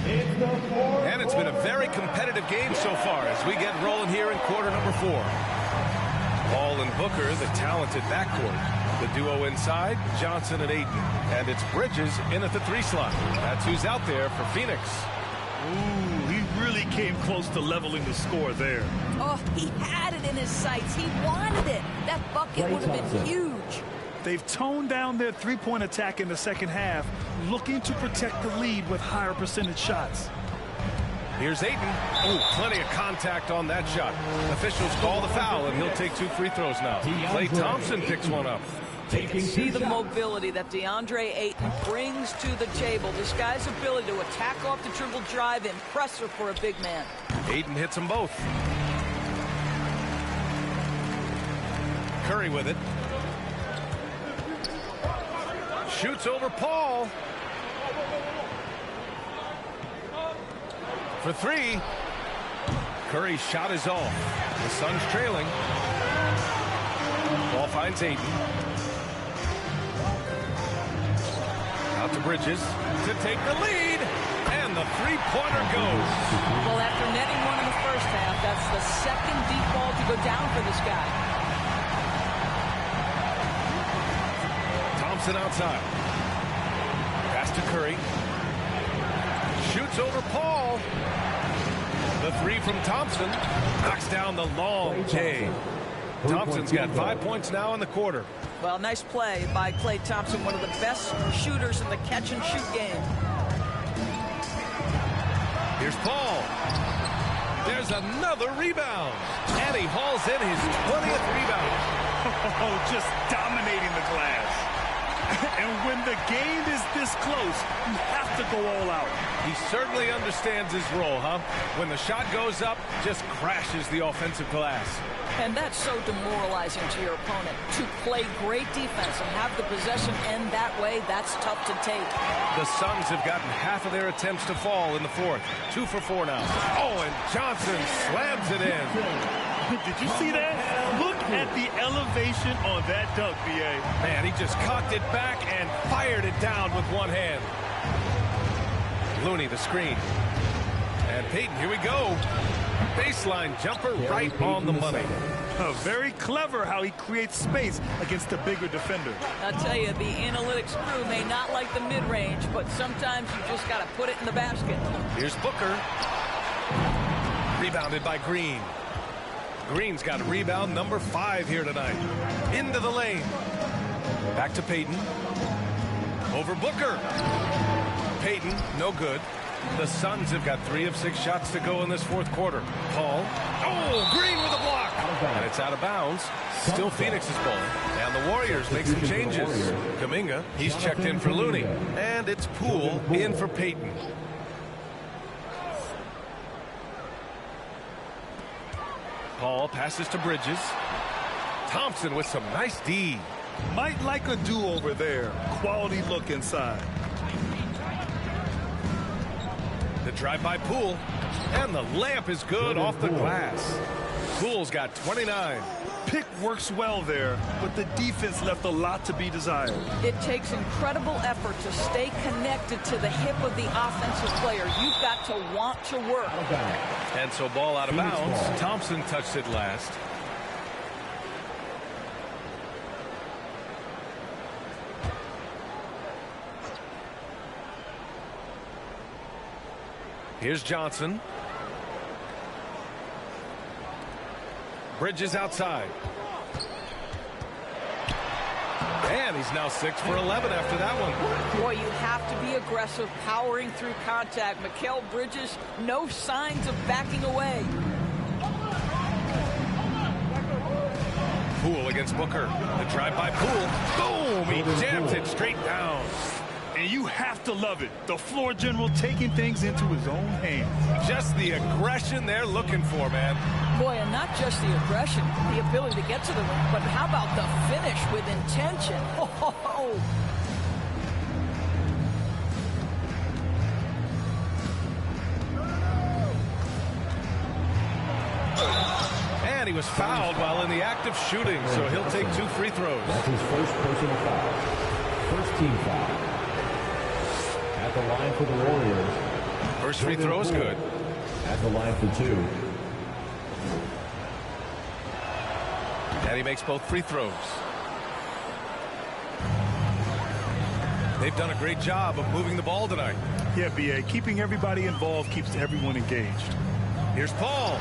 And it's been a very competitive game so far as we get rolling here in quarter number 4. Ball and Booker, the talented backcourt. The duo inside, Johnson and Ayton. And it's Bridges in at the 3 slot. That's who's out there for Phoenix. Ooh, he really came close to leveling the score there. Oh, he had it in his sights. He wanted it. That bucket would have been huge. They've toned down their three-point attack in the second half, looking to protect the lead with higher percentage shots. Here's Ayton. Ooh, plenty of contact on that shot. Officials call the foul, and he'll take 2 free throws now. Klay Thompson picks one up. You can see the mobility that DeAndre Ayton brings to the table. This guy's ability to attack off the dribble drive, impressive for a big man. Ayton hits them both. Curry with it. Shoots over Paul. For 3. Curry's shot is off. The Suns trailing. Ball finds Ayton. Out to Bridges to take the lead. And the 3-pointer goes. Well, after netting one in the first half, that's the second deep ball to go down for this guy. Thompson outside. Pass to Curry. Shoots over Paul. The 3 from Thompson knocks down the long J. Thompson's got 5 points now in the quarter. Well, nice play by Klay Thompson, one of the best shooters in the catch-and-shoot game. Here's Paul. There's another rebound. And he hauls in his 20th rebound. Oh, just dominating the glass. And when the game is this close, you have to go all out. He certainly understands his role, huh? When the shot goes up, just crashes the offensive glass. And that's so demoralizing to your opponent. To play great defense and have the possession end that way, that's tough to take. The Suns have gotten half of their attempts to fall in the fourth. 2 for 4 now. Oh, and Johnson slams it in. Did you see that? Look at the elevation on that dunk, B.A. Man, he just cocked it back and fired it down with one hand. Looney, the screen. And Payton, here we go. Baseline jumper right on the money. Very clever how he creates space against a bigger defender. I'll tell you, the analytics crew may not like the mid-range, but sometimes you just got to put it in the basket. Here's Booker. Rebounded by Green. Green's got rebound number 5 here tonight. Into the lane. Back to Payton. Over Booker. Payton, no good. The Suns have got 3 of 6 shots to go in this fourth quarter. Paul. Oh, Green with a block. And it's out of bounds. Still Phoenix's ball. And the Warriors make some changes. Kuminga, he's checked in for Looney. And it's Poole in for Payton. Paul passes to Bridges. Thompson with some nice D. Might like a do-over there. Quality look inside. The drive by Poole. And the layup is good off the glass. Poole's got 29. Pick works well there, but the defense left a lot to be desired. It takes incredible effort to stay connected to the hip of the offensive player. You've got to want to work. And so ball out of bounds. Thompson touched it last. Here's Johnson. Bridges outside. And he's now 6 for 11 after that one. Boy, you have to be aggressive, powering through contact. Mikal Bridges, no signs of backing away. Poole against Booker. The drive by Poole. Boom! He jams it straight down. And you have to love it. The floor general taking things into his own hands. Just the aggression they're looking for, man. Boy, and not just the aggression, the ability to get to the rim, but how about the finish with intention? Oh. And he was fouled while in the act of shooting, so he'll take 2 free throws. That's his first personal foul. First team foul. At the line for the Warriors. First free throw is good. At the line for 2. And he makes both free throws. They've done a great job of moving the ball tonight. Yeah, B.A. Keeping everybody involved keeps everyone engaged. Here's Paul.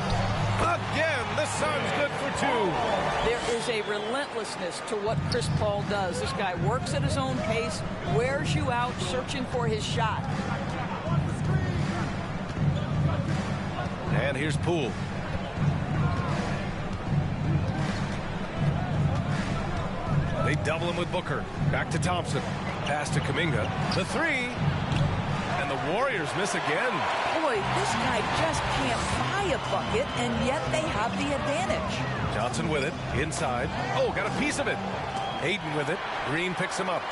Again, the Suns good for 2. There is a relentlessness to what Chris Paul does. This guy works at his own pace, wears you out, searching for his shot. And here's Poole. They double him with Booker. Back to Thompson. Pass to Kuminga. The 3. And the Warriors miss again. Boy, this guy just can't buy a bucket, and yet they have the advantage. Johnson with it. Inside. Oh, got a piece of it. Hayden with it. Green picks him up.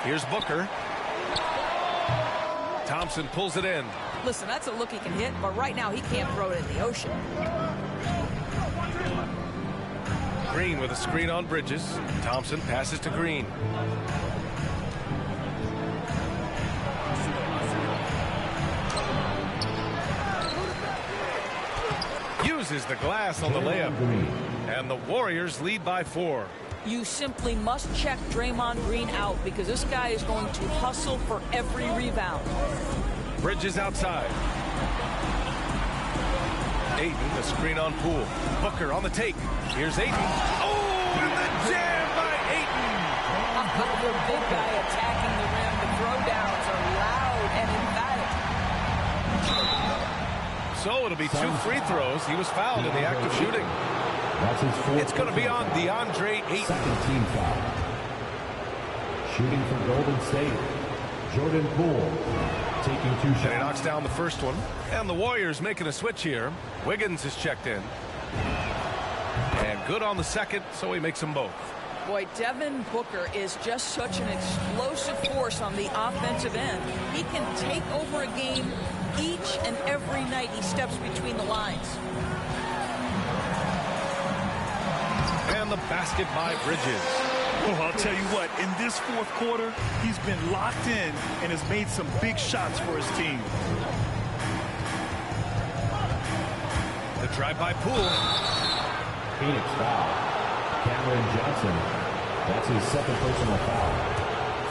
Here's Booker. Thompson pulls it in. Listen, that's a look he can hit, but right now he can't throw it in the ocean. Green with a screen on Bridges. Thompson passes to Green. Uses the glass on the layup. And the Warriors lead by 4. You simply must check Draymond Green out because this guy is going to hustle for every rebound. Bridges outside. Ayton, the screen on Poole. Booker on the take. Here's Ayton. Oh, and the jam by Ayton. The big guy attacking the rim. The throwdowns are loud and emphatic. So it'll be 2 free throws. He was fouled in the act of shooting. That's his 4th. It's going to be on DeAndre Ayton. Second team foul. Shooting for Golden State. Jordan Poole taking 2 shots. And he knocks down the first one. And the Warriors making a switch here. Wiggins is checked in. And good on the second, so he makes them both. Boy, Devin Booker is just such an explosive force on the offensive end. He can take over a game each and every night he steps between the lines. And the basket by Bridges. Oh, I'll tell you what, in this 4th quarter, he's been locked in and has made some big shots for his team. The drive by Poole. Phoenix foul. Cameron Johnson. That's his 2nd personal foul.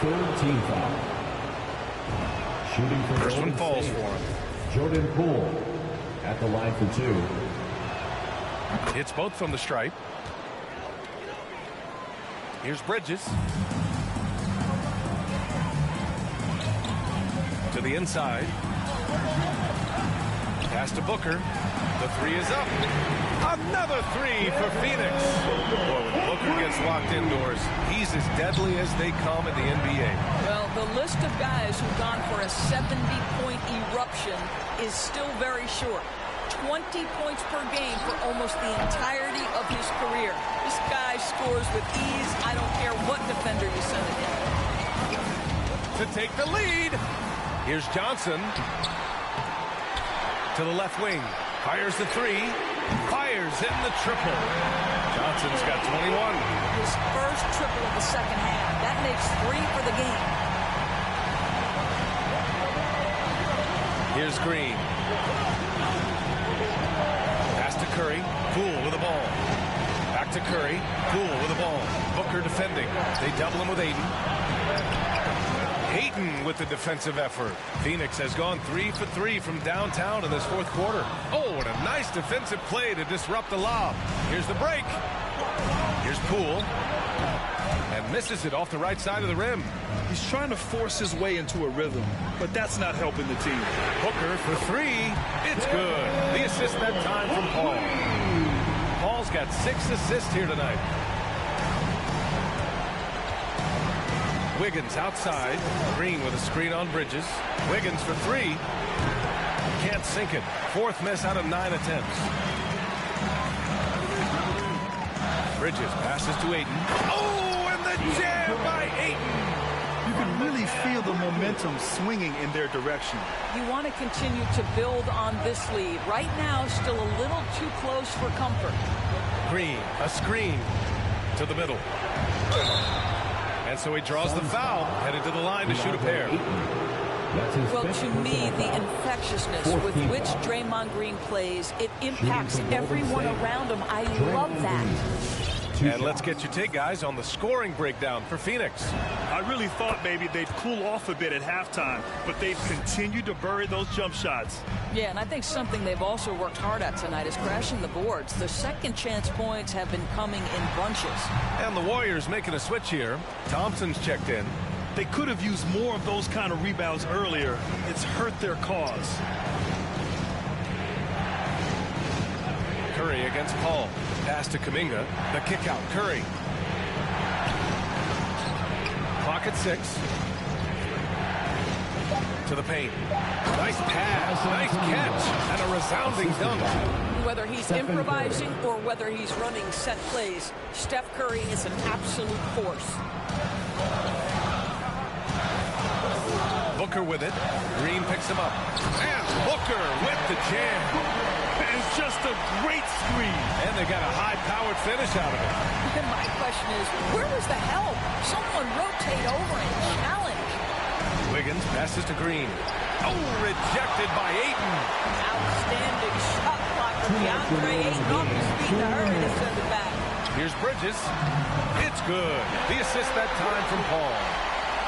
3rd team foul. Shooting for First Golden one falls State. for him. Jordan Poole at the line for 2. Hits both from the stripe. Here's Bridges. To the inside. Pass to Booker. The 3 is up. Another 3 for Phoenix. Boy, when Booker gets locked indoors, he's as deadly as they come in the NBA. Well, the list of guys who've gone for a 70-point eruption is still very short. 20 points per game for almost the entirety of his career. This guy scores with ease. I don't care what defender you send it in. To take the lead. Here's Johnson. To the left wing. Fires the 3. Fires in the triple. Johnson's got 21. His first triple of the second half. That makes 3 for the game. Here's Green. Pass to Curry. Poole with the ball. Back to Curry. Poole with the ball. Booker defending. They double him with Ayton. Ayton with the defensive effort. Phoenix has gone 3 for 3 from downtown in this fourth quarter. Oh, and a nice defensive play to disrupt the lob. Here's the break. Here's Poole. And misses it off the right side of the rim. He's trying to force his way into a rhythm, but that's not helping the team. Booker for 3. It's good. The assist that time from Paul. Paul's got 6 assists here tonight. Wiggins outside. Green with a screen on Bridges. Wiggins for 3. Can't sink it. 4th miss out of 9 attempts. Bridges passes to Ayton. Oh, and the jam by Ayton. You can really feel the momentum swinging in their direction. You want to continue to build on this lead. Right now, still a little too close for comfort. Green, a screen to the middle. And so he draws the foul, headed to the line to shoot a pair. Well, to me, the infectiousness with which Draymond Green plays, it impacts everyone around him. I love that. And let's get your take, guys, on the scoring breakdown for Phoenix. I really thought maybe they'd cool off a bit at halftime, but they've continued to bury those jump shots. Yeah, and I think something they've also worked hard at tonight is crashing the boards. The second chance points have been coming in bunches. And the Warriors making a switch here. Thompson's checked in. They could have used more of those kind of rebounds earlier. It's hurt their cause. Curry against Paul. Pass to Kuminga. The kick out. Curry. Clock at 6. To the paint. Nice pass. Nice catch. And a resounding dunk. Whether he's improvising or whether he's running set plays, Steph Curry is an absolute force. Booker with it. Green picks him up. And Booker with the jam. And it's just a great screen. And they got a high-powered finish out of it. And my question is, where was the help? Someone rotate over and challenge. Wiggins passes to Green. Oh, rejected by Ayton. Outstanding shot clock from DeAndre Ayton off his feet to hurry to send it back. Here's Bridges. It's good. The assist that time from Paul.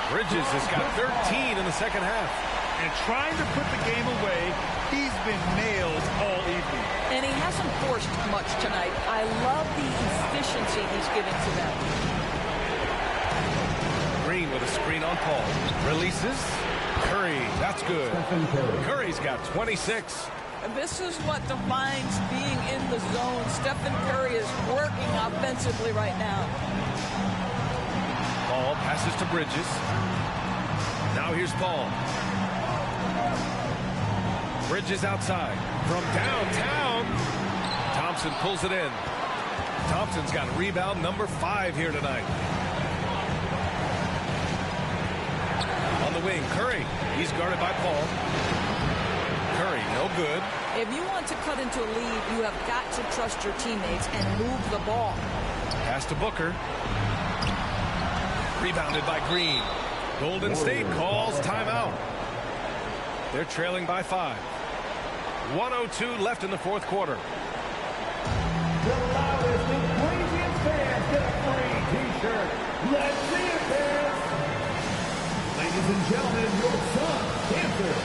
Bridges has got 13 in the second half. And trying to put the game away, he's been nailed all evening. And he hasn't forced much tonight. I love the efficiency he's giving to them. Green with a screen on Paul. Releases. Curry, that's good. Curry's got 26. And this is what defines being in the zone. Stephen Curry is working offensively right now. Paul passes to Bridges. Now here's Paul. Bridges outside. From downtown. Thompson pulls it in. Thompson's got rebound number 5 here tonight. On the wing, Curry. He's guarded by Paul. Curry, no good. If you want to cut into a lead, you have got to trust your teammates and move the ball. Pass to Booker. Rebounded by Green. Golden State calls timeout. They're trailing by 5. 1:02 left in the fourth quarter. The loudest and craziest fans get a free T-shirt. Let's see it, fans. Ladies and gentlemen, your son, Cancer.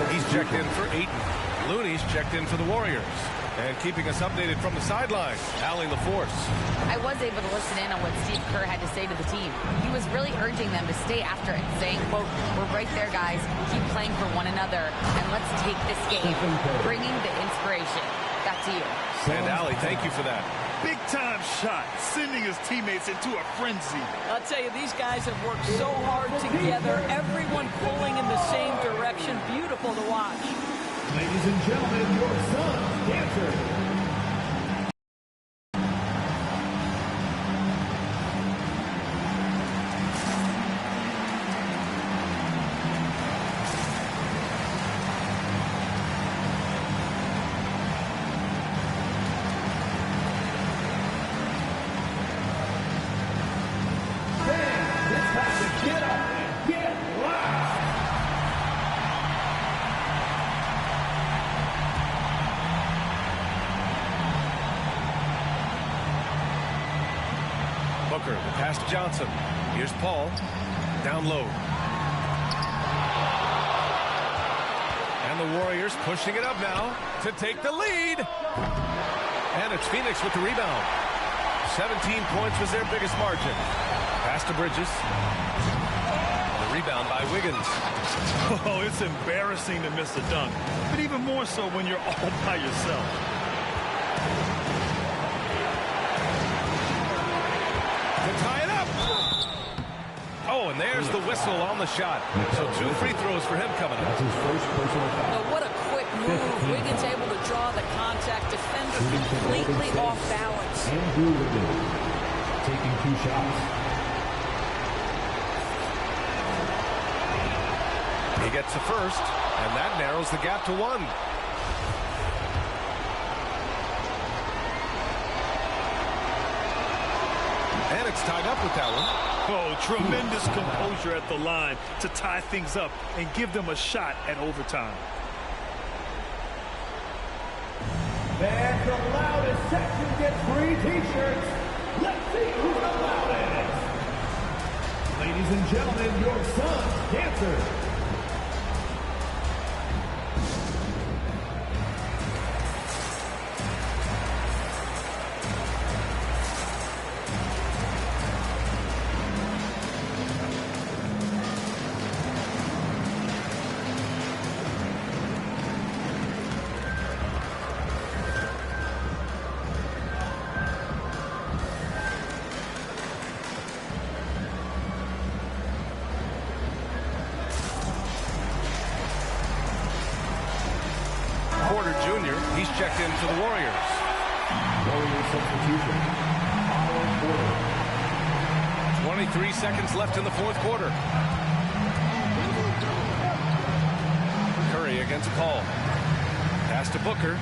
He's checked in for Ayton. Looney's checked in for the Warriors. And keeping us updated from the sidelines, Allie LaForce. I was able to listen in on what Steve Kerr had to say to the team. He was really urging them to stay after it, saying, quote, "We're right there, guys. Keep playing for one another, and let's take this game." Bringing the inspiration. Back to you. And Allie, thank you for that. Big-time shot, sending his teammates into a frenzy. I'll tell you, these guys have worked so hard together. Everyone pulling in the same direction. Beautiful to watch. Ladies and gentlemen, your son, Cancer. Booker. The pass to Johnson. Here's Paul. Down low. And the Warriors pushing it up now to take the lead. And it's Phoenix with the rebound. 17 points was their biggest margin. Pass to Bridges. The rebound by Wiggins. Oh, it's embarrassing to miss a dunk, but even more so when you're all by yourself. To tie it up. Oh, and there's the whistle on the shot. So 2 free throws for him coming up. That's his first personal foul. Now, what a quick move. Wiggins able to draw the contact. Defender completely off balance. Andrew Wiggins taking 2 shots. He gets the first, and that narrows the gap to 1. And it's tied up with that one. Oh, tremendous composure at the line to tie things up and give them a shot at overtime. And the loudest section gets free T-shirts. Let's see who's the loudest. Ladies and gentlemen, your son's dancer. Porter Jr., he's checked in for the Warriors. Warriors substitution. 23 seconds left in the 4th quarter. Curry against Paul. Pass to Booker.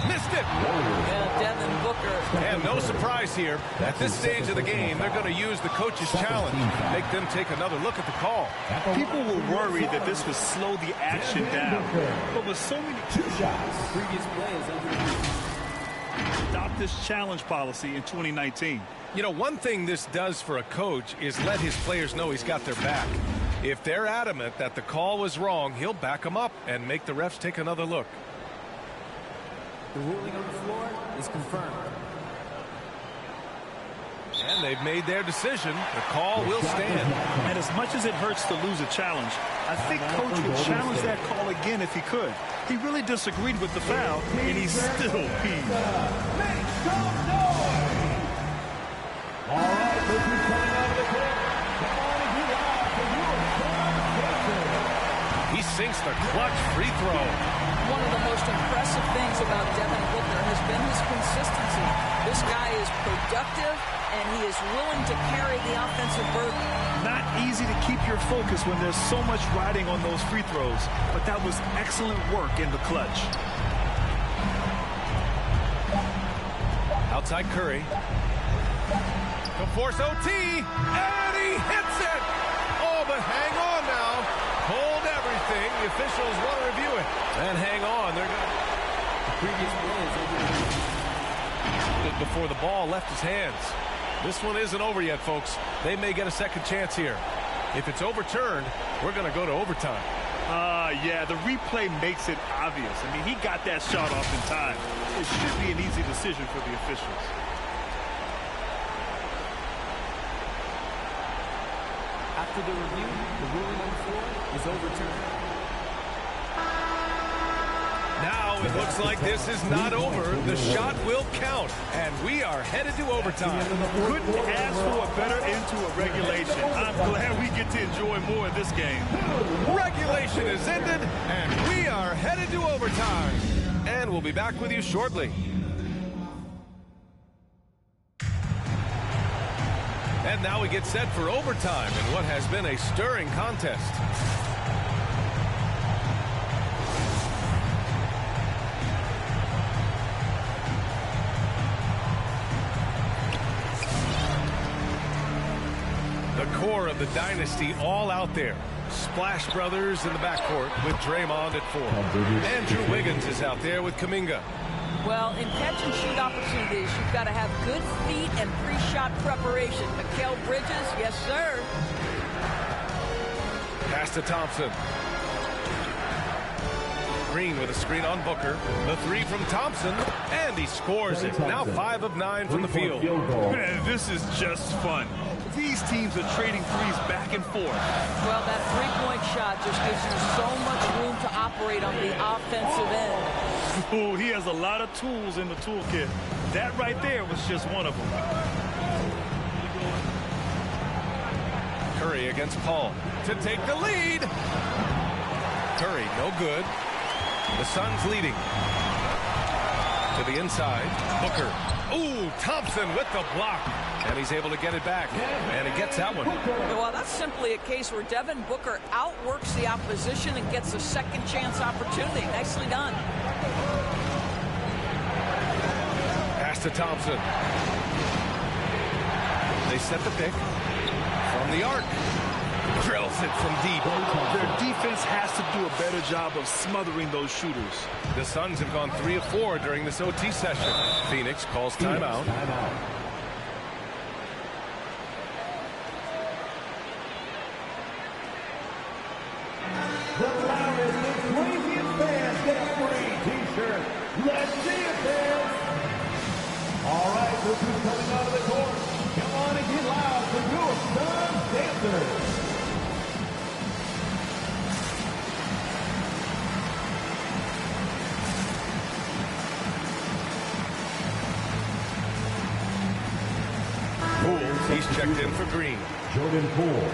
Missed it. Yeah, Devin Booker. And no surprise here. At this stage of the game, they're going to use the coach's challenge. Make them take another look at the call. People were worried that this would slow the action down. But with so many 2 shots. Previous play is under. Adopt this challenge policy in 2019. You know, one thing this does for a coach is let his players know he's got their back. If they're adamant that the call was wrong, he'll back them up and make the refs take another look. The ruling on the floor is confirmed. And they've made their decision. The call will stand. And as much as it hurts to lose a challenge, I think Coach would challenge that call again if he could. He really disagreed with the foul, and he's still peeved. Make some noise! All right, look who's coming out of the court. Come on and get out for your first. He sinks the clutch free throw. One of the most impressive things about Devin Booker has been his consistency. This guy is productive, and he is willing to carry the offensive burden. Not easy to keep your focus when there's so much riding on those free throws, but that was excellent work in the clutch. Outside Curry. He'll force OT, and he hits it! Oh, but hang on now. Hold everything. The officials want to review it. And hang on. They're going to... The previous play is over. Before the ball left his hands. This one isn't over yet, folks. They may get a second chance here. If it's overturned, we're going to go to overtime. Yeah, the replay makes it obvious. I mean, he got that shot off in time. It should be an easy decision for the officials. After the review, the ruling on the floor is overturned. Now it looks like this is not over. The shot will count, and we are headed to overtime. Couldn't ask for a better end to a regulation. I'm glad we get to enjoy more of this game. Regulation is ended, and we are headed to overtime. And we'll be back with you shortly. And now we get set for overtime in what has been a stirring contest. The core of the dynasty all out there. Splash Brothers in the backcourt with Draymond at 4. Andrew Wiggins is out there with Kuminga. Well, in catch-and-shoot opportunities, you've got to have good feet and pre-shot preparation. Mikal Bridges, yes, sir. Pass to Thompson. Green with a screen on Booker. The three from Thompson, and he scores it. Now 5 of 9 from the field. Man, this is just fun. These teams are trading threes back and forth. Well, that three-point shot just gives you so much room to operate on the offensive end. Oh, he has a lot of tools in the toolkit. That right there was just one of them. Curry against Paul to take the lead. Curry, no good. The Suns leading. To the inside, Booker. Ooh, Thompson with the block. And he's able to get it back. And he gets that one. Well, that's simply a case where Devin Booker outworks the opposition and gets a second chance opportunity. Nicely done. Pass to Thompson. They set the pick from the arc. Drills it from deep. Their defense has to do a better job of smothering those shooters. The Suns have gone 3 of 4 during this OT session. Phoenix calls timeout. The loudest and craziest fans get a free T-shirt. Let's see it, fans. All right, look who's coming out of the court. Come on and get loud for your Suns dancers. He's checked in for Green. Jordan Poole.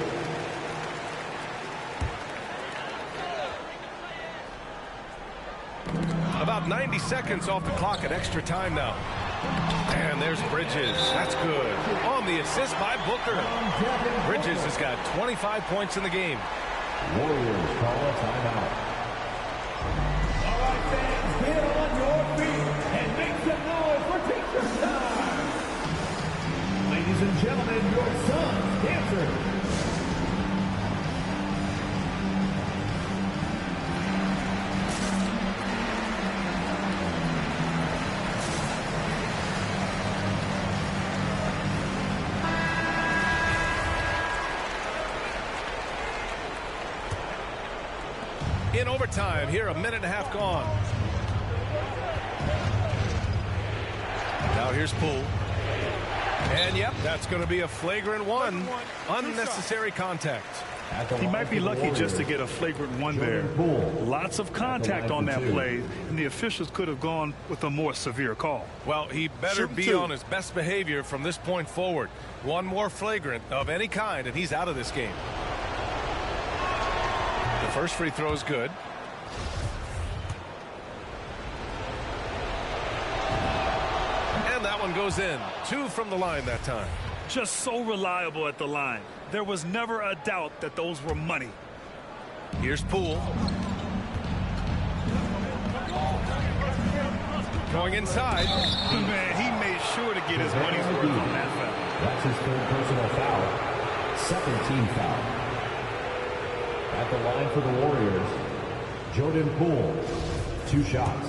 About 90 seconds off the clock at extra time now. And there's Bridges. That's good. On the assist by Booker. Bridges has got 25 points in the game. Warriors call a timeout. All right, fans, get on your feet and make some noise for T-shirt time. Ladies and gentlemen, your Suns dancers. In overtime, here a minute and a half gone. Now here's Poole. And yep, that's going to be a flagrant one. Unnecessary contact. He might be lucky just to get a flagrant one there. Lots of contact on that play, and the officials could have gone with a more severe call. Well, he better be on his best behavior from this point forward. One more flagrant of any kind, and he's out of this game. The first free throw is good. And that one goes in. 2 from the line that time. Just so reliable at the line. There was never a doubt that those were money. Here's Poole. Going inside. Man, he made sure to get his money's worth on that foul. That's his third personal foul. Second team foul. At the line for the Warriors, Jordan Poole. 2 shots.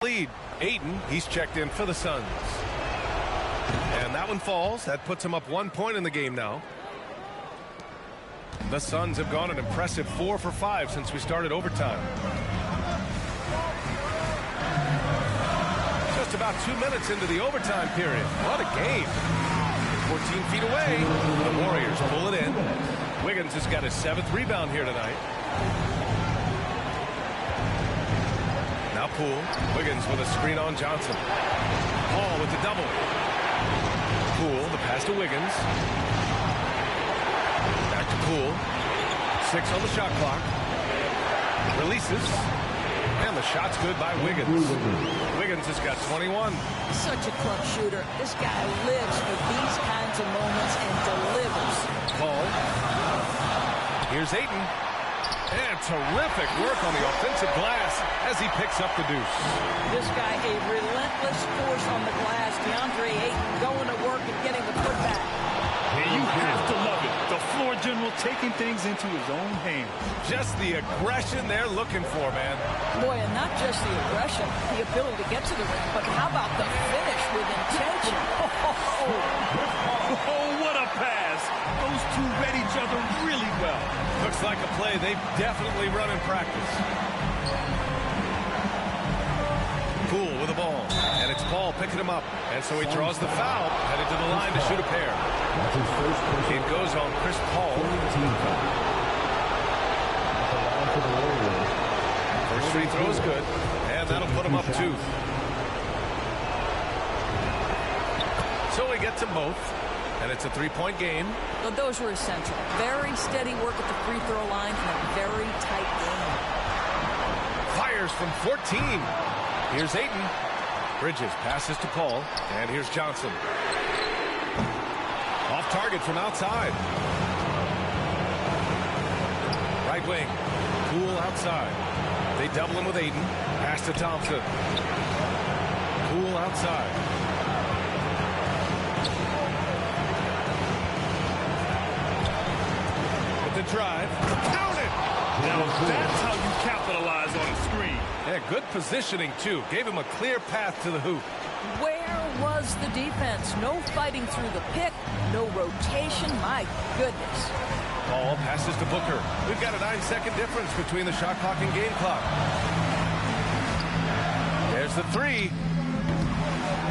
Lead. Ayton, he's checked in for the Suns. And that one falls. That puts him up 1 point in the game now. The Suns have gone an impressive 4 for 5 since we started overtime. Just about 2 minutes into the overtime period. What a game. 14 feet away. The Warriors pull it in. Wiggins has got his 7th rebound here tonight. Now Poole. Wiggins with a screen on Johnson. Paul with the double. Poole, the pass to Wiggins. Back to Poole. 6 on the shot clock. Releases. And the shot's good by Wiggins. Wiggins has got 21. Such a clutch shooter. This guy lives for these kinds of moments and delivers. Paul. Here's Ayton. And terrific work on the offensive glass as he picks up the deuce. This guy, a relentless force on the glass. DeAndre Ayton going to work and getting the putback. And you have to love it. The floor general taking things into his own hands. Just the aggression they're looking for, man. Boy, and not just the aggression, the ability to get to the rim, but how about the finish with intention? Oh, what a pass. Those two read each other really well. Looks like a play they've definitely run in practice. Poole with the ball, and it's Paul picking him up. And so he draws the foul, headed to the line to shoot a pair. It goes on Chris Paul. First free throw is good, and that'll put him up 2. So he gets them both, and it's a 3-point game. Well, those were essential. Very steady work at the free throw line and a very tight game. Fires from 14. Here's Ayton. Bridges passes to Paul, and here's Johnson. Off target from outside. Right wing. Poole outside. They double him with Ayton. Pass to Thompson. Poole outside. With the drive. Count it! Now that's how you capitalize on a screen. Yeah, good positioning, too. Gave him a clear path to the hoop. Where was the defense? No fighting through the pick, no rotation. My goodness. Ball passes to Booker. We've got a 9-second difference between the shot clock and game clock. There's the 3.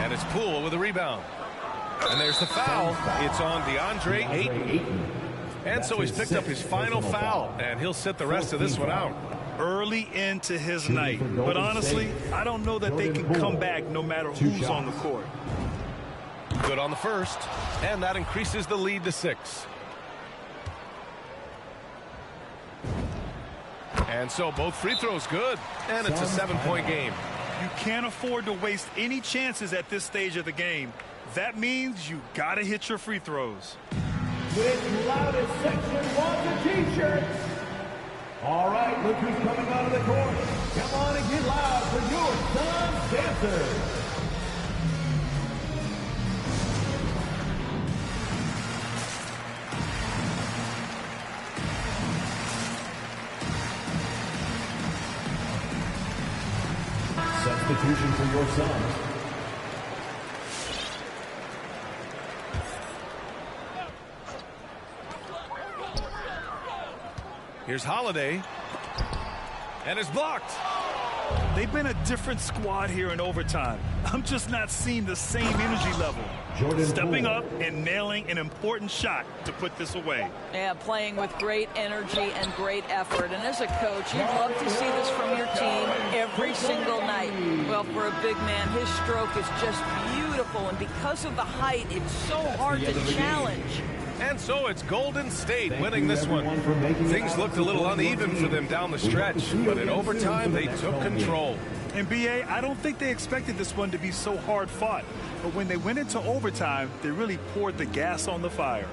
And it's Poole with a rebound. And there's the foul. It's on DeAndre Ayton. And so he's picked up his final foul, and he'll sit the rest of this one out. Early into his night. But honestly, I don't know that they can come back no matter who's on the court. Good on the first, and that increases the lead to 6. And so both free throws good, and it's a 7-point game. You can't afford to waste any chances at this stage of the game. That means you got to hit your free throws. With loudest section wants a t-shirt. All right, look who's coming out of the court. Come on and get loud for your Suns dancers. Substitution for your Suns. Here's Holiday, and it's blocked. They've been a different squad here in overtime. I'm just not seeing the same energy level. Stepping up and nailing an important shot to put this away. Yeah, playing with great energy and great effort. And as a coach, you'd love to see this from your team every single night. Well, for a big man, his stroke is just beautiful. And because of the height, it's so hard to challenge. And so it's Golden State winning this one. Things looked a little uneven for them down the stretch, but in overtime, they took control. And B.A., I don't think they expected this one to be so hard fought. But when they went into overtime, they really poured the gas on the fire.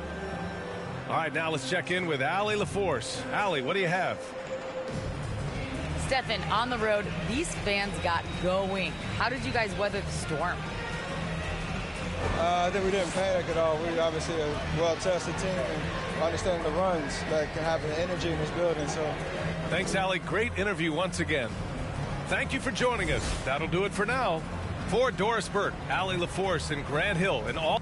All right, now let's check in with Allie LaForce. Allie, what do you have? Stephen, on the road, these fans got going. How did you guys weather the storm? I think we didn't panic at all. We obviously a well-tested team and understand the runs that can happen, the energy in this building. So, thanks, Allie. Great interview once again. Thank you for joining us. That'll do it for now. For Doris Burke, Allie LaForce, and Grant Hill, and all.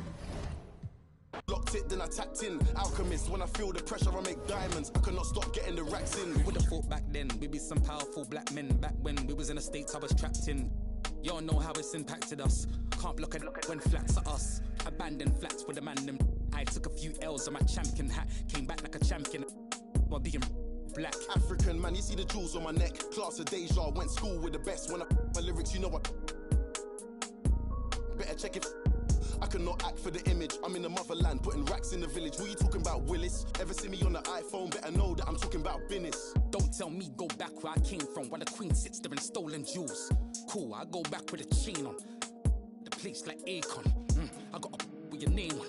Locked it, then I tapped in. Alchemist, when I feel the pressure, I make diamonds. I cannot stop getting the racks in. Would have thought back then, we be some powerful black men. Back when we was in the States, I was trapped in. You don't know how it's impacted us. Can't block it when flats are us. Abandoned flats with a man them. I took a few L's on my champion hat. Came back like a champion while being black. African man, you see the jewels on my neck. Class of deja, went school with the best. When I my lyrics, you know what? Better check it. I cannot act for the image. I'm in the motherland, putting racks in the village. What you talking about, Willis? Ever see me on the iPhone? Better know that I'm talking about business. Don't tell me go back where I came from, while the queen sits there in stolen jewels. Cool, I go back with a chain on. The place like Akon. I got a with your name on.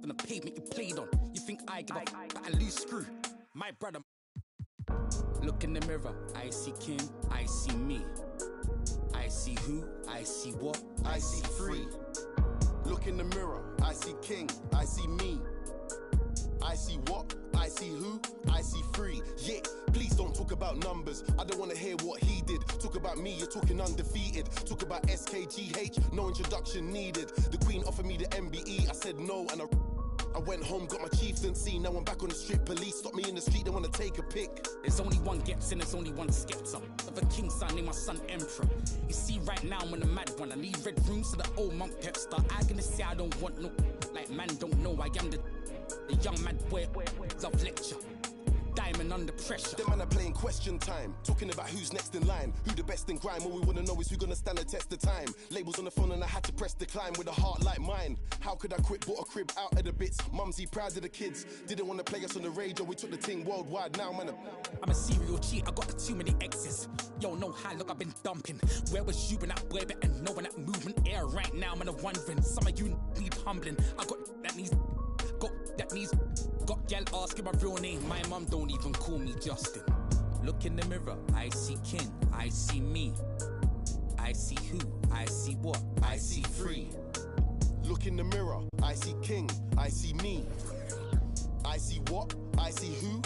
On the pavement you played on. You think I give a but I lose screw. My brother. Look in the mirror, I see king, I see me. I see who, I see what, I see free. Look in the mirror, I see king, I see me. I see what, I see who, I see free. Yeah, please don't talk about numbers. I don't want to hear what he did. Talk about me, you're talking undefeated. Talk about SKGH, no introduction needed. The queen offered me the MBE, I said no, and I went home, got my chieftaincy. Now I'm back on the strip. Police stop me in the street, they want to take a pic. There's only one Gets and there's only one Skepta. Of a king's son, named my son Emperor. You see right now I'm on the mad one. I need red rooms to the old monk Pepster. I gonna say I don't want no, like man don't know I am the young mad boy, love lecture. Diamond under pressure. Them man are playing question time, talking about who's next in line, who the best in grime. All we wanna know is who gonna stand the test of time. Labels on the phone and I had to press decline with a heart like mine. How could I quit? Bought a crib out of the bits. Mumsy proud of the kids. Didn't wanna play us on the radio. We took the thing worldwide. Now man, I'm a serial cheat. I got too many exes. Yo, no high look, I've been dumping. Where was you when that boy better know when that movement air right now? Man, I'm wondering. Some of you need humbling. I got that needs. Got gal asking my real name. My mum don't even call me Justin. Look in the mirror, I see king, I see me. I see who, I see what, I see free. Look in the mirror, I see king, I see me. I see what, I see who,